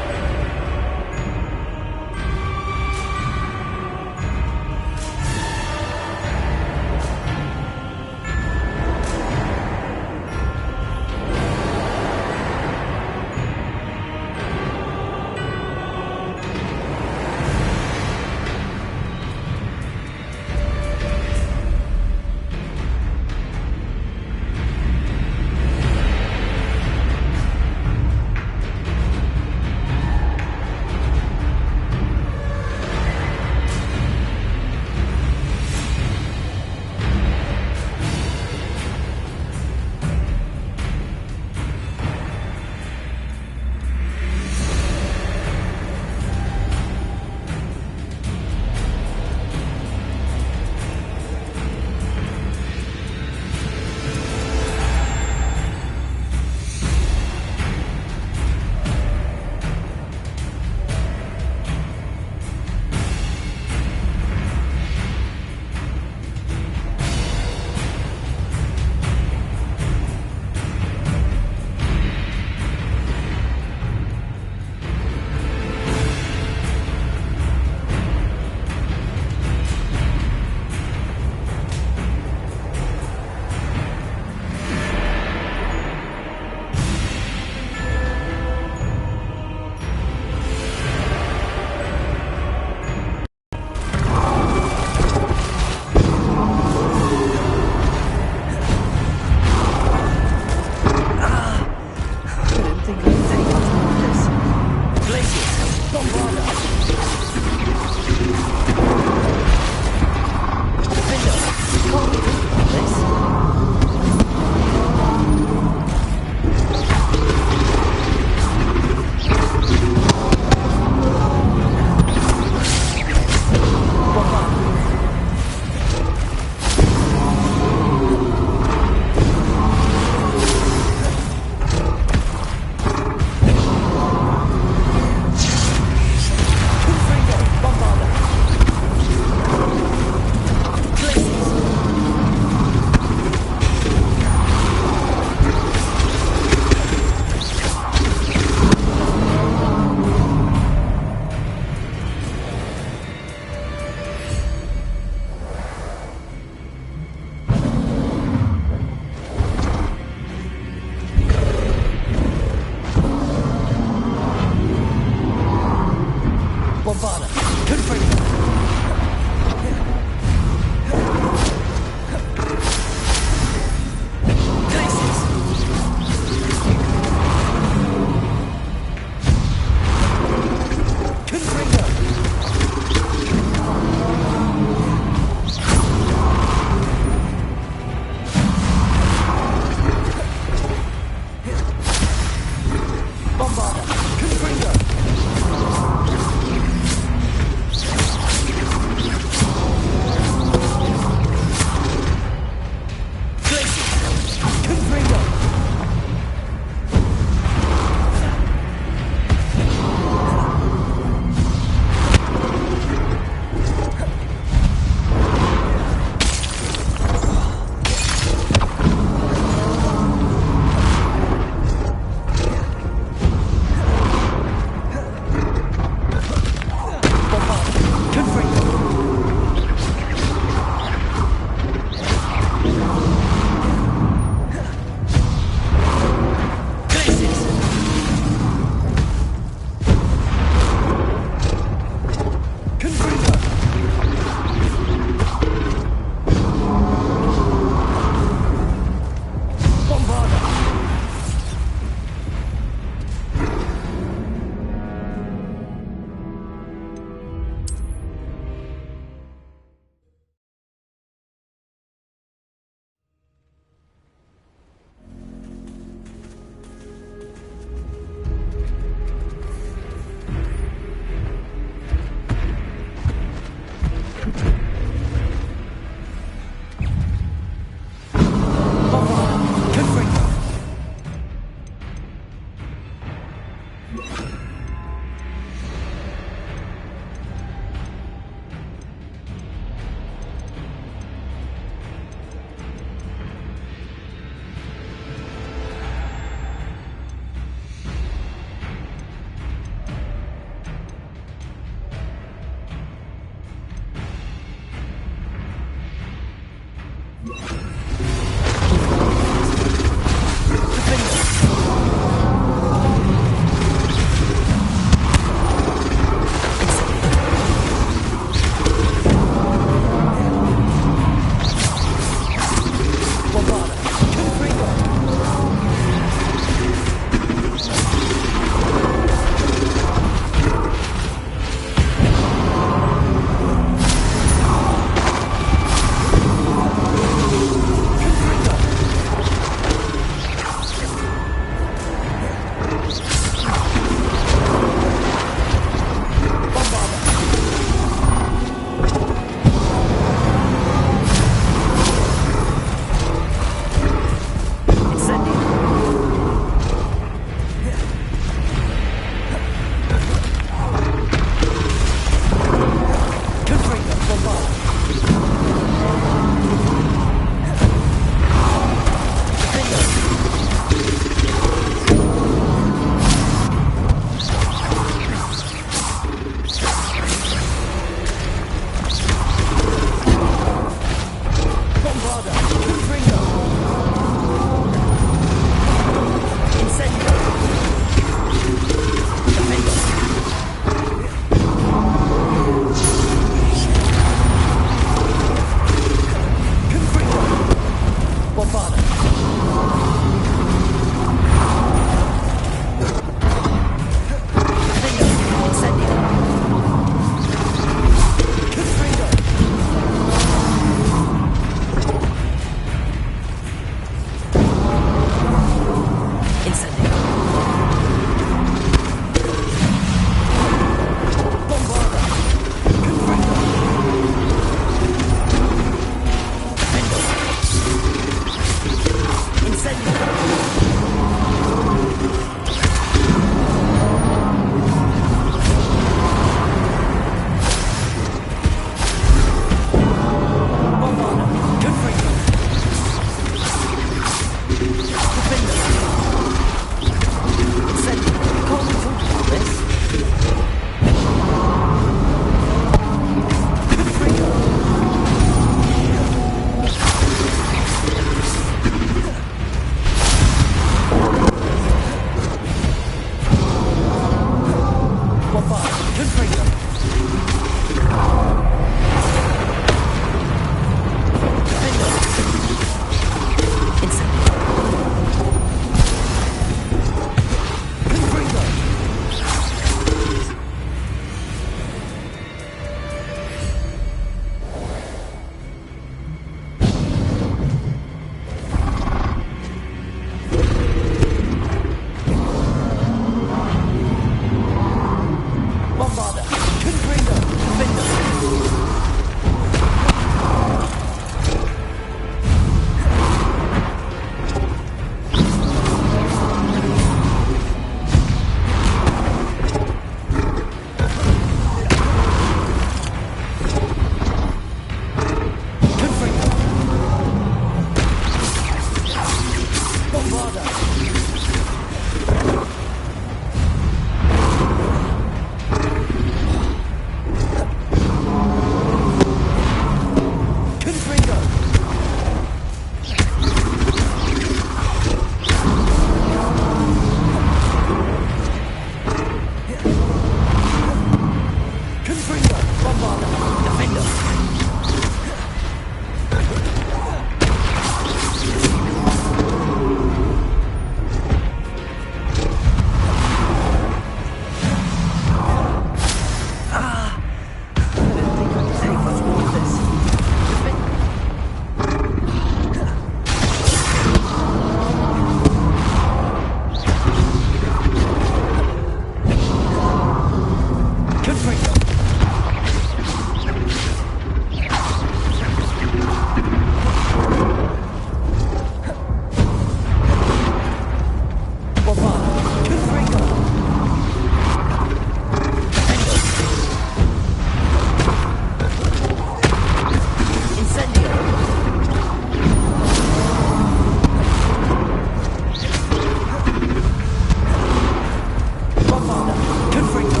Bombarda! Confringo!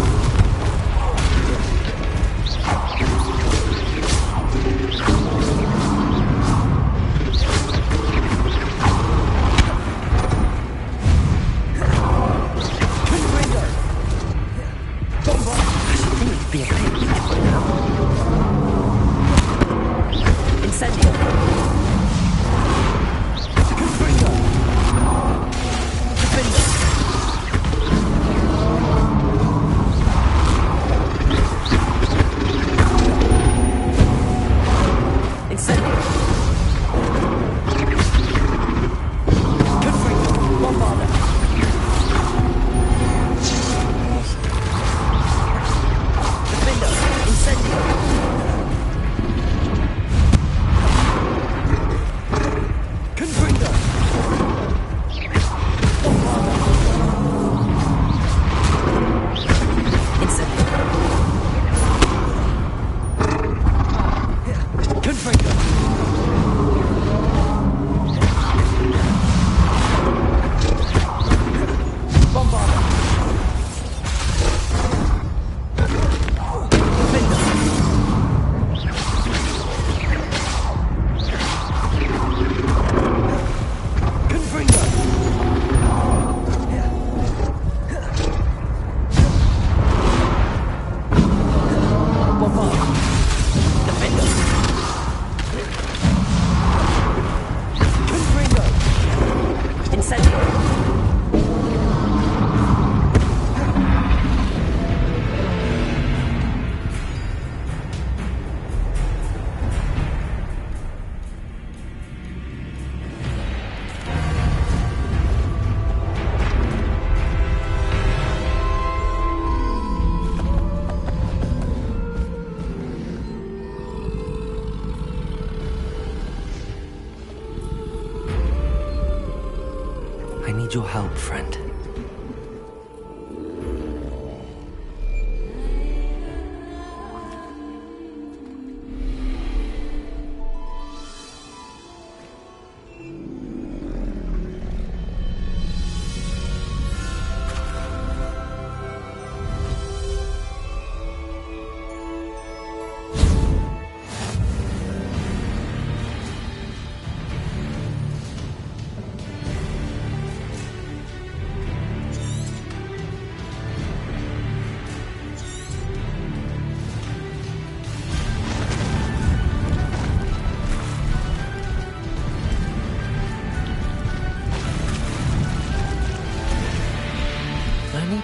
I need your help, friend.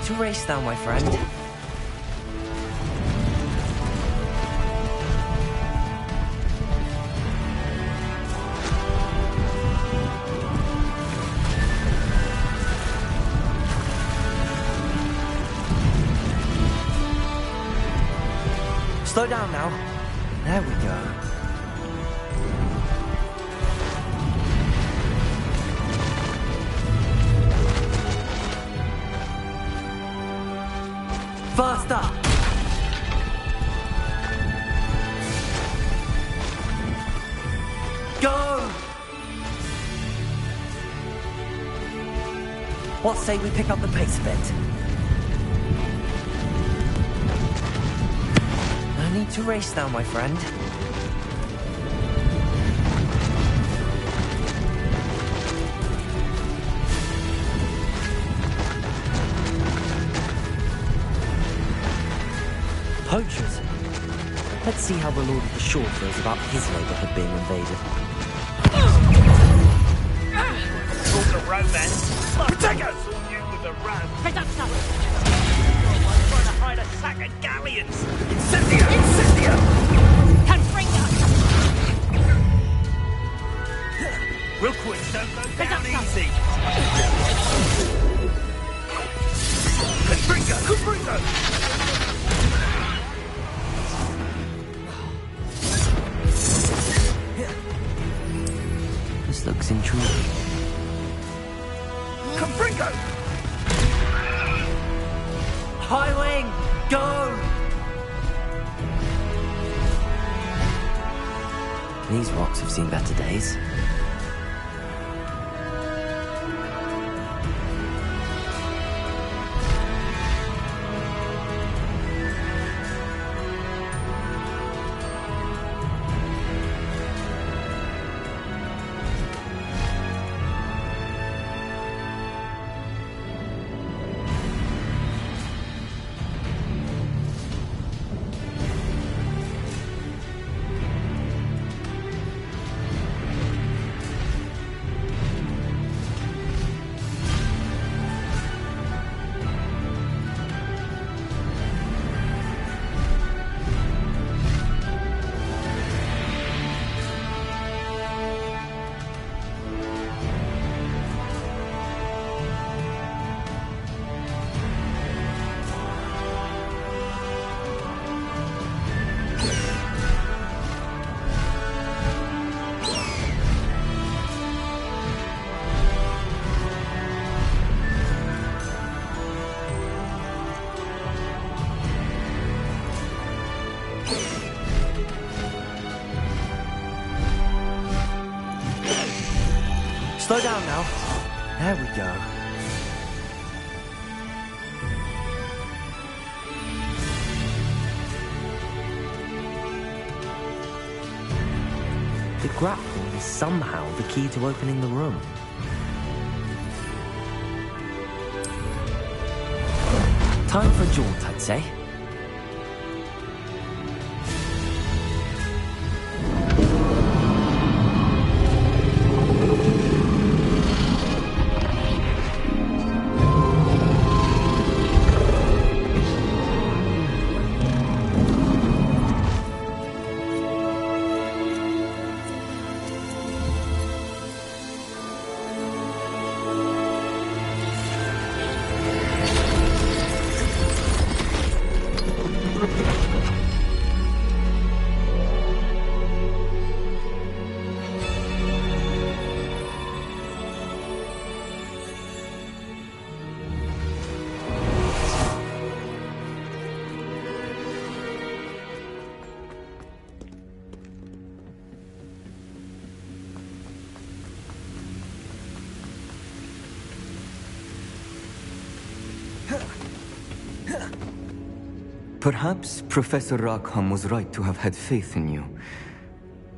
To race now, my friend. Slow down now. There we go. Faster! Go! What say we pick up the pace a bit? No need to race now, my friend. Poachers. Let's see how the Lord of the Shore feels about his neighborhood being invaded. Talk of romance. Protect us! You with the rope. Pick up stuff. I'm trying to hide a sack of galleons. Incendia! Incendia! Confringo! Real quick, don't go Pick down up stuff. easy. Confringo! Confringo! This looks intriguing. Confringo! High wing! Go! These rocks have seen better days. Slow down now. There we go. The grapple is somehow the key to opening the room. Time for a jaunt, I'd say. Perhaps Professor Rackham was right to have had faith in you.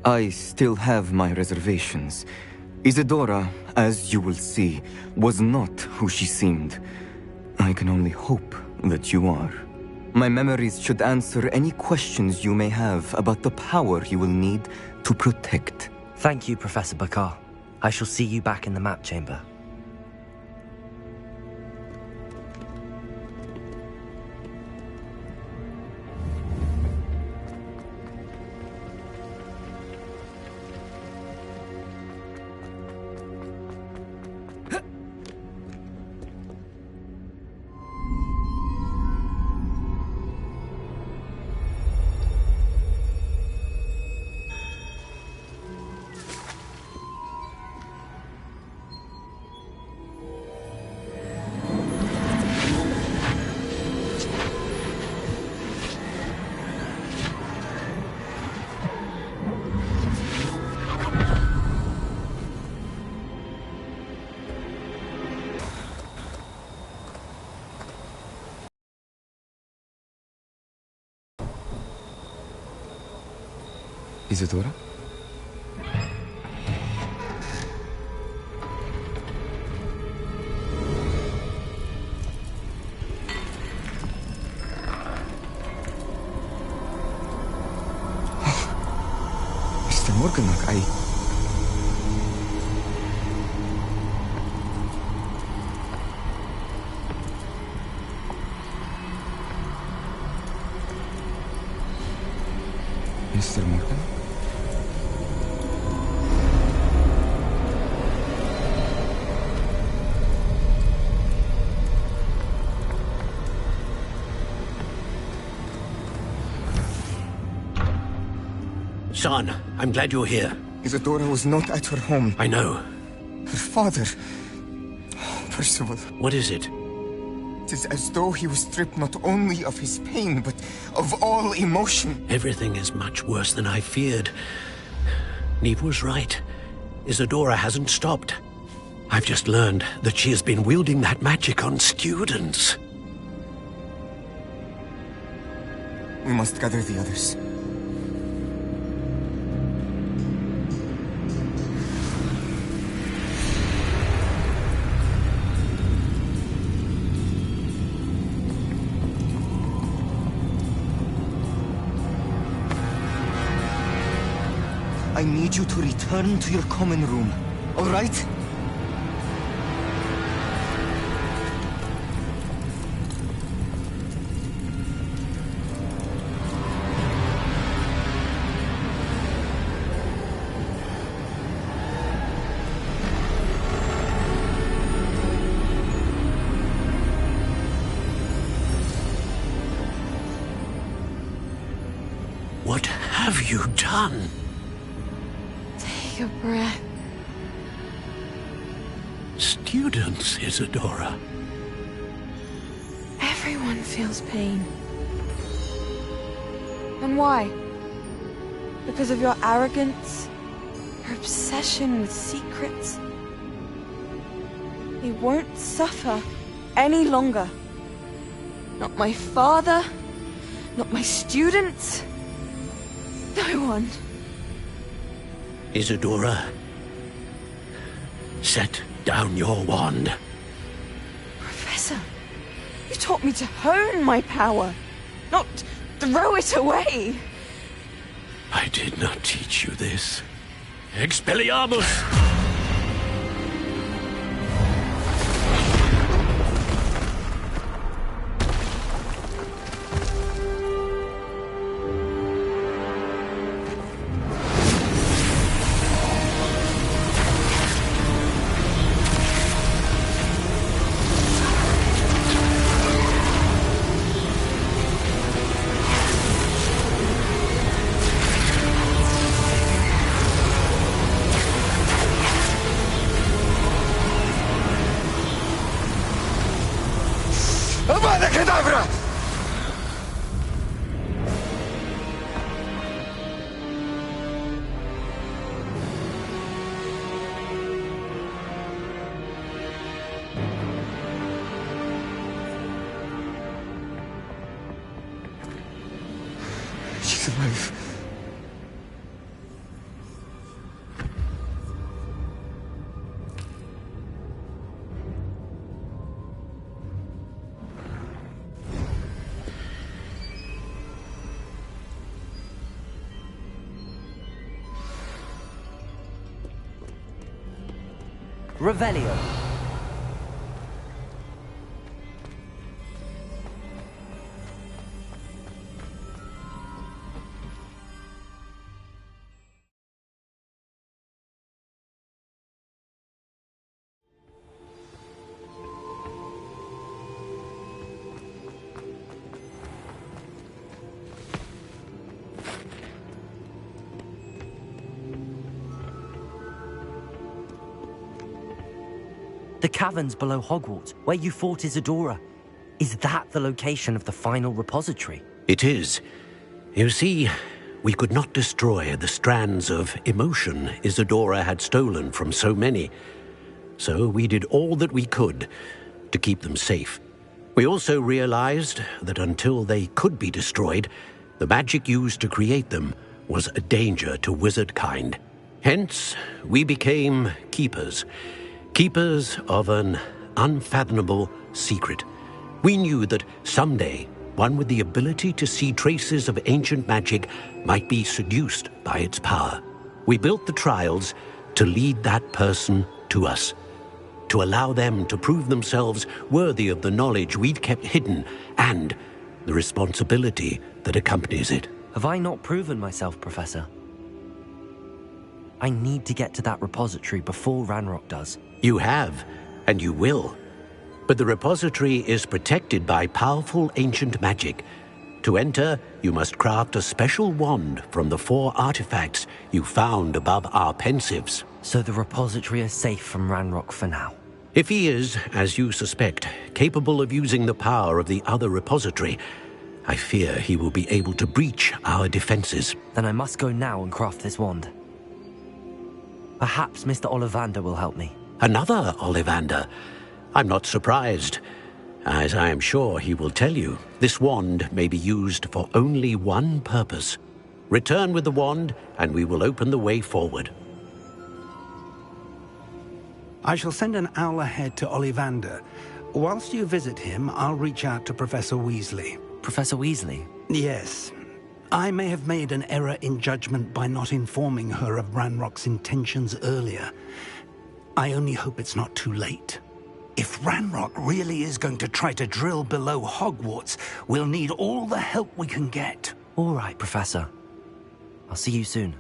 I still have my reservations. Isadora, as you will see, was not who she seemed. I can only hope that you are. My memories should answer any questions you may have about the power you will need to protect. Thank you, Professor Bakar. I shall see you back in the map chamber. Isadora? Mr. Morganlock, Mr. Morgan? Son, I'm glad you're here. Isadora was not at her home. I know. Her father... Percival. What is it? It is as though he was stripped not only of his pain, but of all emotion. Everything is much worse than I feared. Neve was right. Isadora hasn't stopped. I've just learned that she has been wielding that magic on students. We must gather the others. I need you to return to your common room, all right? What have you done? Take a breath. Students, Isadora. Everyone feels pain. And why? Because of your arrogance? Your obsession with secrets? He won't suffer any longer. Not my father, not my students, no one. Isadora, set down your wand. Professor, you taught me to hone my power, not throw it away. I did not teach you this. Expelliarmus! Avada Kedavra! She's alive. Revelio. The caverns below Hogwarts, where you fought Isadora. Is that the location of the final repository? It is. You see, we could not destroy the strands of emotion Isadora had stolen from so many. So we did all that we could to keep them safe. We also realized that until they could be destroyed, the magic used to create them was a danger to wizard kind. Hence, we became keepers. Keepers of an unfathomable secret. We knew that someday, one with the ability to see traces of ancient magic might be seduced by its power. We built the trials to lead that person to us, to allow them to prove themselves worthy of the knowledge we'd kept hidden and the responsibility that accompanies it. Have I not proven myself, Professor? I need to get to that repository before Ranrock does. You have, and you will. But the repository is protected by powerful ancient magic. To enter, you must craft a special wand from the 4 artifacts you found above our pensives. So the repository is safe from Ranrock for now? If he is, as you suspect, capable of using the power of the other repository, I fear he will be able to breach our defenses. Then I must go now and craft this wand. Perhaps Mr. Ollivander will help me. Another Ollivander? I'm not surprised. As I am sure he will tell you, this wand may be used for only one purpose. Return with the wand, and we will open the way forward. I shall send an owl ahead to Ollivander. Whilst you visit him, I'll reach out to Professor Weasley. Professor Weasley? Yes. I may have made an error in judgment by not informing her of Ranrock's intentions earlier. I only hope it's not too late. If Ranrock really is going to try to drill below Hogwarts, we'll need all the help we can get. All right, Professor. I'll see you soon.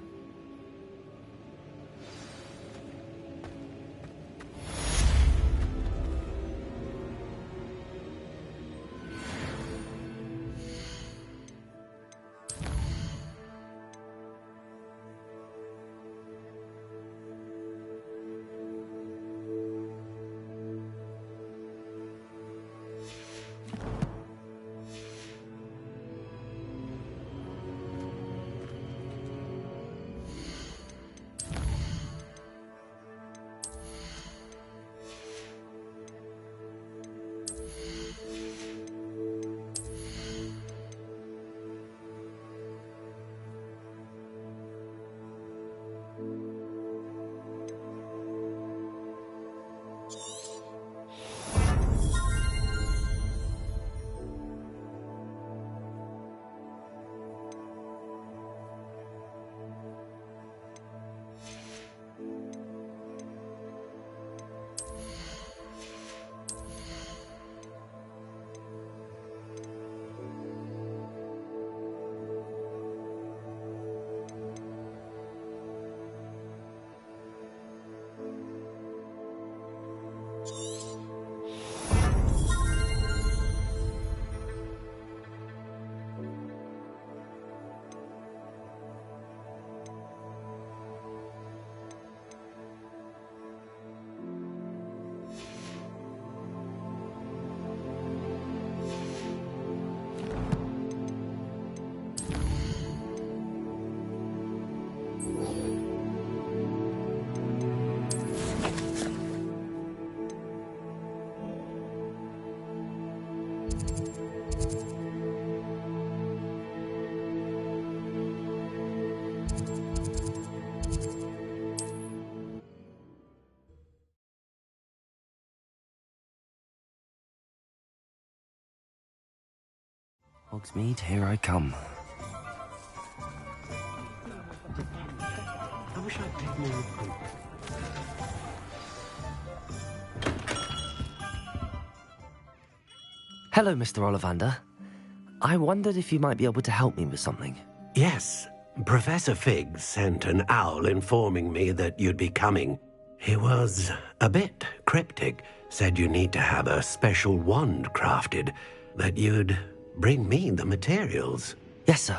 Hogsmeade, here I come. I wish I'd taken more recruit. Hello, Mr. Ollivander. I wondered if you might be able to help me with something. Yes, Professor Fig sent an owl informing me that you'd be coming. He was a bit cryptic, said you need to have a special wand crafted, that you'd bring me the materials. Yes, sir.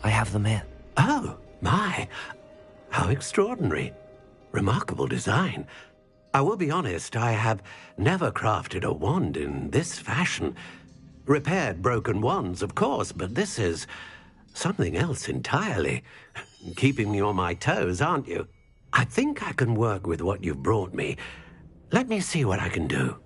I have them here. Oh, my. How extraordinary. Remarkable design. I will be honest, I have never crafted a wand in this fashion. Repaired broken wands, of course, but this is something else entirely. Keeping me on my toes, aren't you? I think I can work with what you've brought me. Let me see what I can do.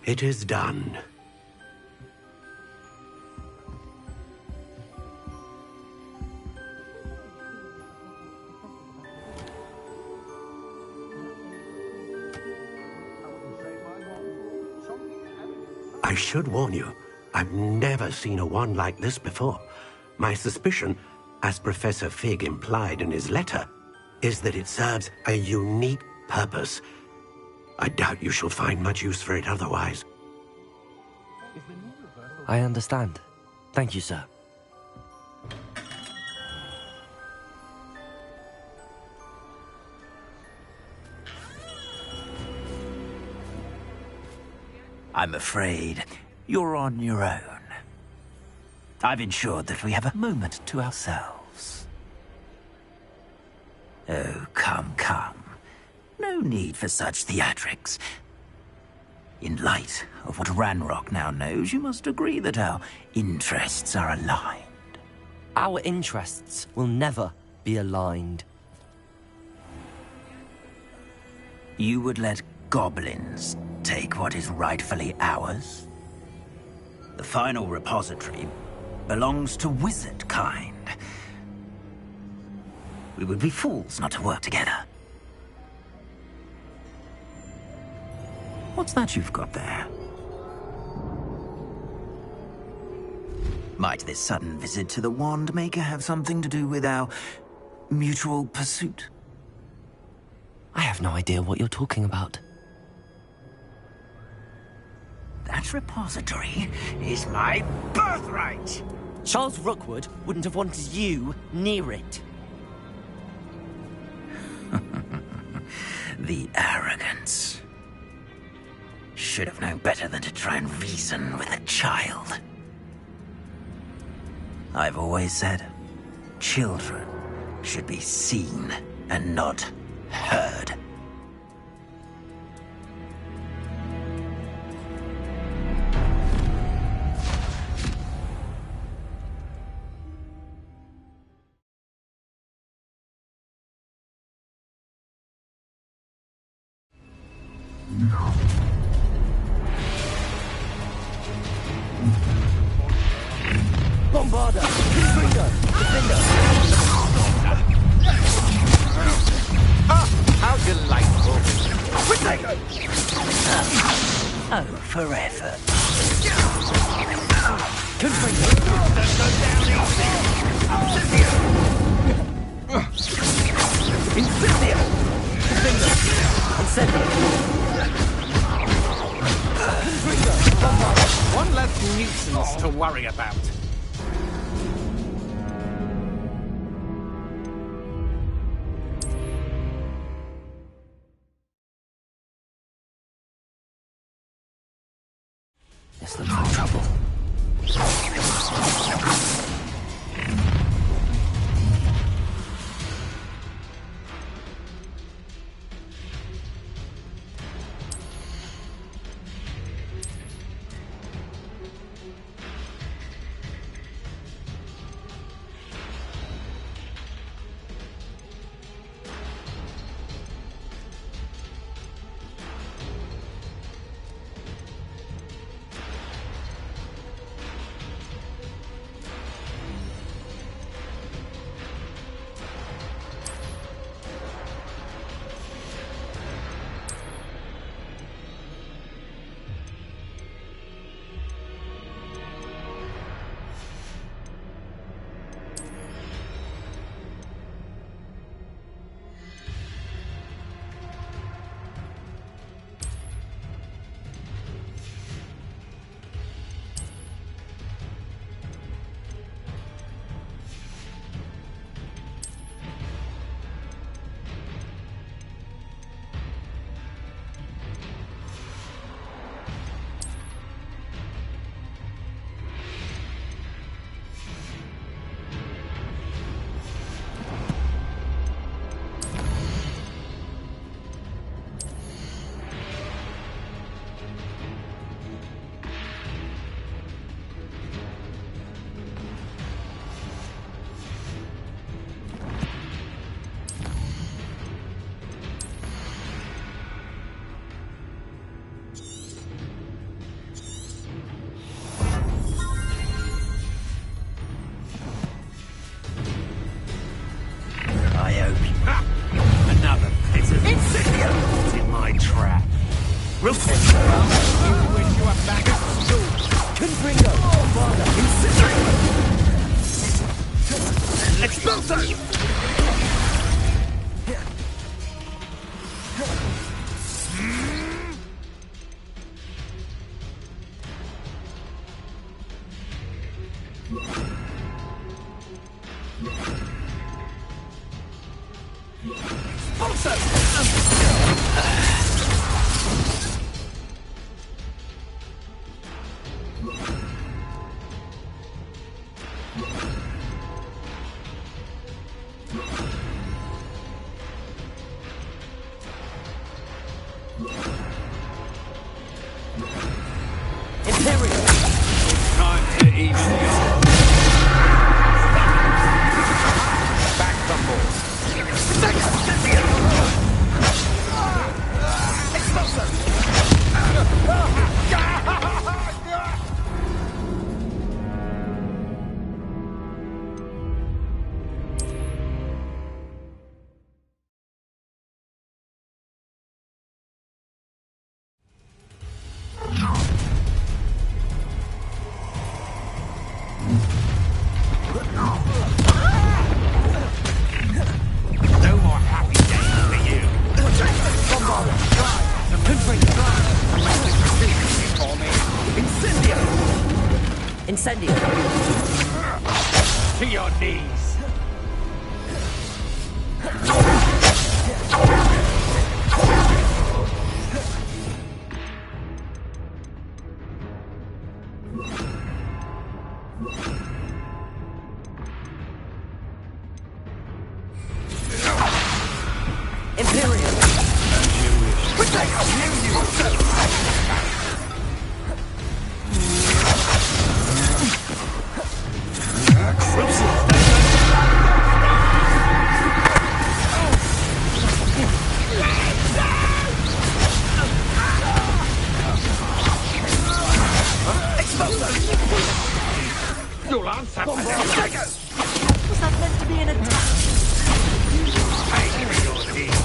It is done. I should warn you, I've never seen a wand like this before. My suspicion, as Professor Fig implied in his letter, is that it serves a unique purpose. I doubt you shall find much use for it otherwise. I understand. Thank you, sir. I'm afraid you're on your own. I've ensured that we have a moment to ourselves. Oh, come, come. No need for such theatrics. In light of what Ranrock now knows, you must agree that our interests are aligned. Our interests will never be aligned. You would let goblins take what is rightfully ours? The final repository belongs to wizard kind. We would be fools not to work together. What's that you've got there? Might this sudden visit to the Wand Maker have something to do with our mutual pursuit? I have no idea what you're talking about. That repository is my birthright! Charles Rookwood wouldn't have wanted you near it. The arrogance. Should have known better than to try and reason with a child. I've always said, children should be seen and not heard. Bombarder! Confringo! Defender! How delightful! Oh, forever. Confringo! Incendio! Defender! Incendio! Confringo! Bombarder! One less nuisance to worry about. This looks like trouble. Imperial! Time to even your... Back some more. No more happy days for you. Incendio! Incendio! To your knees. Imperial! You'll answer for this. Was that meant to be an attack? Pay for your deed.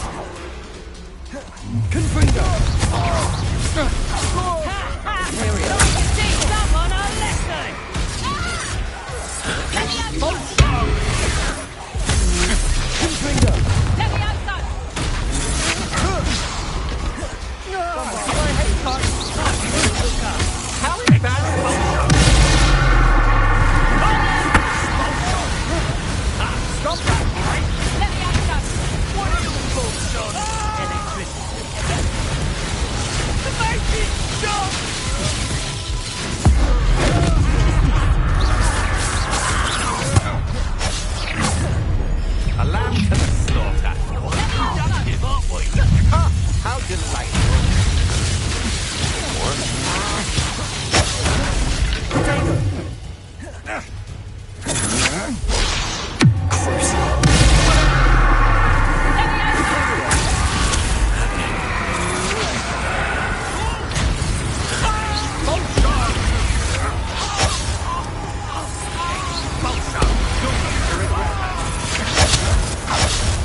Confringo! Teach someone a lesson! Confringo! Leviosa! How embarrassing! Stop that, boy! Leviosa! What are you folks on? Make it stop! A lamb to the slaughter. Don't give up, we. How delightful.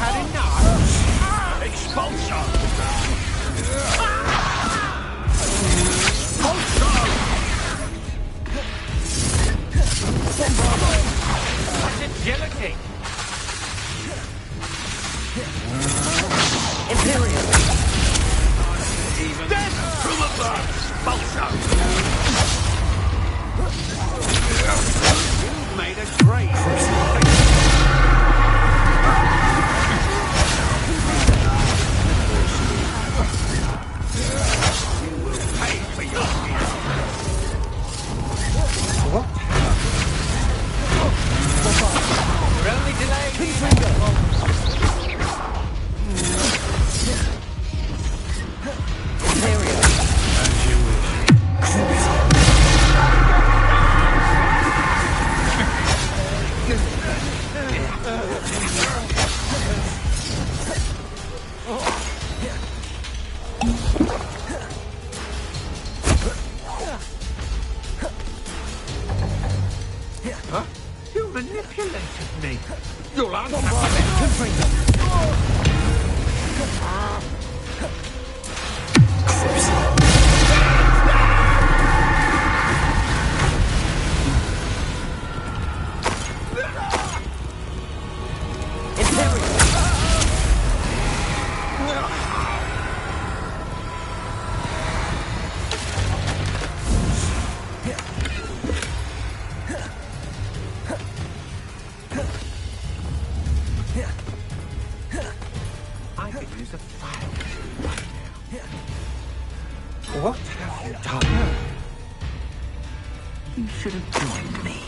Had enough? Expulsion! Agility! Imperial! Even death from above! Expulsion! You've made a great mistake. You will pay for your deeds. We're only delaying Imperial! could use a file right now. What have you done? You should have joined me.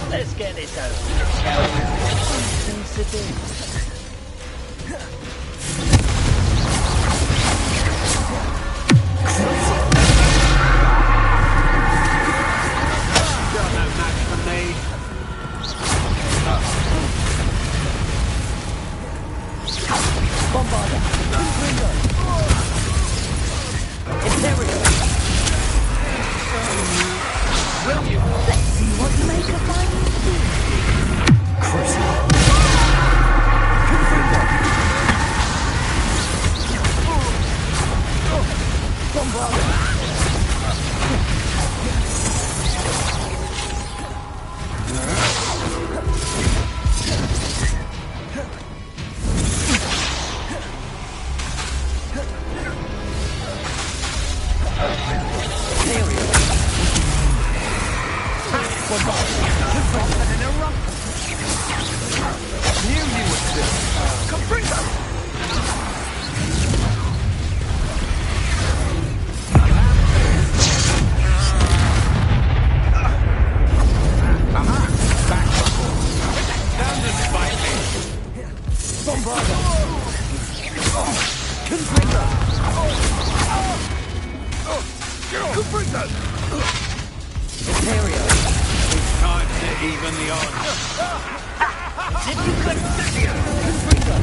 Let's get this over, shall we? Things to do. Confringo! Confringo! Imperio! It's time to even the odds. Did you Confringo!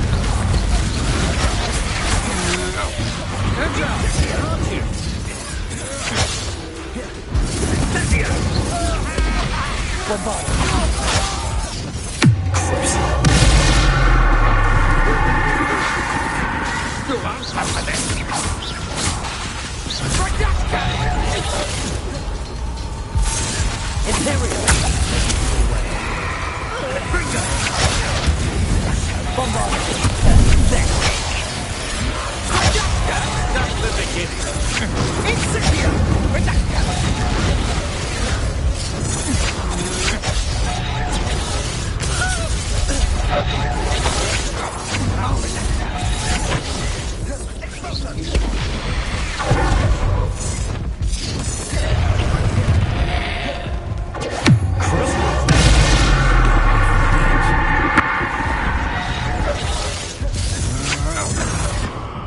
Hands up! Can't you? Bombard! Imperial! Bombard! That's the beginning. Incendio!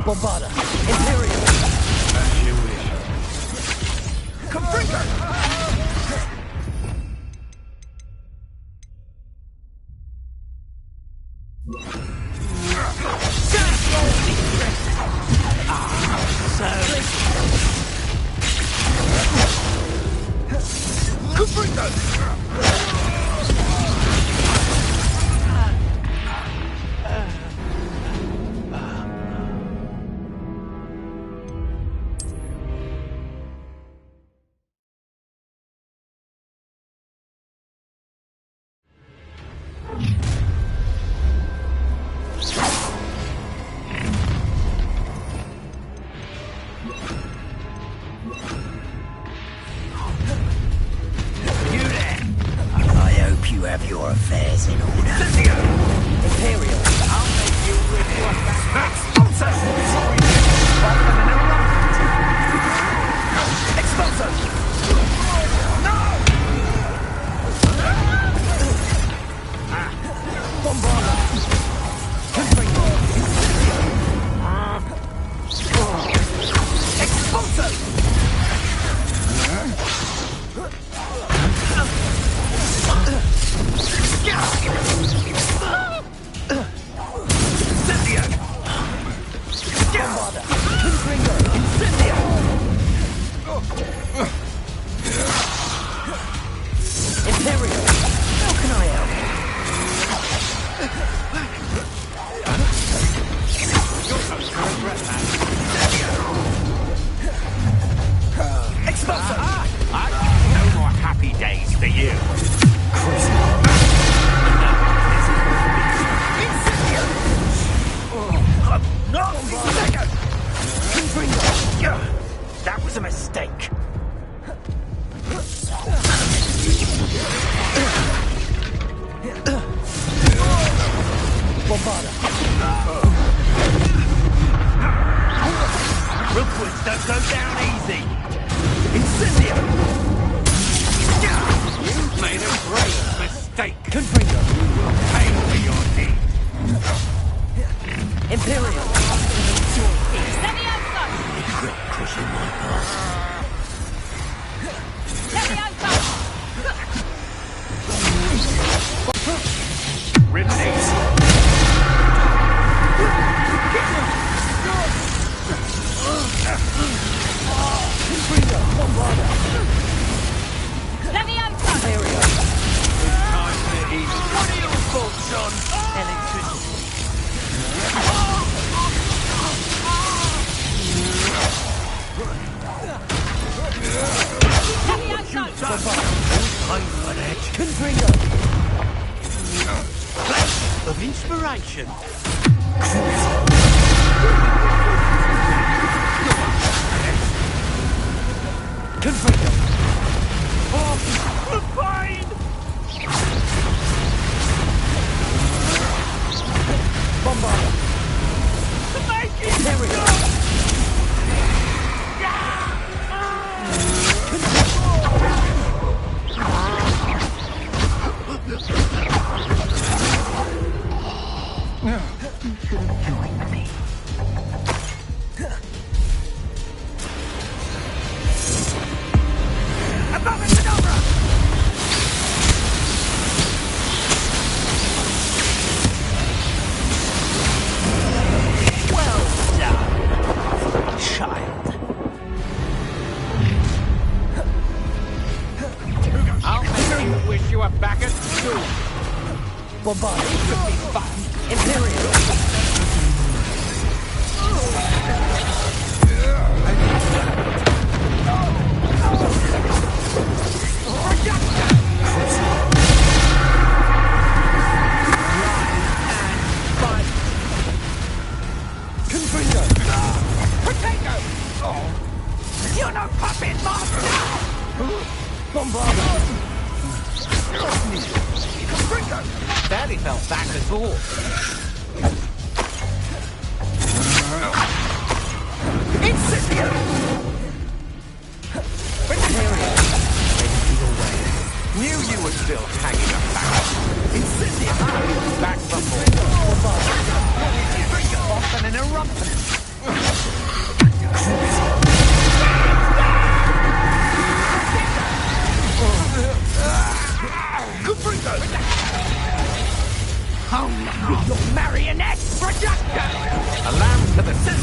Bombarda! Imperial! As you wish. Confringo! You have your affairs in order. Imperial! I'll make you with your back. Expulso! No! Bombarda! Confringo! Expulso! Incendio! Bombarda! Confringo! Incendio! Imperial! How can I help? You're going to regret that. Expulso! No more happy days for you. That was a mistake. Bombarda! Rookwoods don't go down easy. Incendio! You've made a great mistake. Confringo! Pay for your deed. Imperial! Crossing my path. Release. Confringo! Bombarda! Imperial! Time to eat. What are your thoughts on electricity? Confringo! Flash of inspiration. Confringo! Oh, fine! Bombarda! Make it! Imperial! Bombard. It could be fun. Imperial. You're no puppet master! Bombard. Barely felt back at all. Incendio! Knew you were still hanging about. Incendio! Back from more. Off and an eruption. Oh no! Your marionette! Projector! A lamb to the scissors.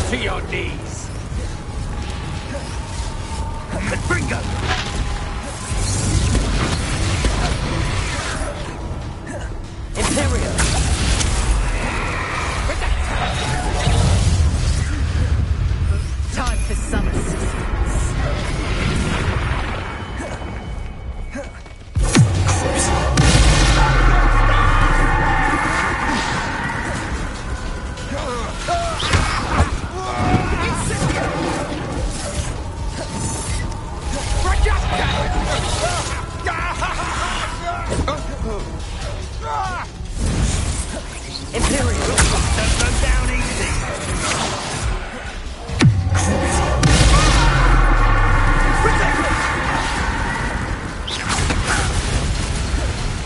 To your knees. Bringo! Imperial! Time for some assistance. Imperial! Don't go down easy.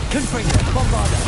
Confringo! Bombarda!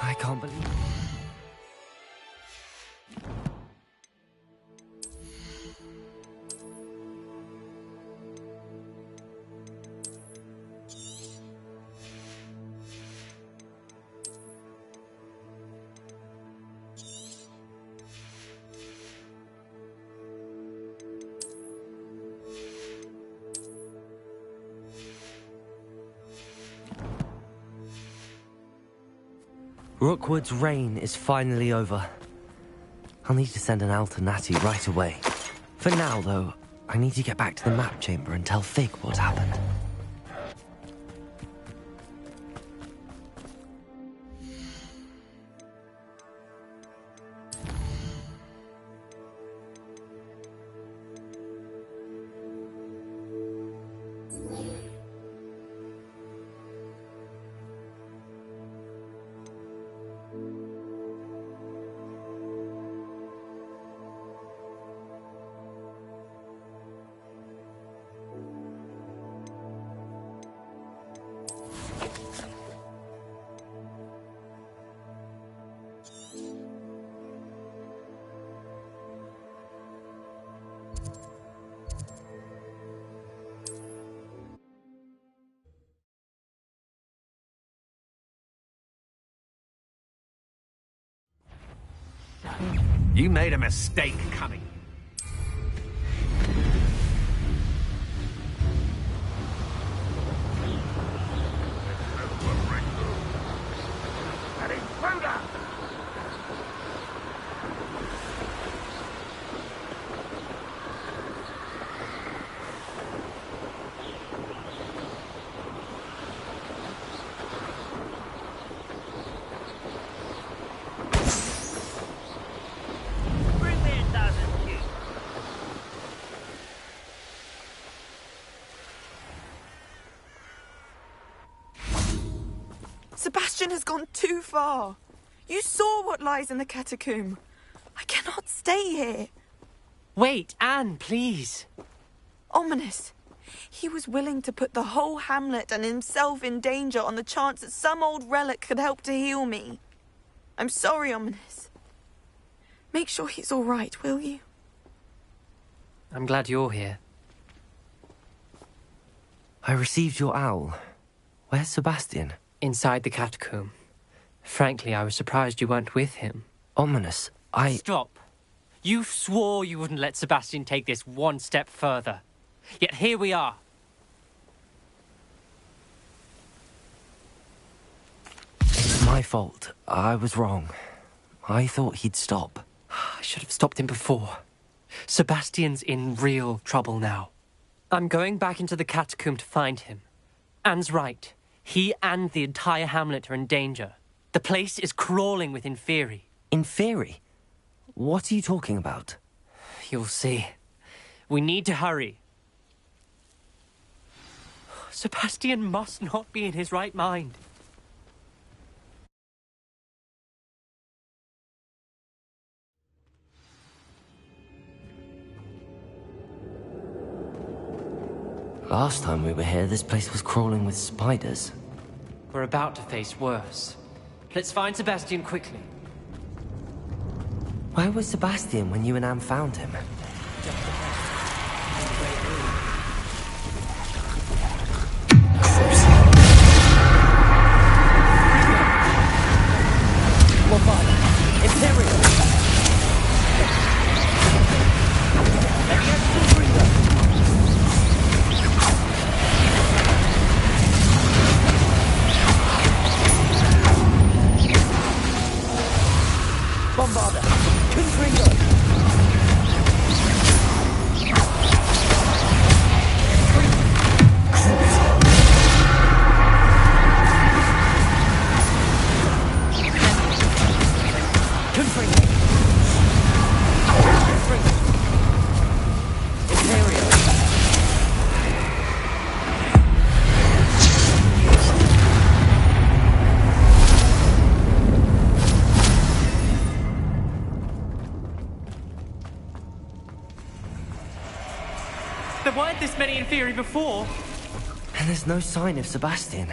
I can't believe it. Rookwood's reign is finally over. I'll need to send an Alternati right away. For now, though, I need to get back to the map chamber and tell Fig what happened. You made a mistake coming. Sebastian has gone too far. You saw what lies in the catacomb. I cannot stay here. Wait, Anne, please. Ominous. He was willing to put the whole hamlet and himself in danger on the chance that some old relic could help to heal me. I'm sorry, Ominous. Make sure he's all right, will you? I'm glad you're here. I received your owl. Where's Sebastian? Inside the catacomb. Frankly, I was surprised you weren't with him. Ominous, Stop. You swore you wouldn't let Sebastian take this one step further. Yet here we are. My fault. I was wrong. I thought he'd stop. I should have stopped him before. Sebastian's in real trouble now. I'm going back into the catacomb to find him. Anne's right. He and the entire hamlet are in danger. The place is crawling with Inferi. Inferi? What are you talking about? You'll see. We need to hurry. Sebastian must not be in his right mind. Last time we were here, this place was crawling with spiders. We're about to face worse. Let's find Sebastian quickly. Where was Sebastian when you and Anne found him? There weren't this many Inferi before. And there's no sign of Sebastian.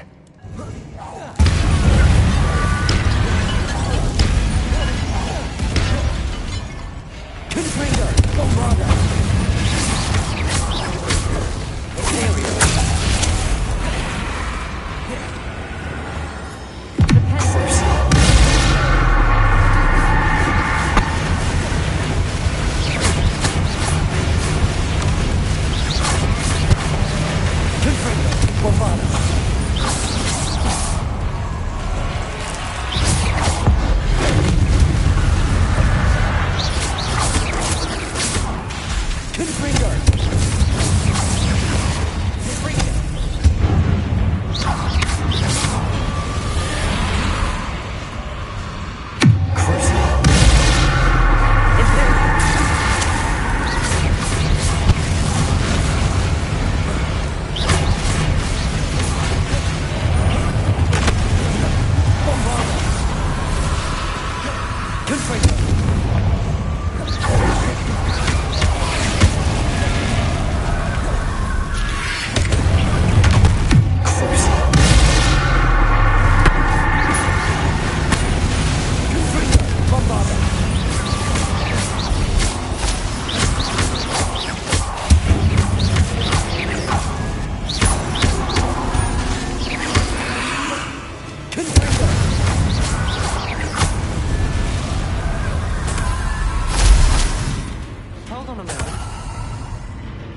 hold on a moment.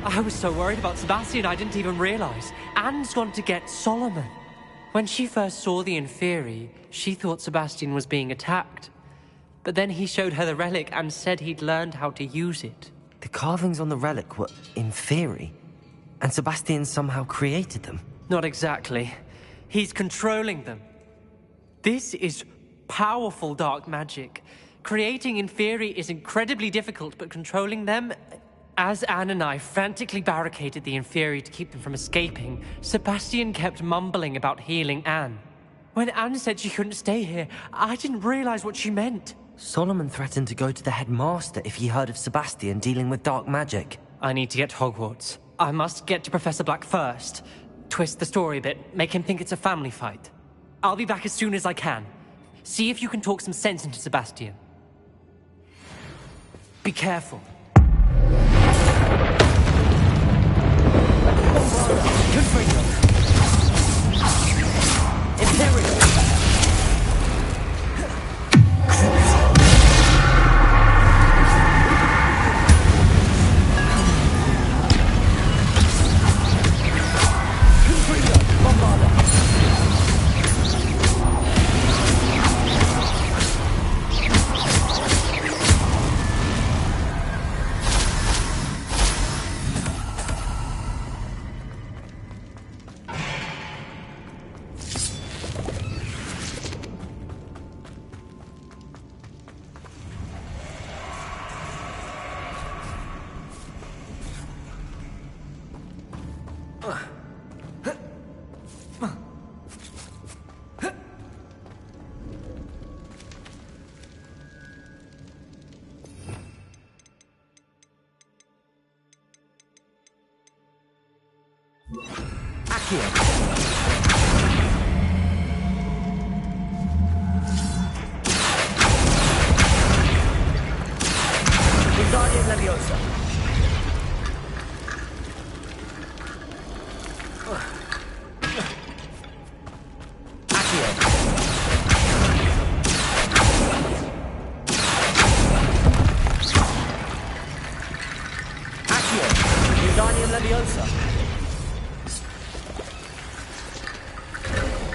I was so worried about Sebastian I didn't even realize. Anne's gone to get Solomon. When she first saw the Inferi, she thought Sebastian was being attacked. But then he showed her the relic and said he'd learned how to use it. The carvings on the relic were Inferi, and Sebastian somehow created them. Not exactly. He's controlling them. This is powerful dark magic. Creating Inferi is incredibly difficult, but controlling them... As Anne and I frantically barricaded the Inferi to keep them from escaping, Sebastian kept mumbling about healing Anne. When Anne said she couldn't stay here, I didn't realize what she meant. Solomon threatened to go to the headmaster if he heard of Sebastian dealing with dark magic. I need to get to Hogwarts. I must get to Professor Black first. Twist the story a bit, make him think it's a family fight. I'll be back as soon as I can. See if you can talk some sense into Sebastian. Be careful. Imperial!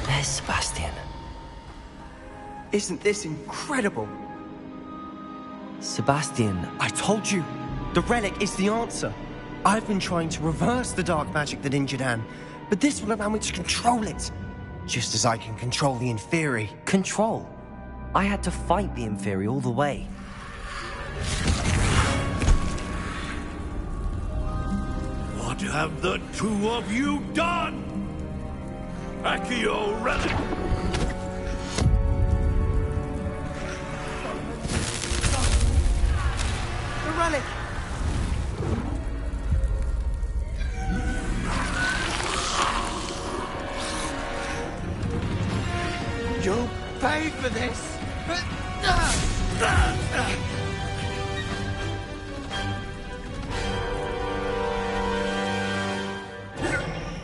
There's Sebastian. Isn't this incredible? Sebastian. I told you, the relic is the answer. I've been trying to reverse the dark magic that injured Anne, but this will allow me to control it. Just as I can control the Inferi. Control? I had to fight the Inferi all the way. What have the two of you done? Accio relic! The relic! You'll pay for this!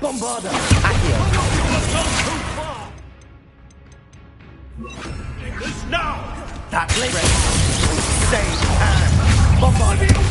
Bombarda! Accio! This now! That relic! Save Anne! Bombarda!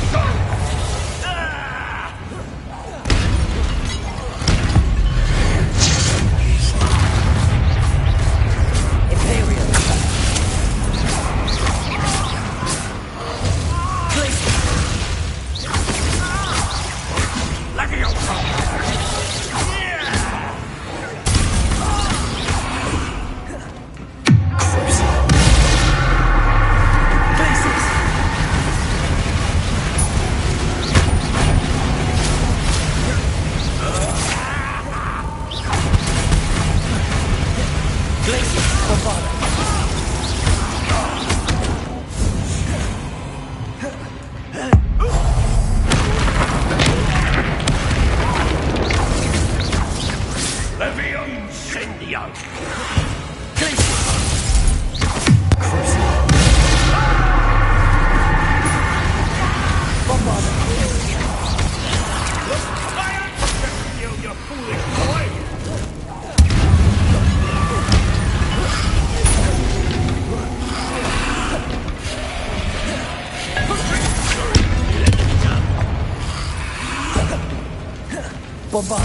Bombard.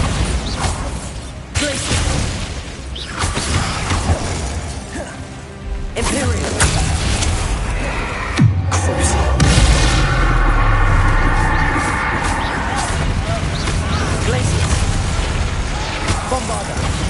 Glacier. Imperial. Glacier. Bombarder.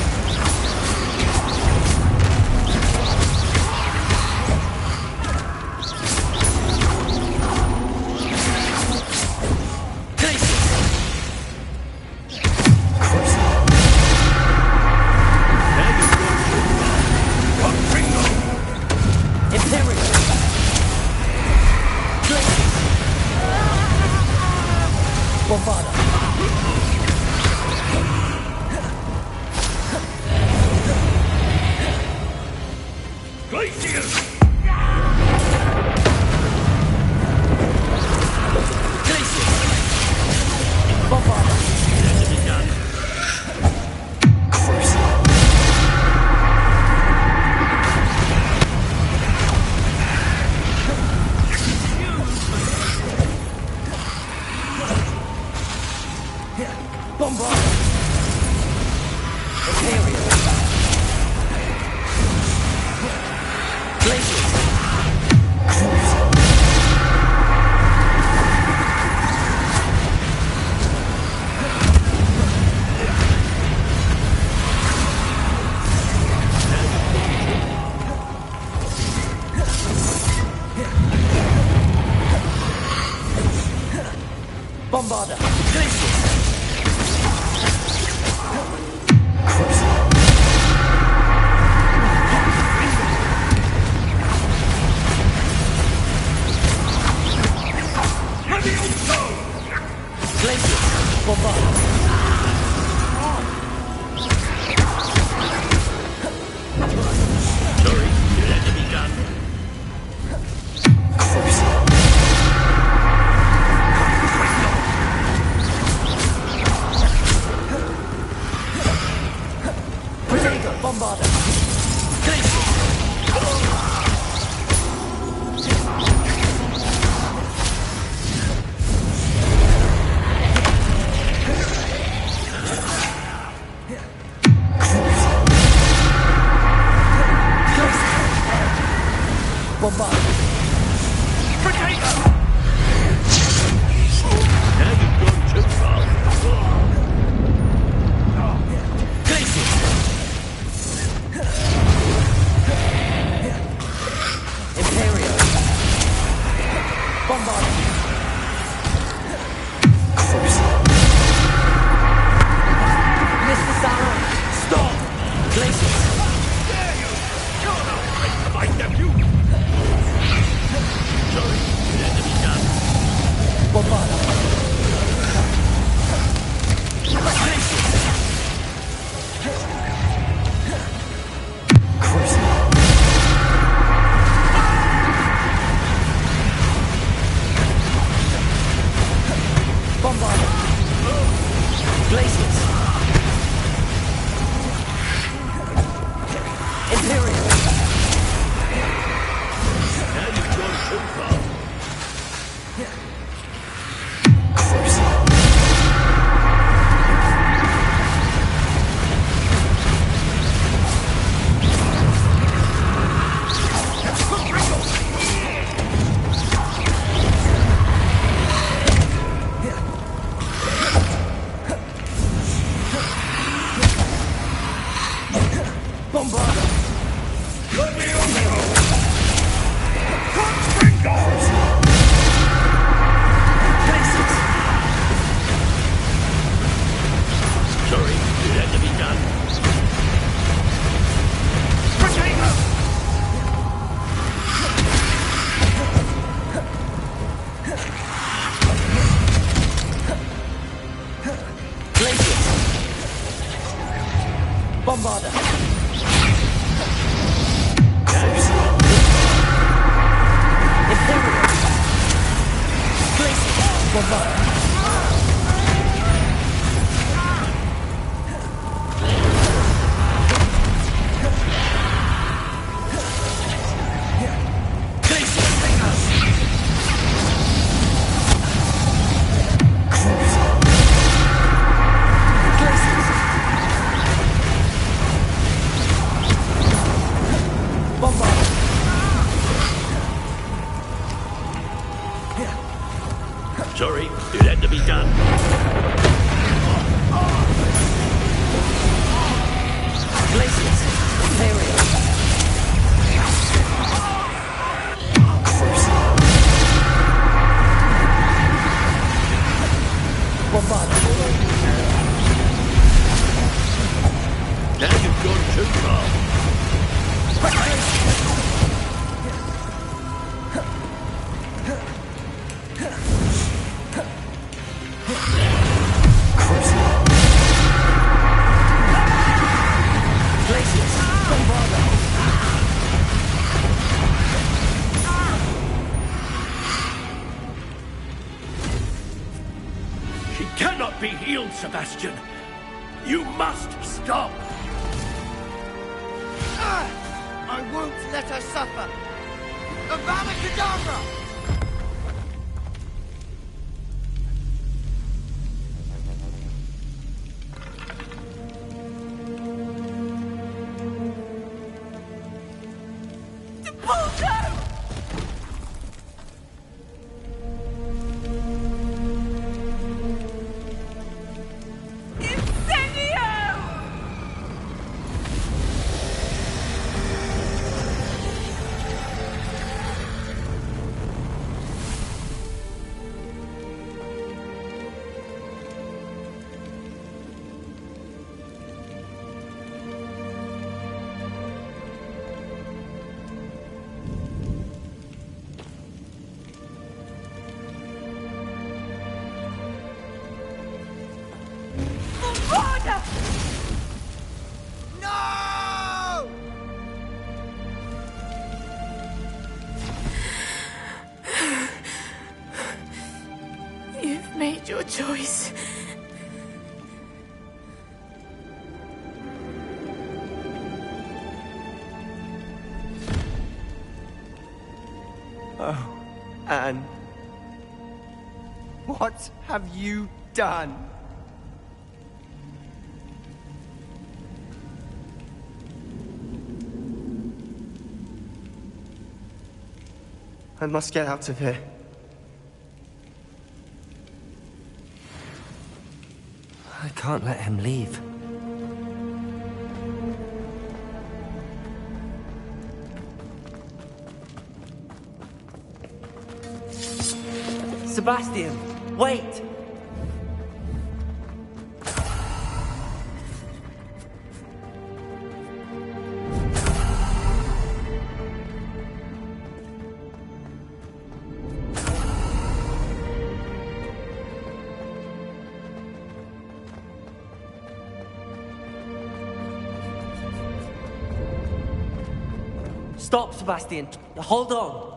Bombarder. sorry. It had to be done. Glacius! Theory! Now you've gone too far. She cannot be healed, Sebastian. You must stop. I won't let her suffer! Avada Kedavra! You've made your choice. Oh, Anne. What have you done? I must get out of here. I can't let him leave. Sebastian, wait! Stop, Sebastian. Hold on.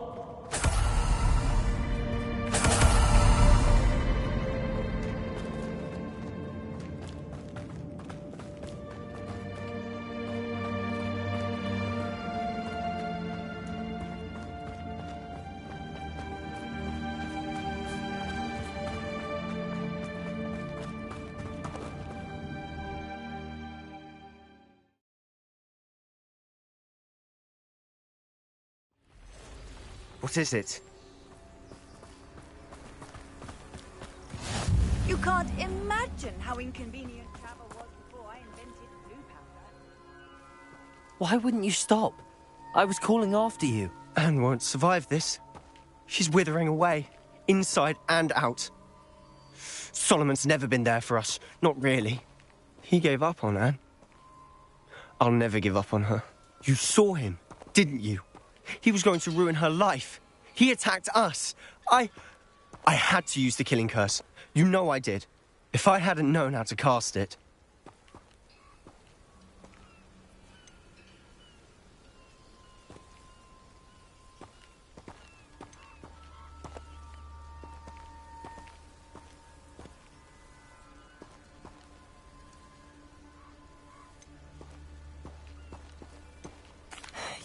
What is it? You can't imagine how inconvenient travel was before I invented blue powder. Why wouldn't you stop? I was calling after you. Anne won't survive this. She's withering away, inside and out. Solomon's never been there for us, not really. He gave up on Anne. I'll never give up on her. You saw him, didn't you? He was going to ruin her life. He attacked us. I had to use the killing curse. You know I did. If I hadn't known how to cast it...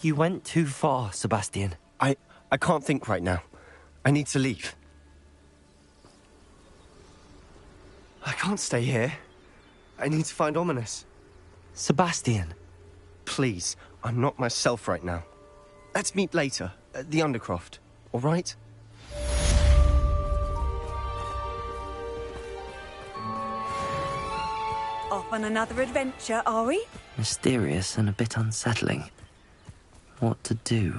You went too far, Sebastian. I can't think right now. I need to leave. I can't stay here. I need to find Ominous. Sebastian. Please, I'm not myself right now. Let's meet later, at the Undercroft, all right? Off on another adventure, are we? Mysterious and a bit unsettling. What to do?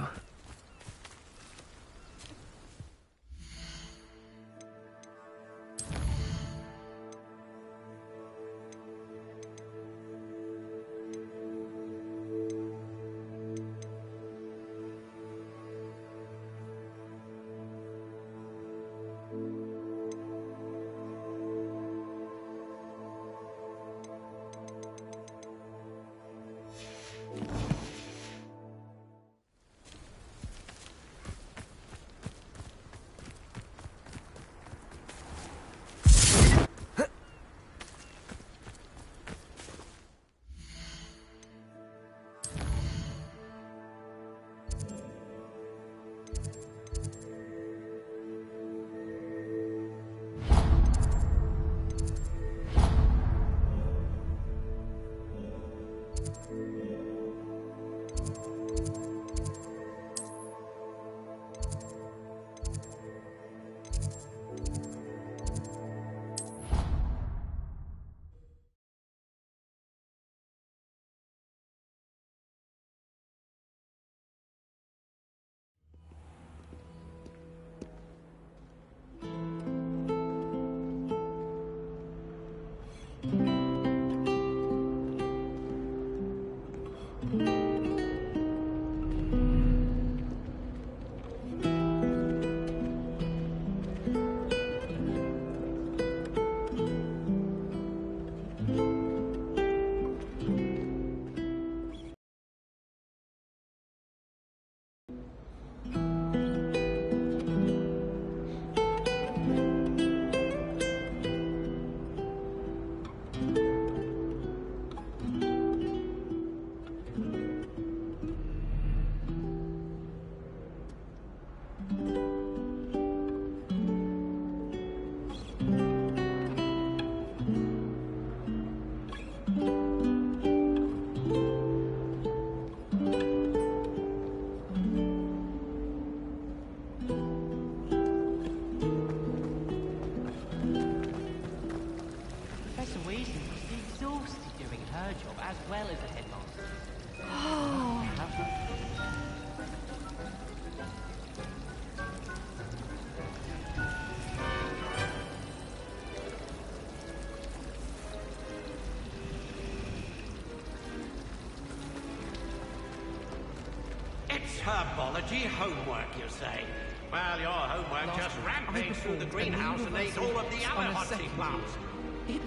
Herbology homework, you say? Well, your homework just rampaged through the greenhouse and ate all of the other hotsie plants.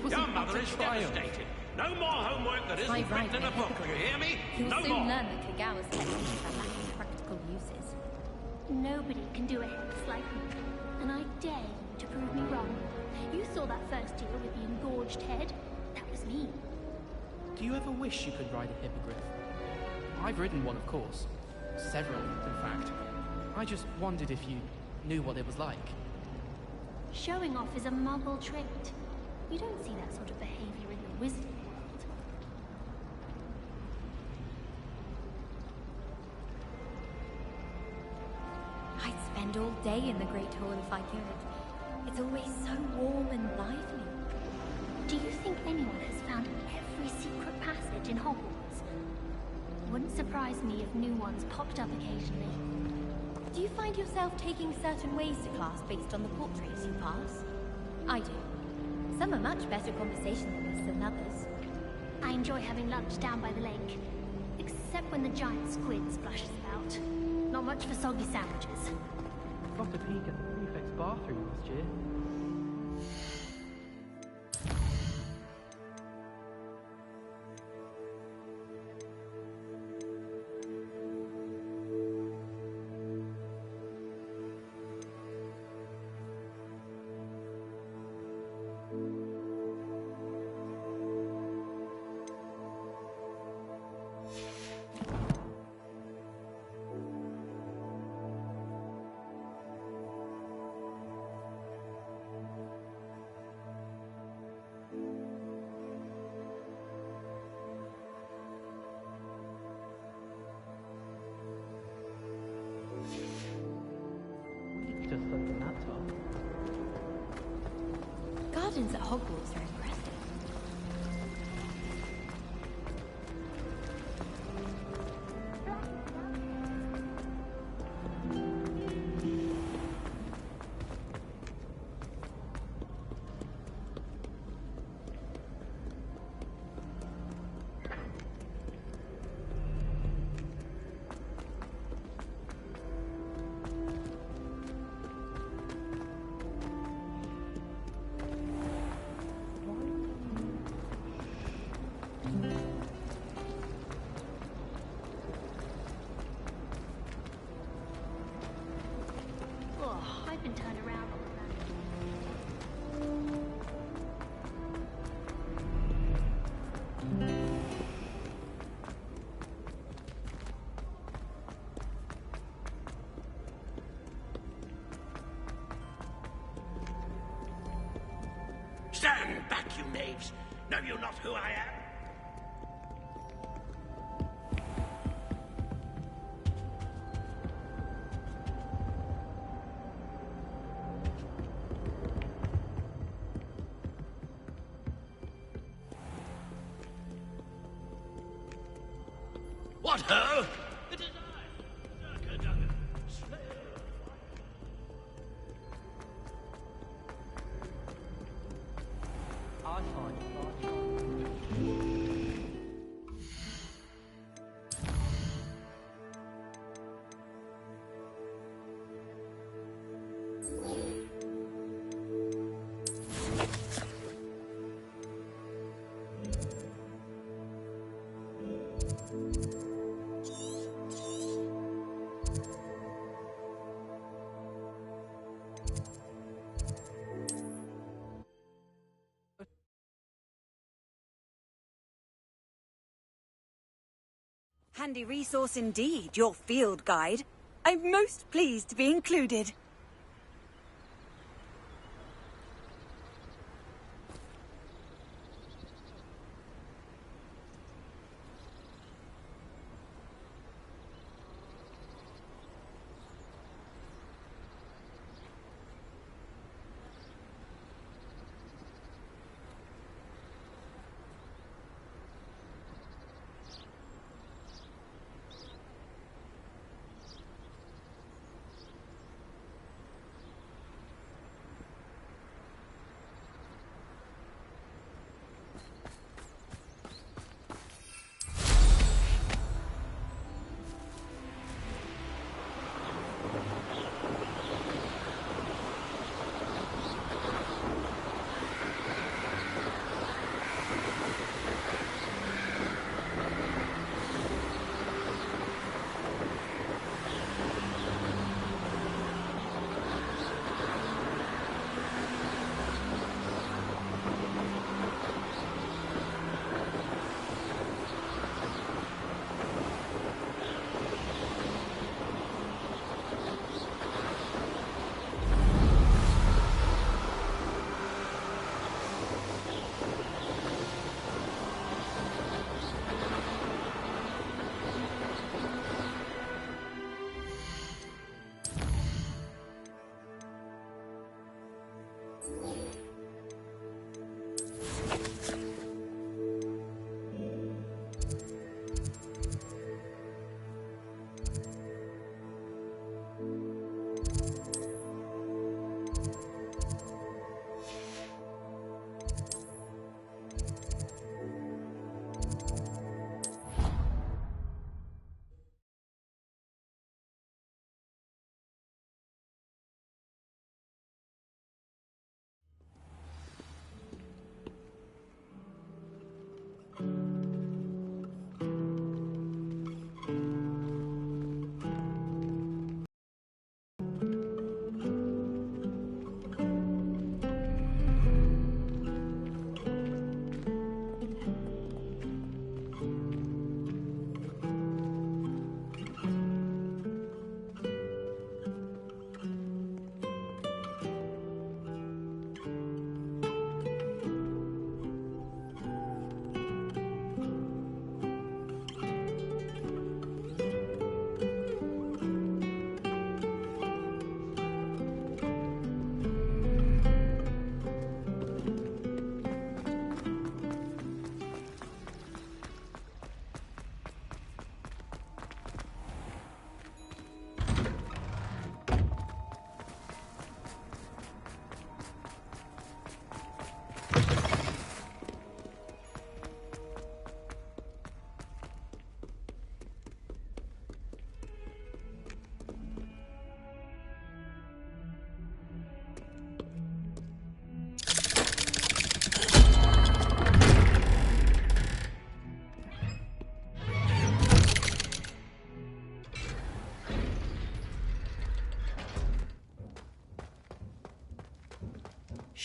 Your mother is devastated. No more homework that isn't written in a book, you hear me? No more! You'll soon learn that Kagawa's techniques are lacking practical uses. Nobody can do a hex like me, and I dare you to prove me wrong. You saw that first deal with the engorged head. That was me. Do you ever wish you could ride a hippogriff? I've ridden one, of course. Several, in fact. I just wondered if you knew what it was like. Showing off is a muggle trait. You don't see that sort of behavior in the wizarding world. I'd spend all day in the Great Hall if I could. It's always so warm and lively. Do you think anyone has found every secret passage in Hogwarts? Wouldn't surprise me if new ones popped up occasionally. Do you find yourself taking certain ways to class based on the portraits you pass? I do. Some are much better conversationalists than others. I enjoy having lunch down by the lake. Except when the giant squid splashes about. Not much for soggy sandwiches. Got a peek at the prefect's bathroom last year. Just something that tall. Gardens at Hogwarts are impressive. Stand back, you knaves! Know you not who I am? What ho? It is I, Slayer. I find Handy resource indeed, your field guide. I'm most pleased to be included.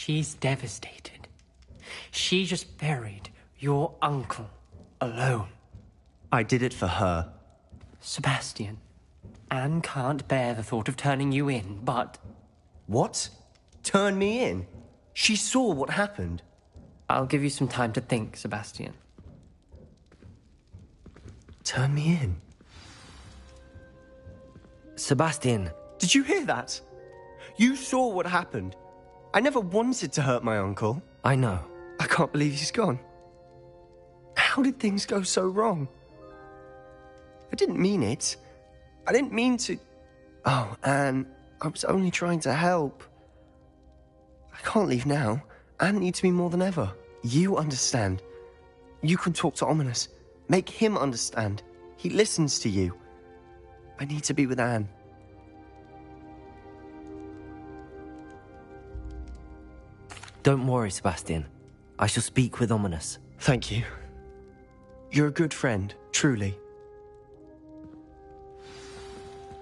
She's devastated. She just buried your uncle alone. I did it for her. Sebastian, Anne can't bear the thought of turning you in, but... What? Turn me in? She saw what happened. I'll give you some time to think, Sebastian. Turn me in. Sebastian. Did you hear that? You saw what happened. I never wanted to hurt my uncle. I know. I can't believe he's gone. How did things go so wrong? I didn't mean it. I didn't mean to... Oh, Anne, I was only trying to help. I can't leave now. Anne needs me more than ever. You understand. You can talk to Ominous. Make him understand. He listens to you. I need to be with Anne. Don't worry, Sebastian. I shall speak with Ominous. Thank you. You're a good friend, truly.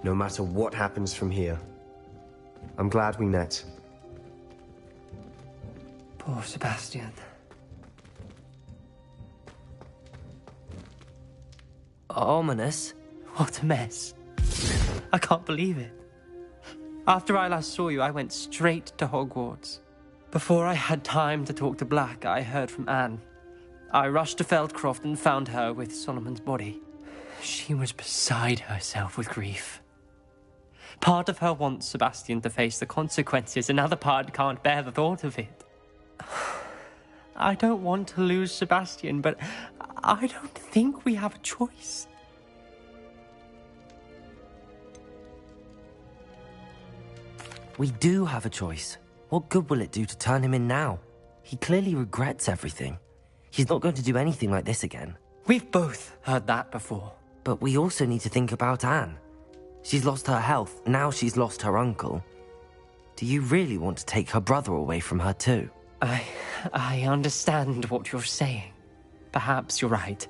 No matter what happens from here, I'm glad we met. Poor Sebastian. Ominous? What a mess. I can't believe it. After I last saw you, I went straight to Hogwarts. Before I had time to talk to Black, I heard from Anne. I rushed to Feldcroft and found her with Solomon's body. She was beside herself with grief. Part of her wants Sebastian to face the consequences, another part can't bear the thought of it. I don't want to lose Sebastian, but I don't think we have a choice. We do have a choice. What good will it do to turn him in now? He clearly regrets everything. He's not going to do anything like this again. We've both heard that before. But we also need to think about Anne. She's lost her health, now she's lost her uncle. Do you really want to take her brother away from her too? I understand what you're saying. Perhaps you're right.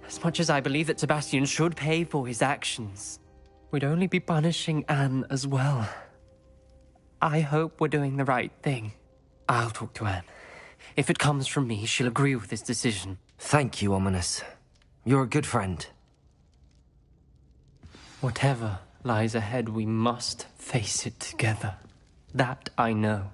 As much as I believe that Sebastian should pay for his actions, we'd only be punishing Anne as well. I hope we're doing the right thing. I'll talk to Anne. If it comes from me, she'll agree with this decision. Thank you, Ominous. You're a good friend. Whatever lies ahead, we must face it together. That I know.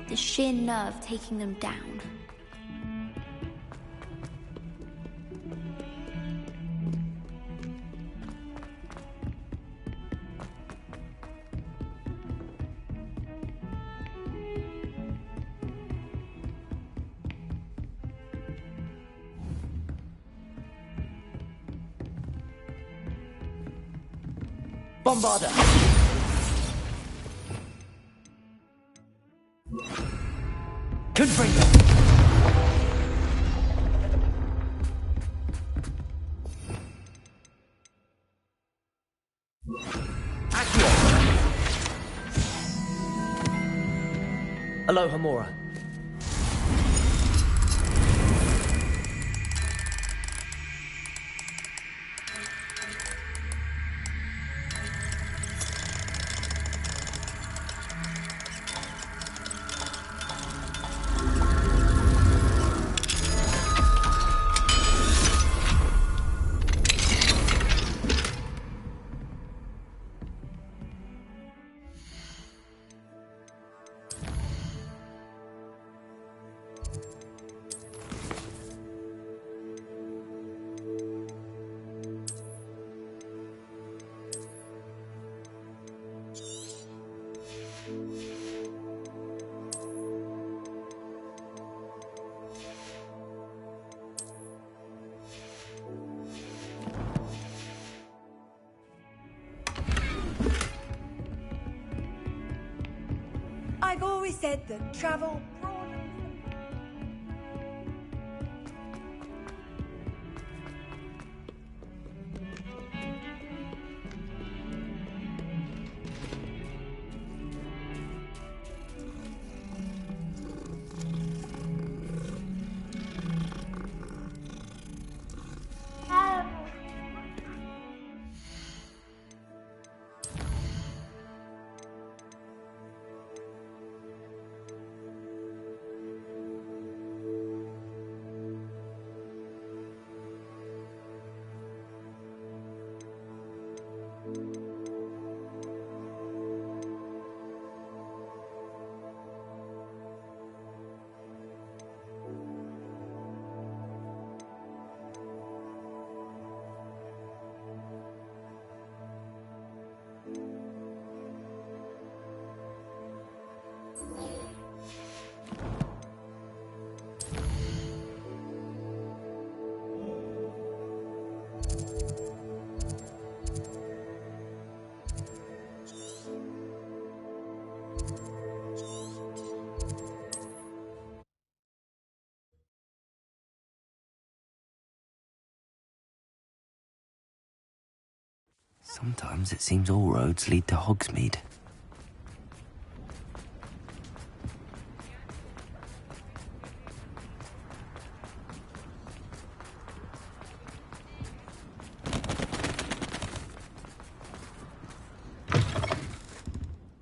The sheer nerve taking them down. Bombarder! Confringo! Aloha Mora. I've always said that travel broadens. Sometimes it seems all roads lead to Hogsmeade.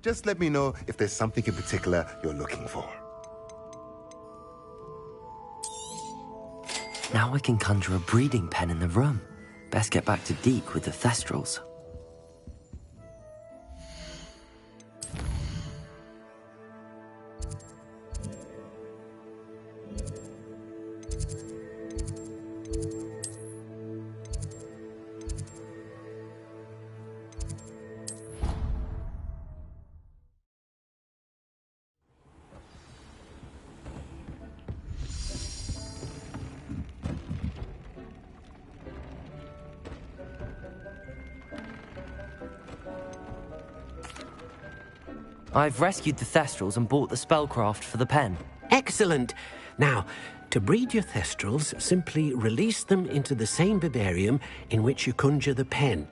Just let me know if there's something in particular you're looking for. Now I can conjure a breeding pen in the room. Best get back to Deke with the Thestrals. I've rescued the Thestrals and bought the spellcraft for the pen. Excellent. Now, to breed your Thestrals, simply release them into the same vivarium in which you conjure the pen.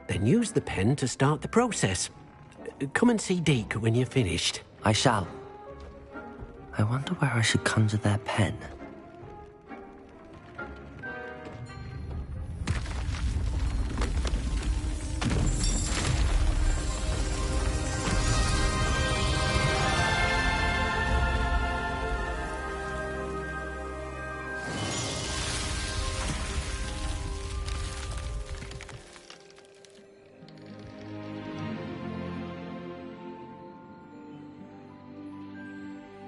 Then use the pen to start the process. Come and see Deke when you're finished. I shall. I wonder where I should conjure their pen.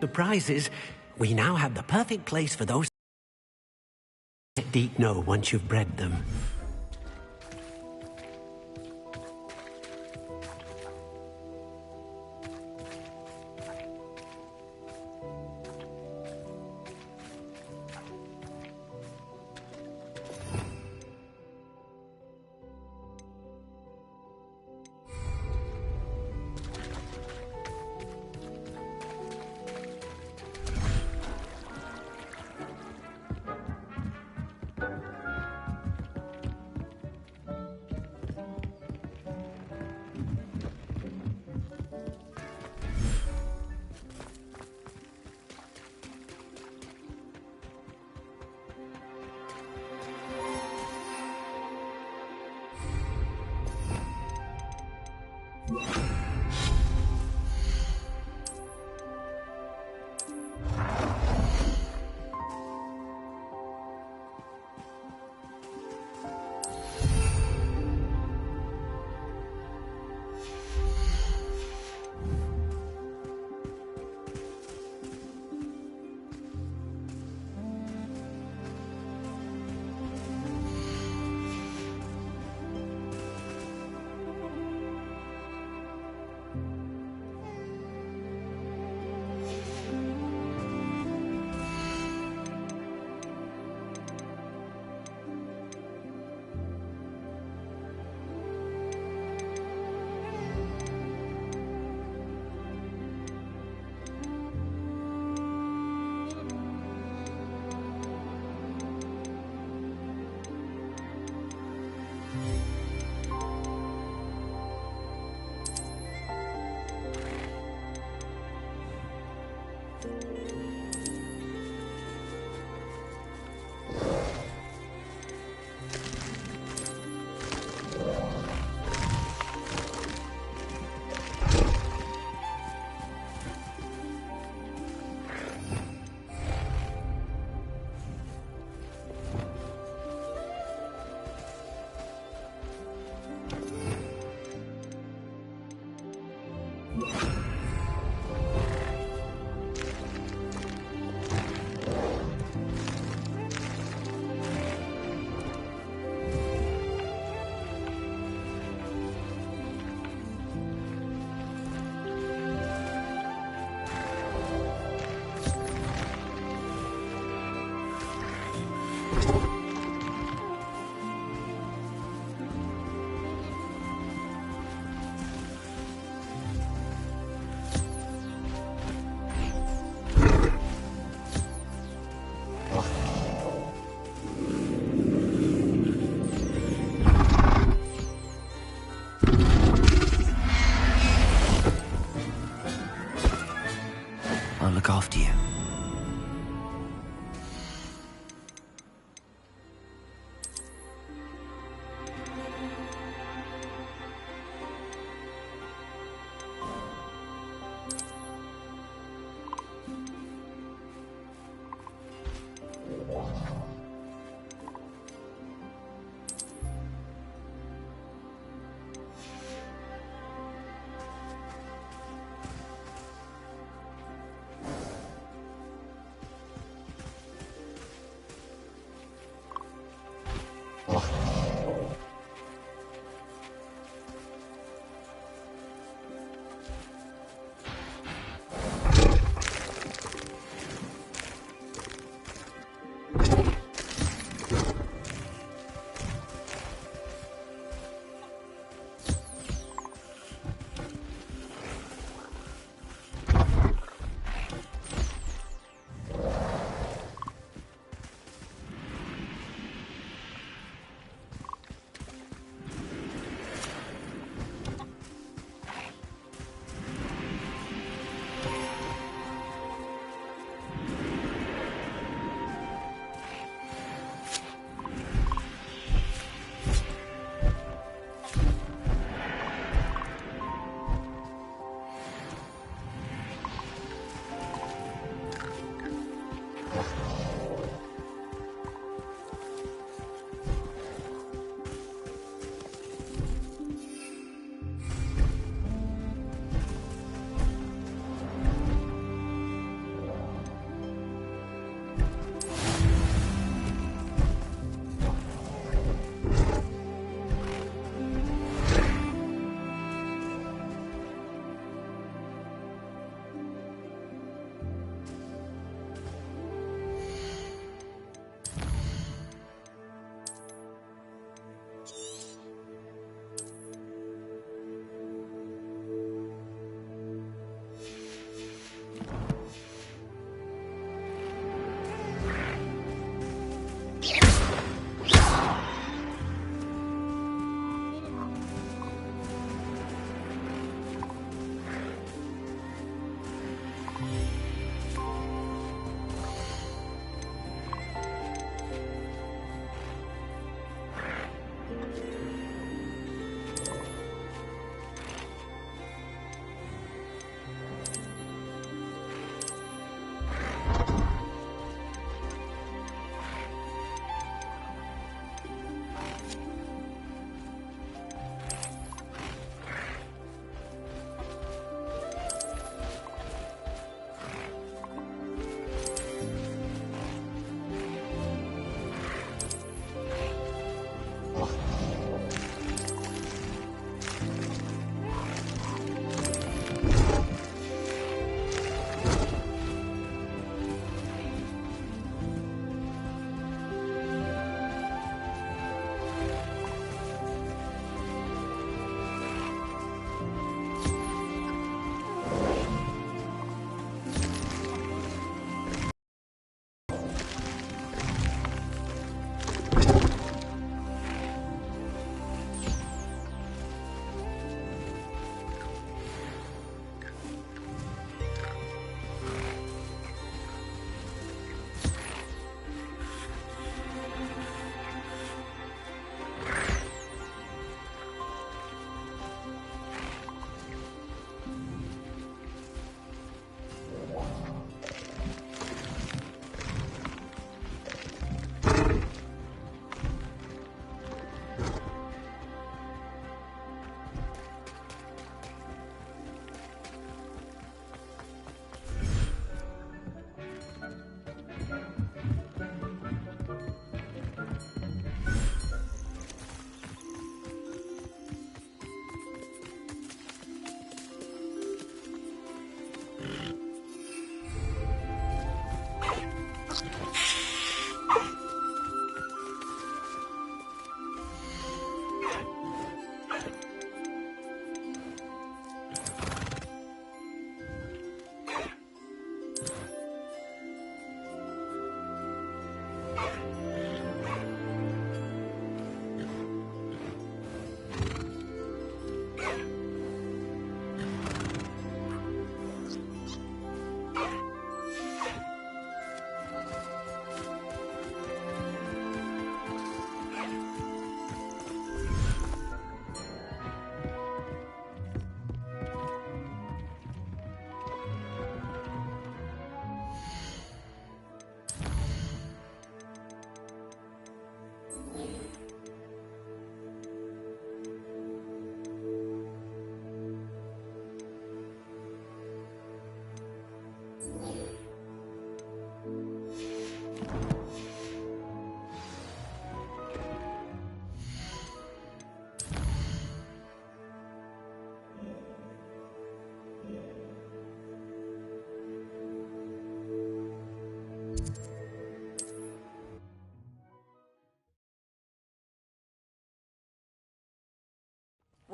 Surprises, we now have the perfect place for those. Let Deke know once you've bred them. I'll look after you.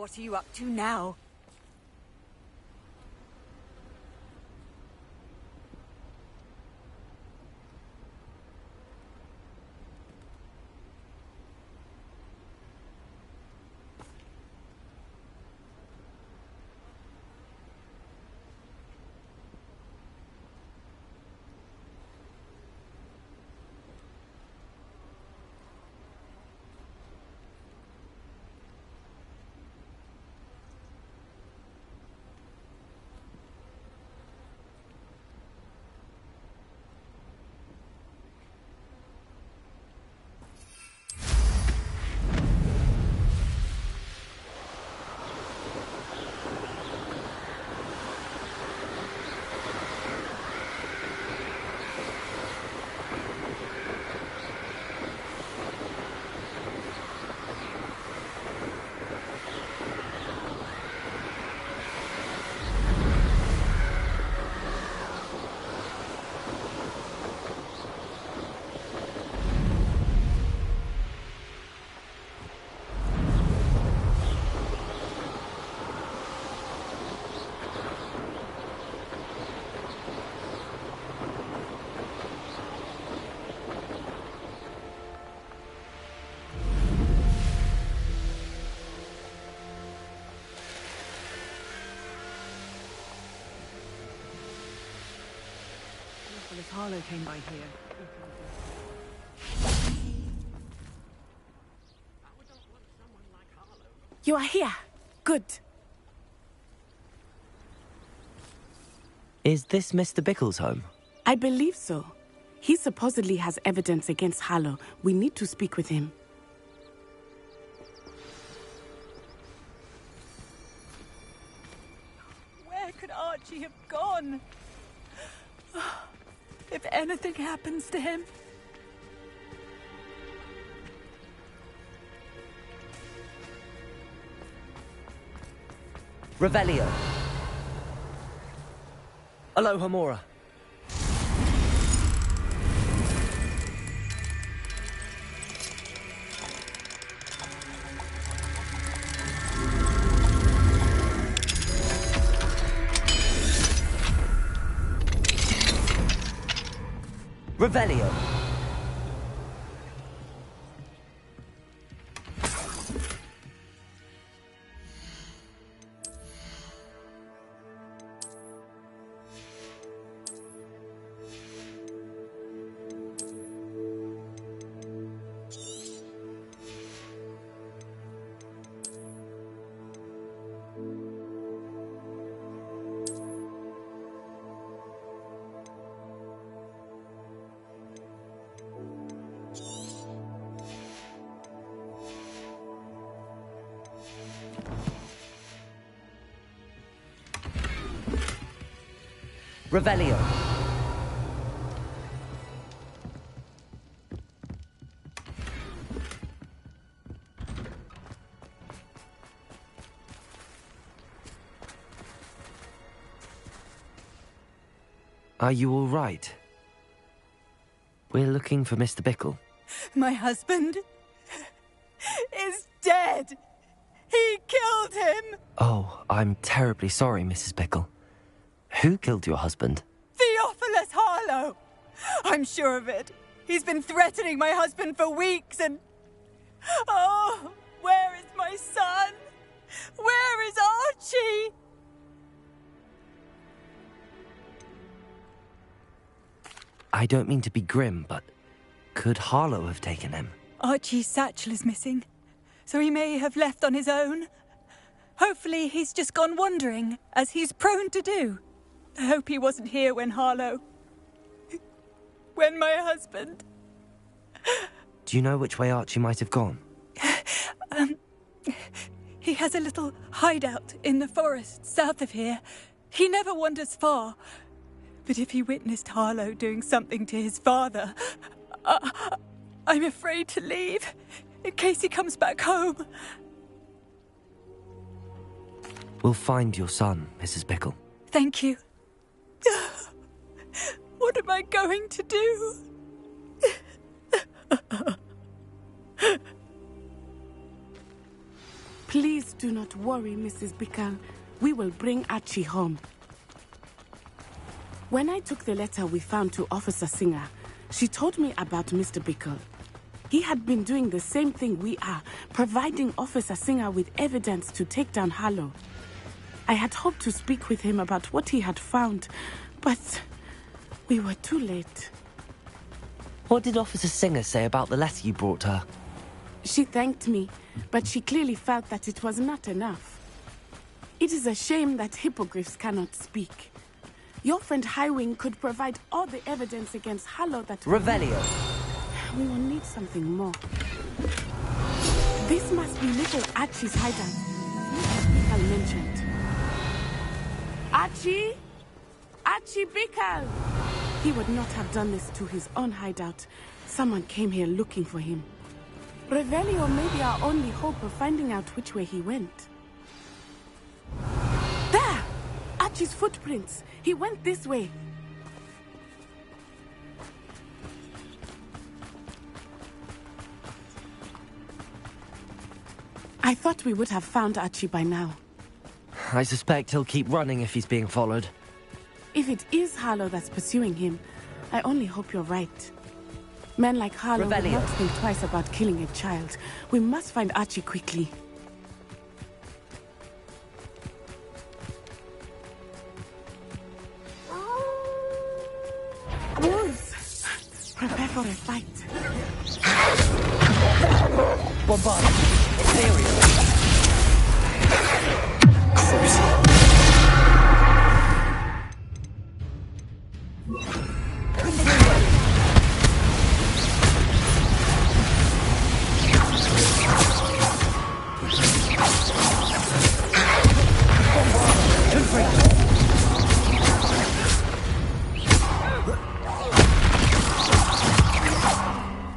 What are you up to now? If Harlow came by here. You are here. Good. Is this Mr. Bickle's home? I believe so. He supposedly has evidence against Harlow. We need to speak with him. Where could Archie have gone? If anything happens to him... Revelio. Aloha Mora. Revelio. Revelio. Are you all right? We're looking for Mr. Bickle. My husband is dead. He killed him. Oh, I'm terribly sorry, Mrs. Bickle. Who killed your husband? Theophilus Harlow. I'm sure of it. He's been threatening my husband for weeks and... Oh, where is my son? Where is Archie? I don't mean to be grim, but could Harlow have taken him? Archie's satchel is missing, so he may have left on his own. Hopefully he's just gone wandering, as he's prone to do. I hope he wasn't here when Harlow... when my husband... Do you know which way Archie might have gone? He has a little hideout in the forest south of here. He never wanders far. But if he witnessed Harlow doing something to his father, I'm afraid to leave, in case he comes back home. We'll find your son, Mrs. Bickle. Thank you. What am I going to do? Please Do not worry, Mrs. Bickle. We will bring Archie home. When I took the letter we found to Officer Singer, she told me about Mr. Bickle. He had been doing the same thing we are, providing Officer Singer with evidence to take down Harlow. I had hoped to speak with him about what he had found, but we were too late. What did Officer Singer say about the letter you brought her? She thanked me, but she clearly felt that it was not enough. It is a shame that hippogriffs cannot speak. Your friend Highwing could provide all the evidence against Harlow that... Revelio. We will need something more. This must be little Archie's hideout. Mrs. Bickle mentioned. Archie? Archie Bickle! He would not have done this to his own hideout. Someone came here looking for him. Revelio may be our only hope of finding out which way he went. There! Archie's footprints. He went this way. I thought we would have found Archie by now. I suspect he'll keep running if he's being followed. If it is Harlow that's pursuing him, I only hope you're right. Men like Harlow would not think twice about killing a child. We must find Archie quickly. Wolves! Prepare for a fight. Bombard! Imperial!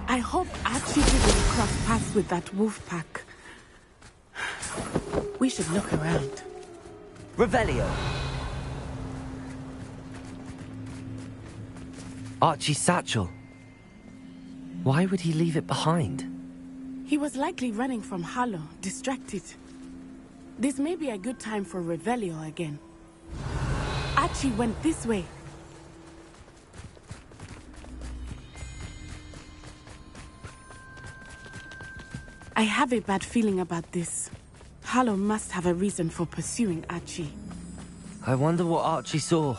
I hope Archie didn't cross paths with that wolf pack. We should look around. Revelio. Archie's satchel. Why would he leave it behind? He was likely running from Harlow, distracted. This may be a good time for Revelio again. Archie went this way. I have a bad feeling about this. Harlow must have a reason for pursuing Archie. I wonder what Archie saw.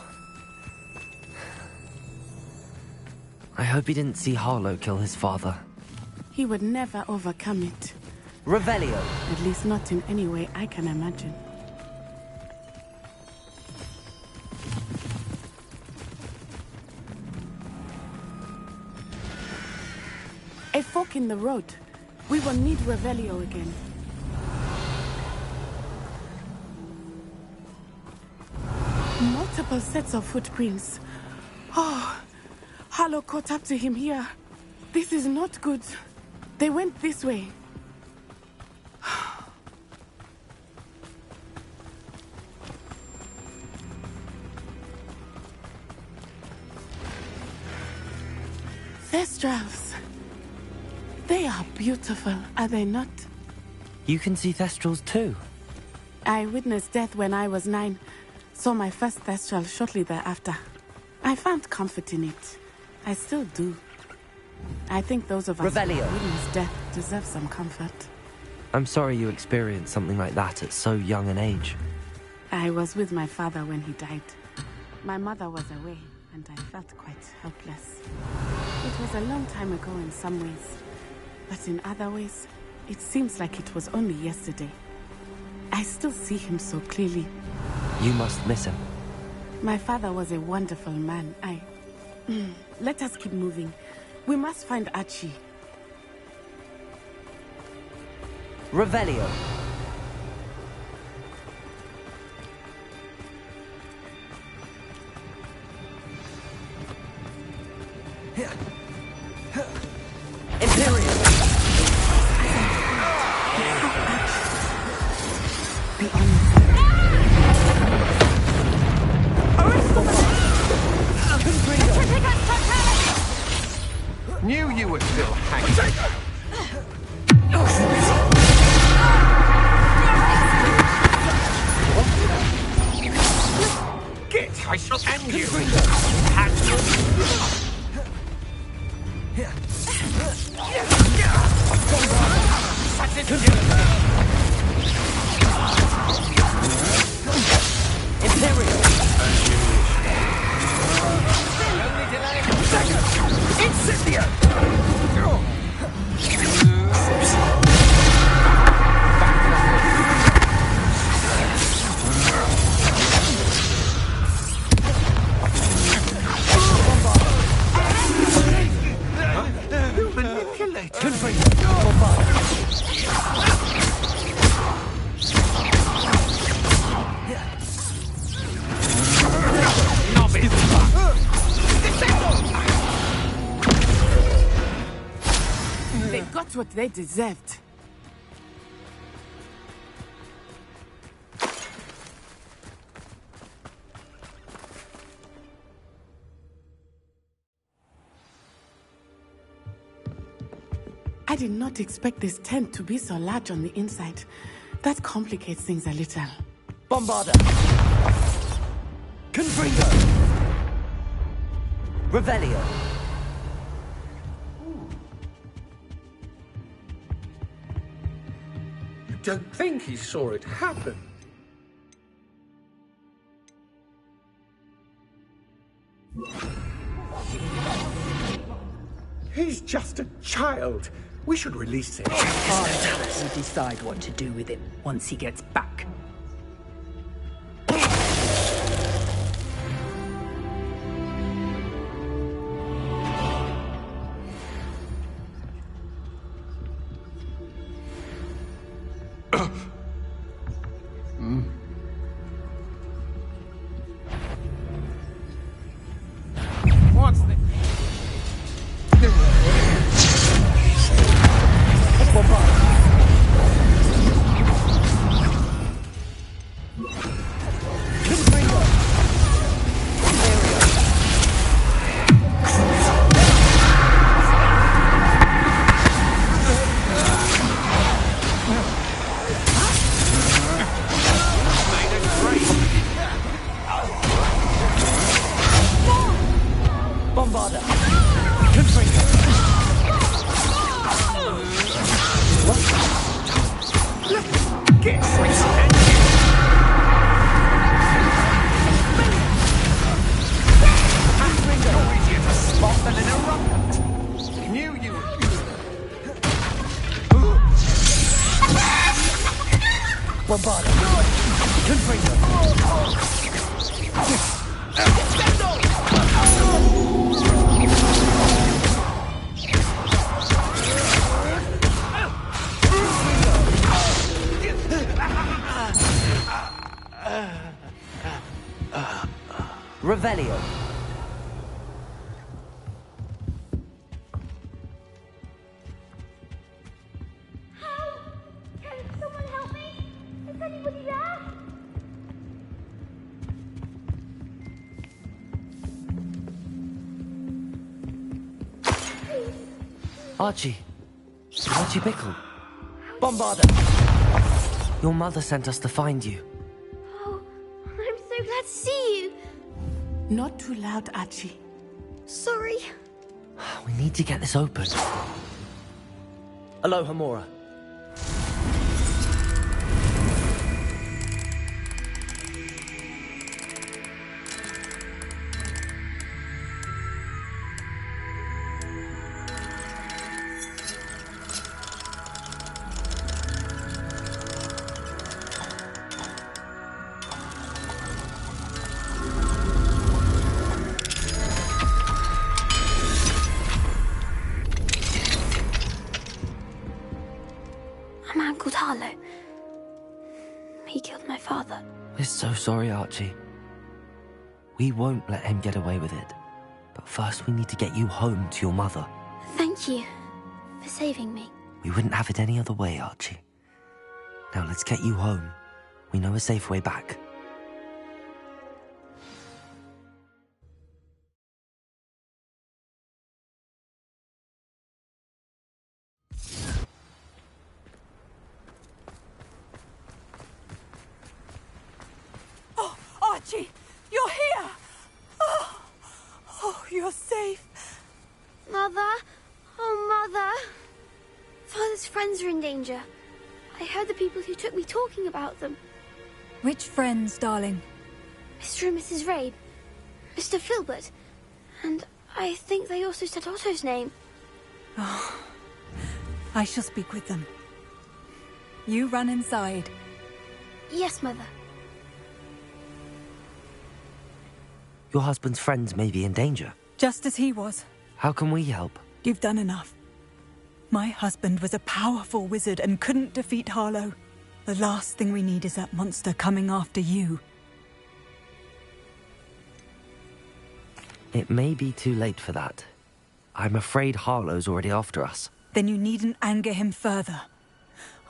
I hope he didn't see Harlow kill his father. He would never overcome it. Revelio. At least not in any way I can imagine. A fork in the road. We will need Revelio again. Multiple sets of footprints. Oh, Harlow caught up to him here. This is not good. They went this way. Thestrals. They are beautiful, are they not? You can see Thestrals too. I witnessed death when I was 9. Saw my first Thestral shortly thereafter. I found comfort in it. I still do. I think those of us who witnessed death deserve some comfort. I'm sorry you experienced something like that at so young an age. I was with my father when he died. My mother was away, and I felt quite helpless. It was a long time ago in some ways, but in other ways, it seems like it was only yesterday. I still see him so clearly. You must miss him. My father was a wonderful man. Let us keep moving. We must find Archie. Revelio. Imperial. Be honest. Knew you were still hanging. I shall end you! Imperial! They got what they deserved. I did not expect this tent to be so large on the inside. That complicates things a little. Bombarder! Confringo! Revelio! You don't think he saw it happen? He's just a child. We should release him. We'll decide what to do with him once he gets back. What's this? Bombarder! Confringo! Get spot than an eruptant. Knew you would. Bombarder! Confringo! Revelio. Can someone help me? Is anybody there? Archie. Archie Bickle. Bombarder. Your mother sent us to find you. Oh, I'm so glad to see you. Not too loud, Archie. Sorry. We need to get this open. Aloha Mora. A man called Harlow. He killed my father. We're so sorry, Archie. We won't let him get away with it. But first we need to get you home to your mother. Thank you for saving me. We wouldn't have it any other way, Archie. Now let's get you home. We know a safe way back. Oh, Archie, you're here! you're safe. Mother? Oh, Mother! Father's friends are in danger. I heard the people who took me talking about them. Which friends, darling? Mr. and Mrs. Rabe, Mr. Filbert, and I think they also said Otto's name. Oh, I shall speak with them. You run inside. Yes, Mother. Your husband's friends may be in danger. Just as he was. How can we help? You've done enough. My husband was a powerful wizard and couldn't defeat Harlow. The last thing we need is that monster coming after you. It may be too late for that. I'm afraid Harlow's already after us. Then you needn't anger him further.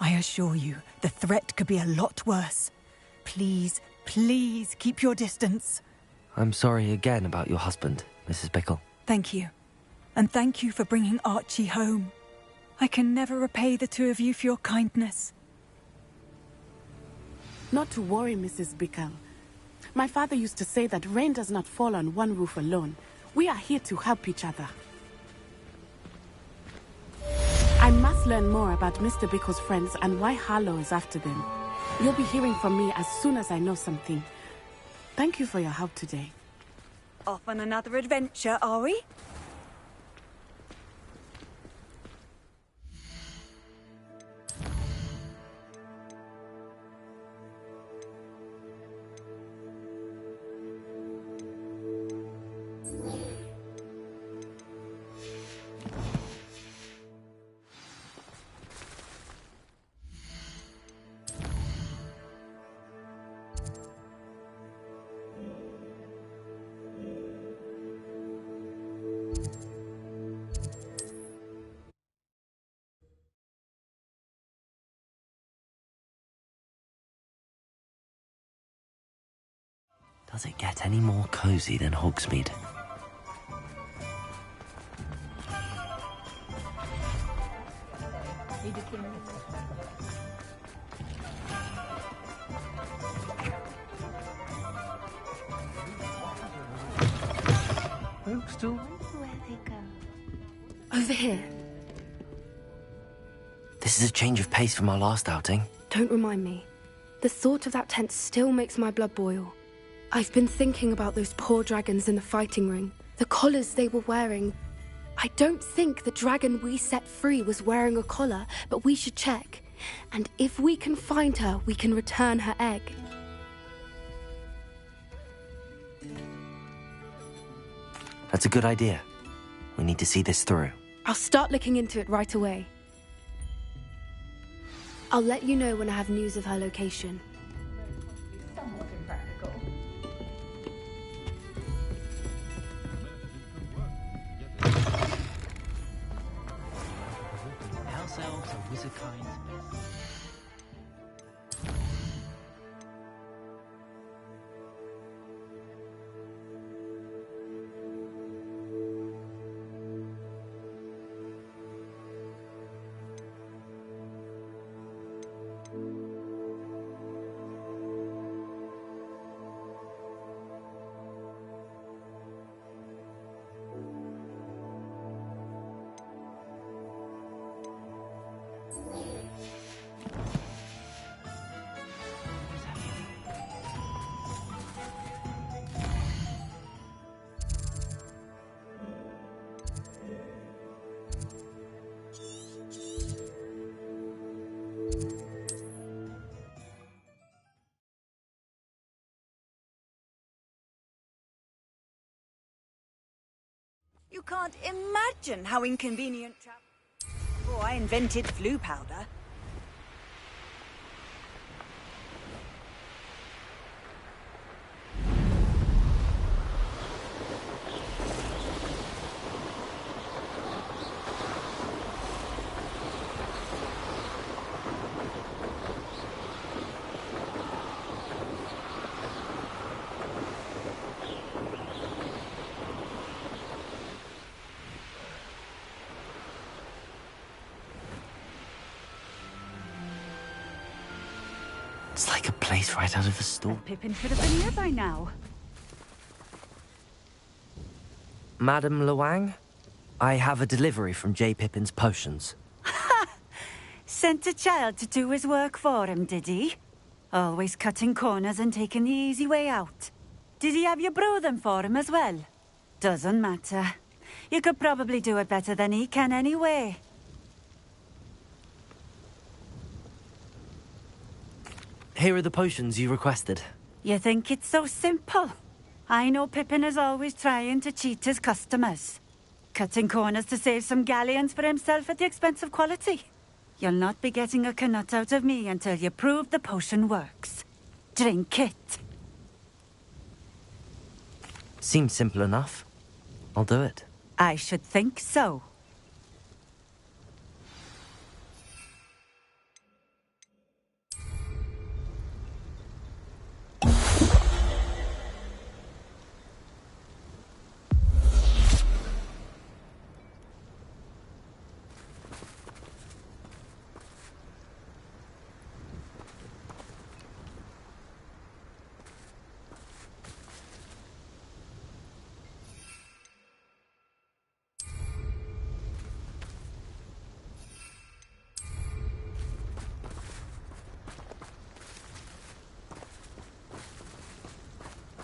I assure you, the threat could be a lot worse. Please, please keep your distance. I'm sorry again about your husband, Mrs. Bickle. Thank you. And thank you for bringing Archie home. I can never repay the two of you for your kindness. Not to worry, Mrs. Bickle. My father used to say that rain does not fall on one roof alone. We are here to help each other. I must learn more about Mr. Bickle's friends and why Harlow is after them. You'll be hearing from me as soon as I know something. Thank you for your help today. Off on another adventure, are we? Does it get any more cozy than Hogsmeade? Where they go? Over here. This is a change of pace from our last outing. Don't remind me. The thought of that tent still makes my blood boil. I've been thinking about those poor dragons in the fighting ring. The collars they were wearing. I don't think the dragon we set free was wearing a collar, but we should check. And if we can find her, we can return her egg. That's a good idea. We need to see this through. I'll start looking into it right away. I'll let you know when I have news of her location. Somewhat impractical. House elves are wizard kind. You can't imagine how inconvenient travel. Before I invented flu powder. It's like a place right out of a store. Pippin should have been here by now. Madame Luang? I have a delivery from J. Pippin's Potions. Sent a child to do his work for him, did he? Always cutting corners and taking the easy way out. Did he have you brew them for him as well? Doesn't matter. You could probably do it better than he can anyway. Here are the potions you requested. You think it's so simple? I know Pippin is always trying to cheat his customers. Cutting corners to save some galleons for himself at the expense of quality. You'll not be getting a canut out of me until you prove the potion works. Drink it. Seems simple enough. I'll do it. I should think so.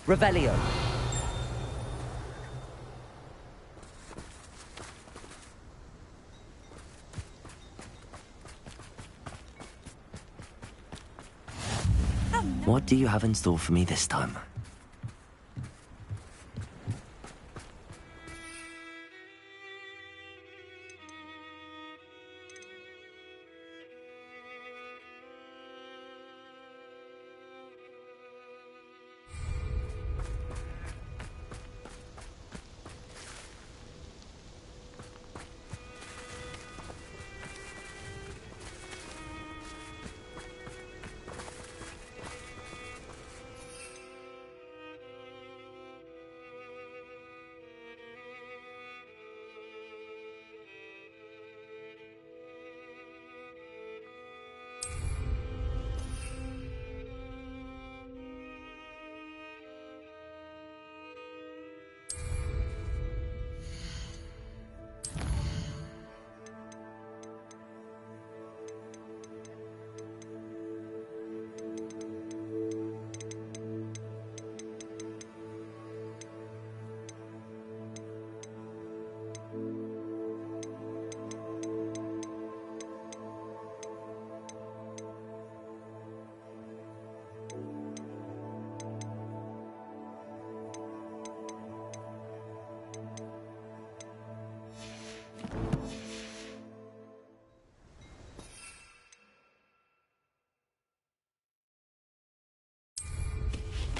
Revelio. What do you have in store for me this time?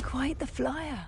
Quite the flyer.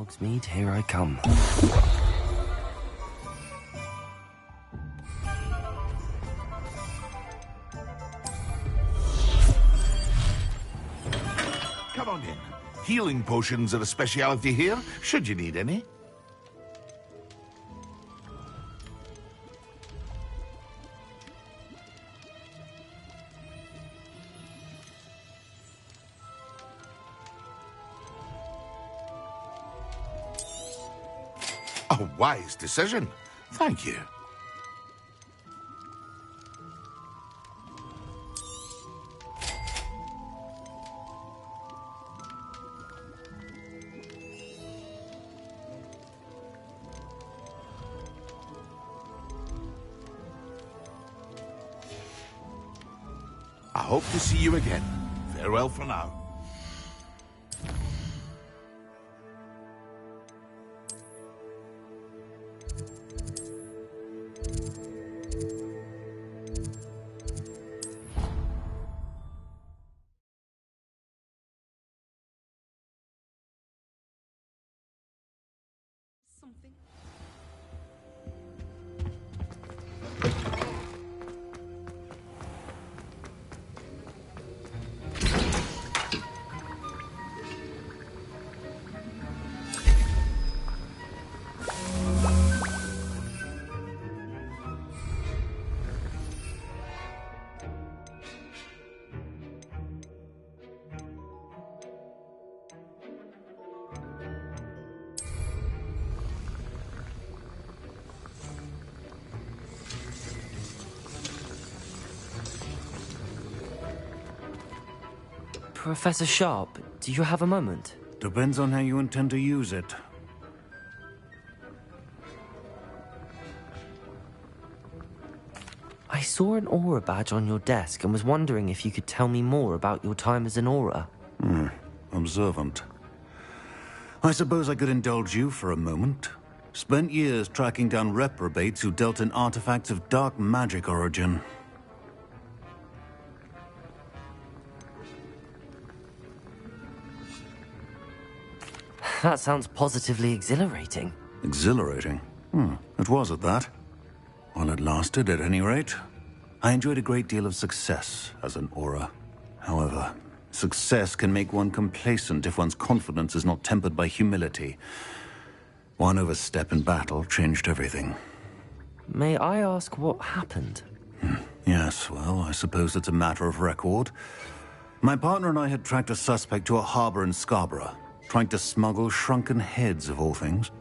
Hogsmeade, here I come. Come on in. Healing potions are a speciality here, should you need any. A wise decision. Thank you. I hope to see you again. Farewell for now. Professor Sharp, do you have a moment? Depends on how you intend to use it. I saw an aura badge on your desk and was wondering if you could tell me more about your time as an aura. Observant. I suppose I could indulge you for a moment. Spent years tracking down reprobates who dealt in artifacts of dark magic origin. That sounds positively exhilarating. Exhilarating? It was at that. While it lasted, at any rate. I enjoyed a great deal of success as an aura. However, success can make one complacent if one's confidence is not tempered by humility. One overstep in battle changed everything. May I ask what happened? Yes, well, I suppose it's a matter of record. My partner and I had tracked a suspect to a harbor in Scarborough, trying to smuggle shrunken heads, of all things.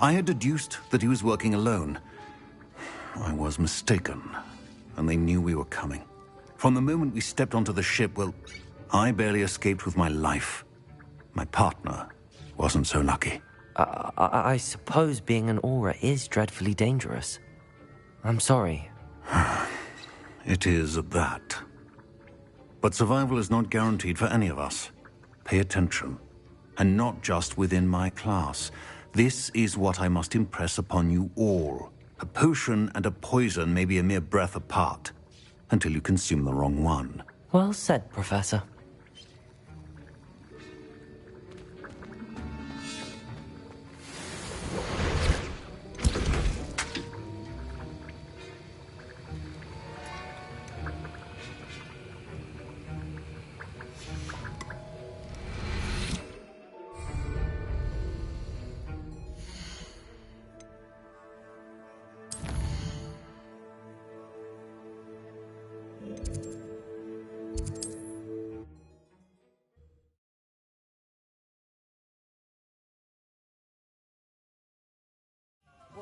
I had deduced that he was working alone. I was mistaken, and they knew we were coming. From the moment we stepped onto the ship, well, I barely escaped with my life. My partner wasn't so lucky. I suppose being an aura is dreadfully dangerous. I'm sorry. It is at that. But survival is not guaranteed for any of us. Pay attention. And not just within my class. This is what I must impress upon you all. A potion and a poison may be a mere breath apart, until you consume the wrong one. Well said, Professor.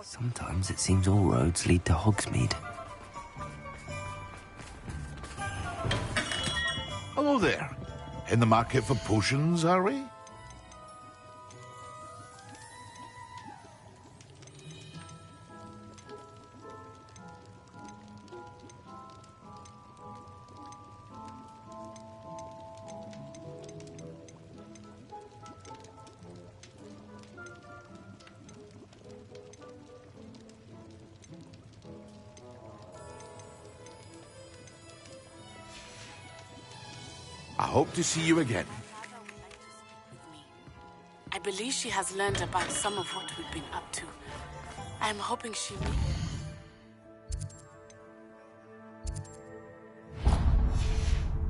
Sometimes it seems all roads lead to Hogsmeade. Hello there. In the market for potions, are we? I hope to see you again. I believe least she has learned about some of what we've been up to. I'm hoping she will.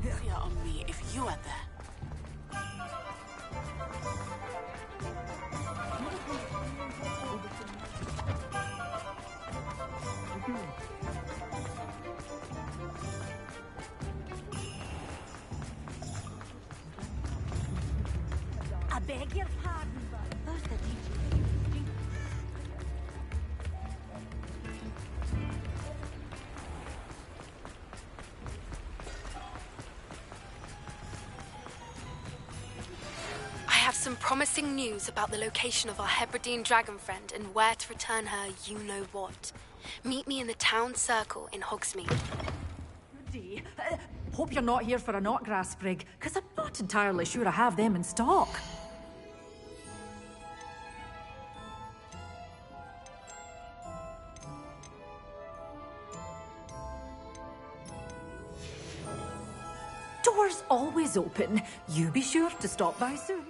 Fear on me if you are there. I beg your pardon, but first I teach you. I have some promising news about the location of our Hebridean dragon friend and where to return her you-know-what. Meet me in the town circle in Hogsmeade. Goody. Hope you're not here for a knotgrass sprig, because I'm not entirely sure I have them in stock. Doors always open. You be sure to stop by soon.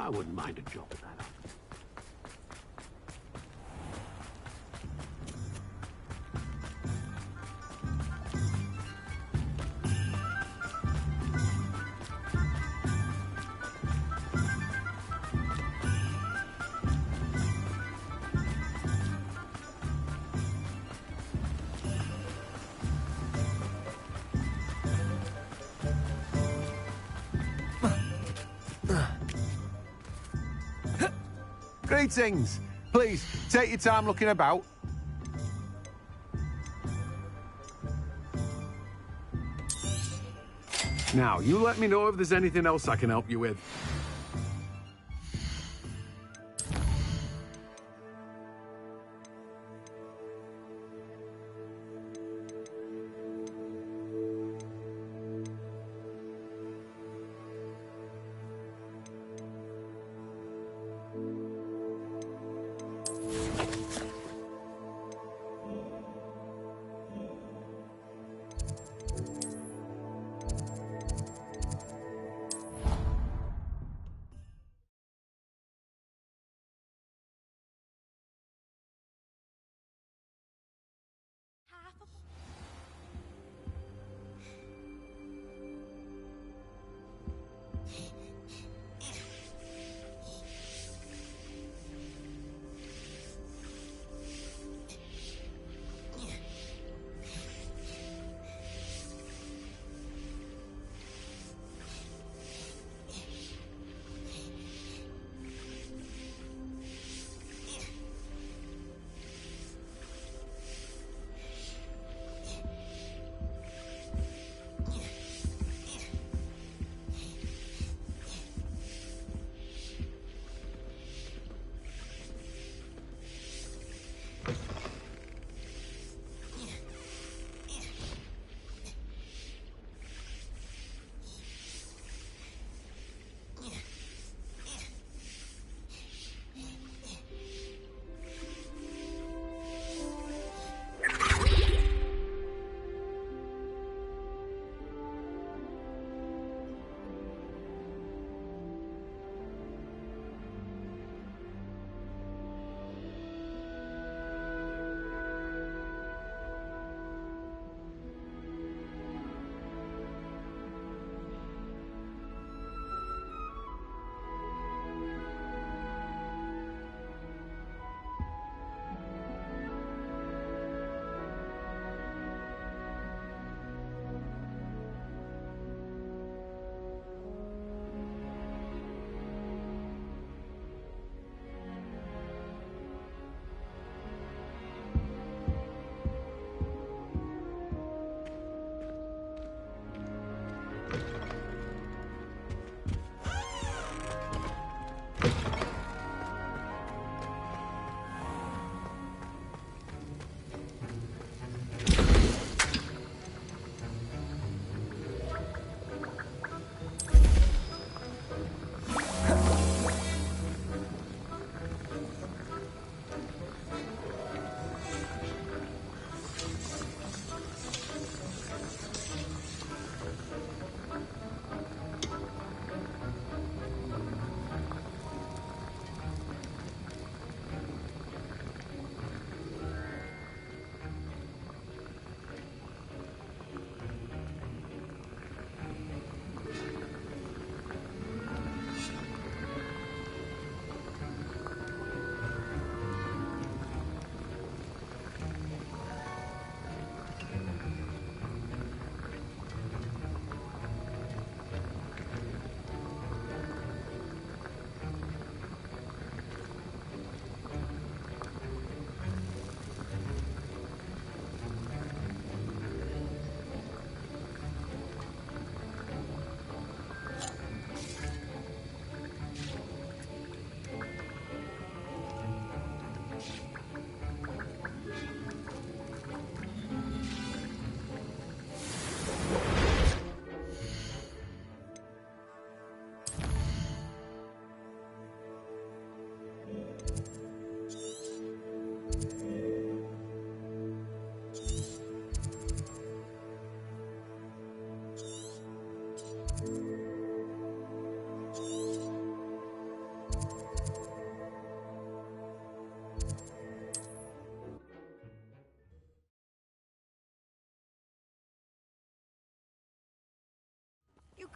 I wouldn't mind a job with that up. Greetings! Please, take your time looking about. Now, you let me know if there's anything else I can help you with.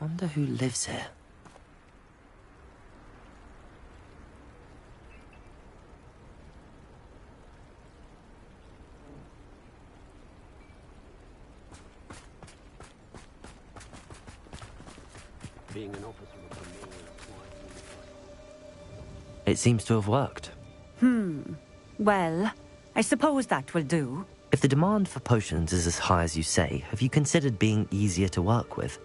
Wonder who lives here. Being an officer of the law It seems to have worked. Well, I suppose that will do. If the demand for potions is as high as you say, have you considered being easier to work with?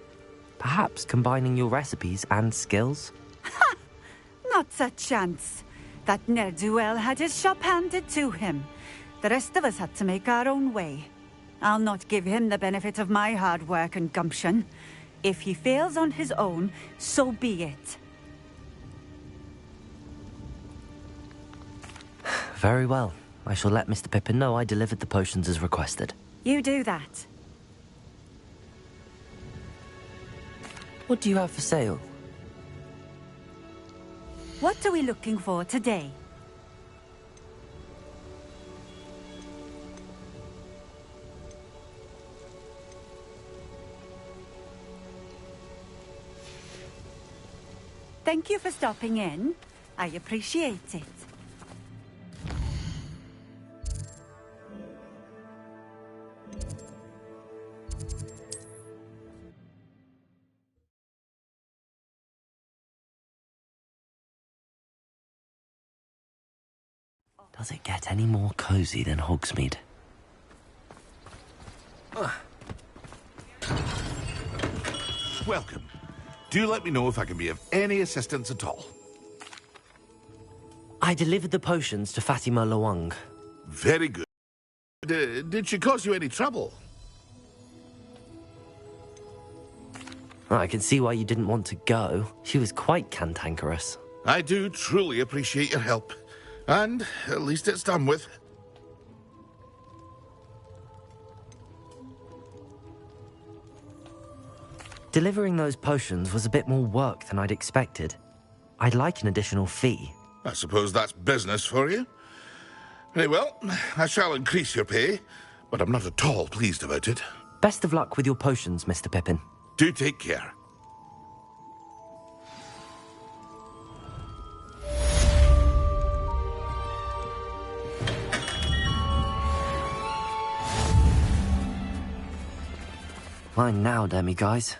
Perhaps combining your recipes and skills? Not a chance. That ne'er-do-well had his shop handed to him. The rest of us had to make our own way. I'll not give him the benefit of my hard work and gumption. If he fails on his own, so be it. Very well. I shall let Mr. Pippin know I delivered the potions as requested. You do that. What do you have for sale? What are we looking for today? Thank you for stopping in. I appreciate it. Does it get any more cozy than Hogsmeade? Welcome. Do let me know if I can be of any assistance at all. I delivered the potions to Fatima Lawang. Very good. Did she cause you any trouble? I can see why you didn't want to go. She was quite cantankerous. I do truly appreciate your help. And at least it's done with. Delivering those potions was a bit more work than I'd expected. I'd like an additional fee. I suppose that's business for you. Very well, I shall increase your pay, but I'm not at all pleased about it. Best of luck with your potions, Mr. Pippin. Do take care. Fine now, demi-guys.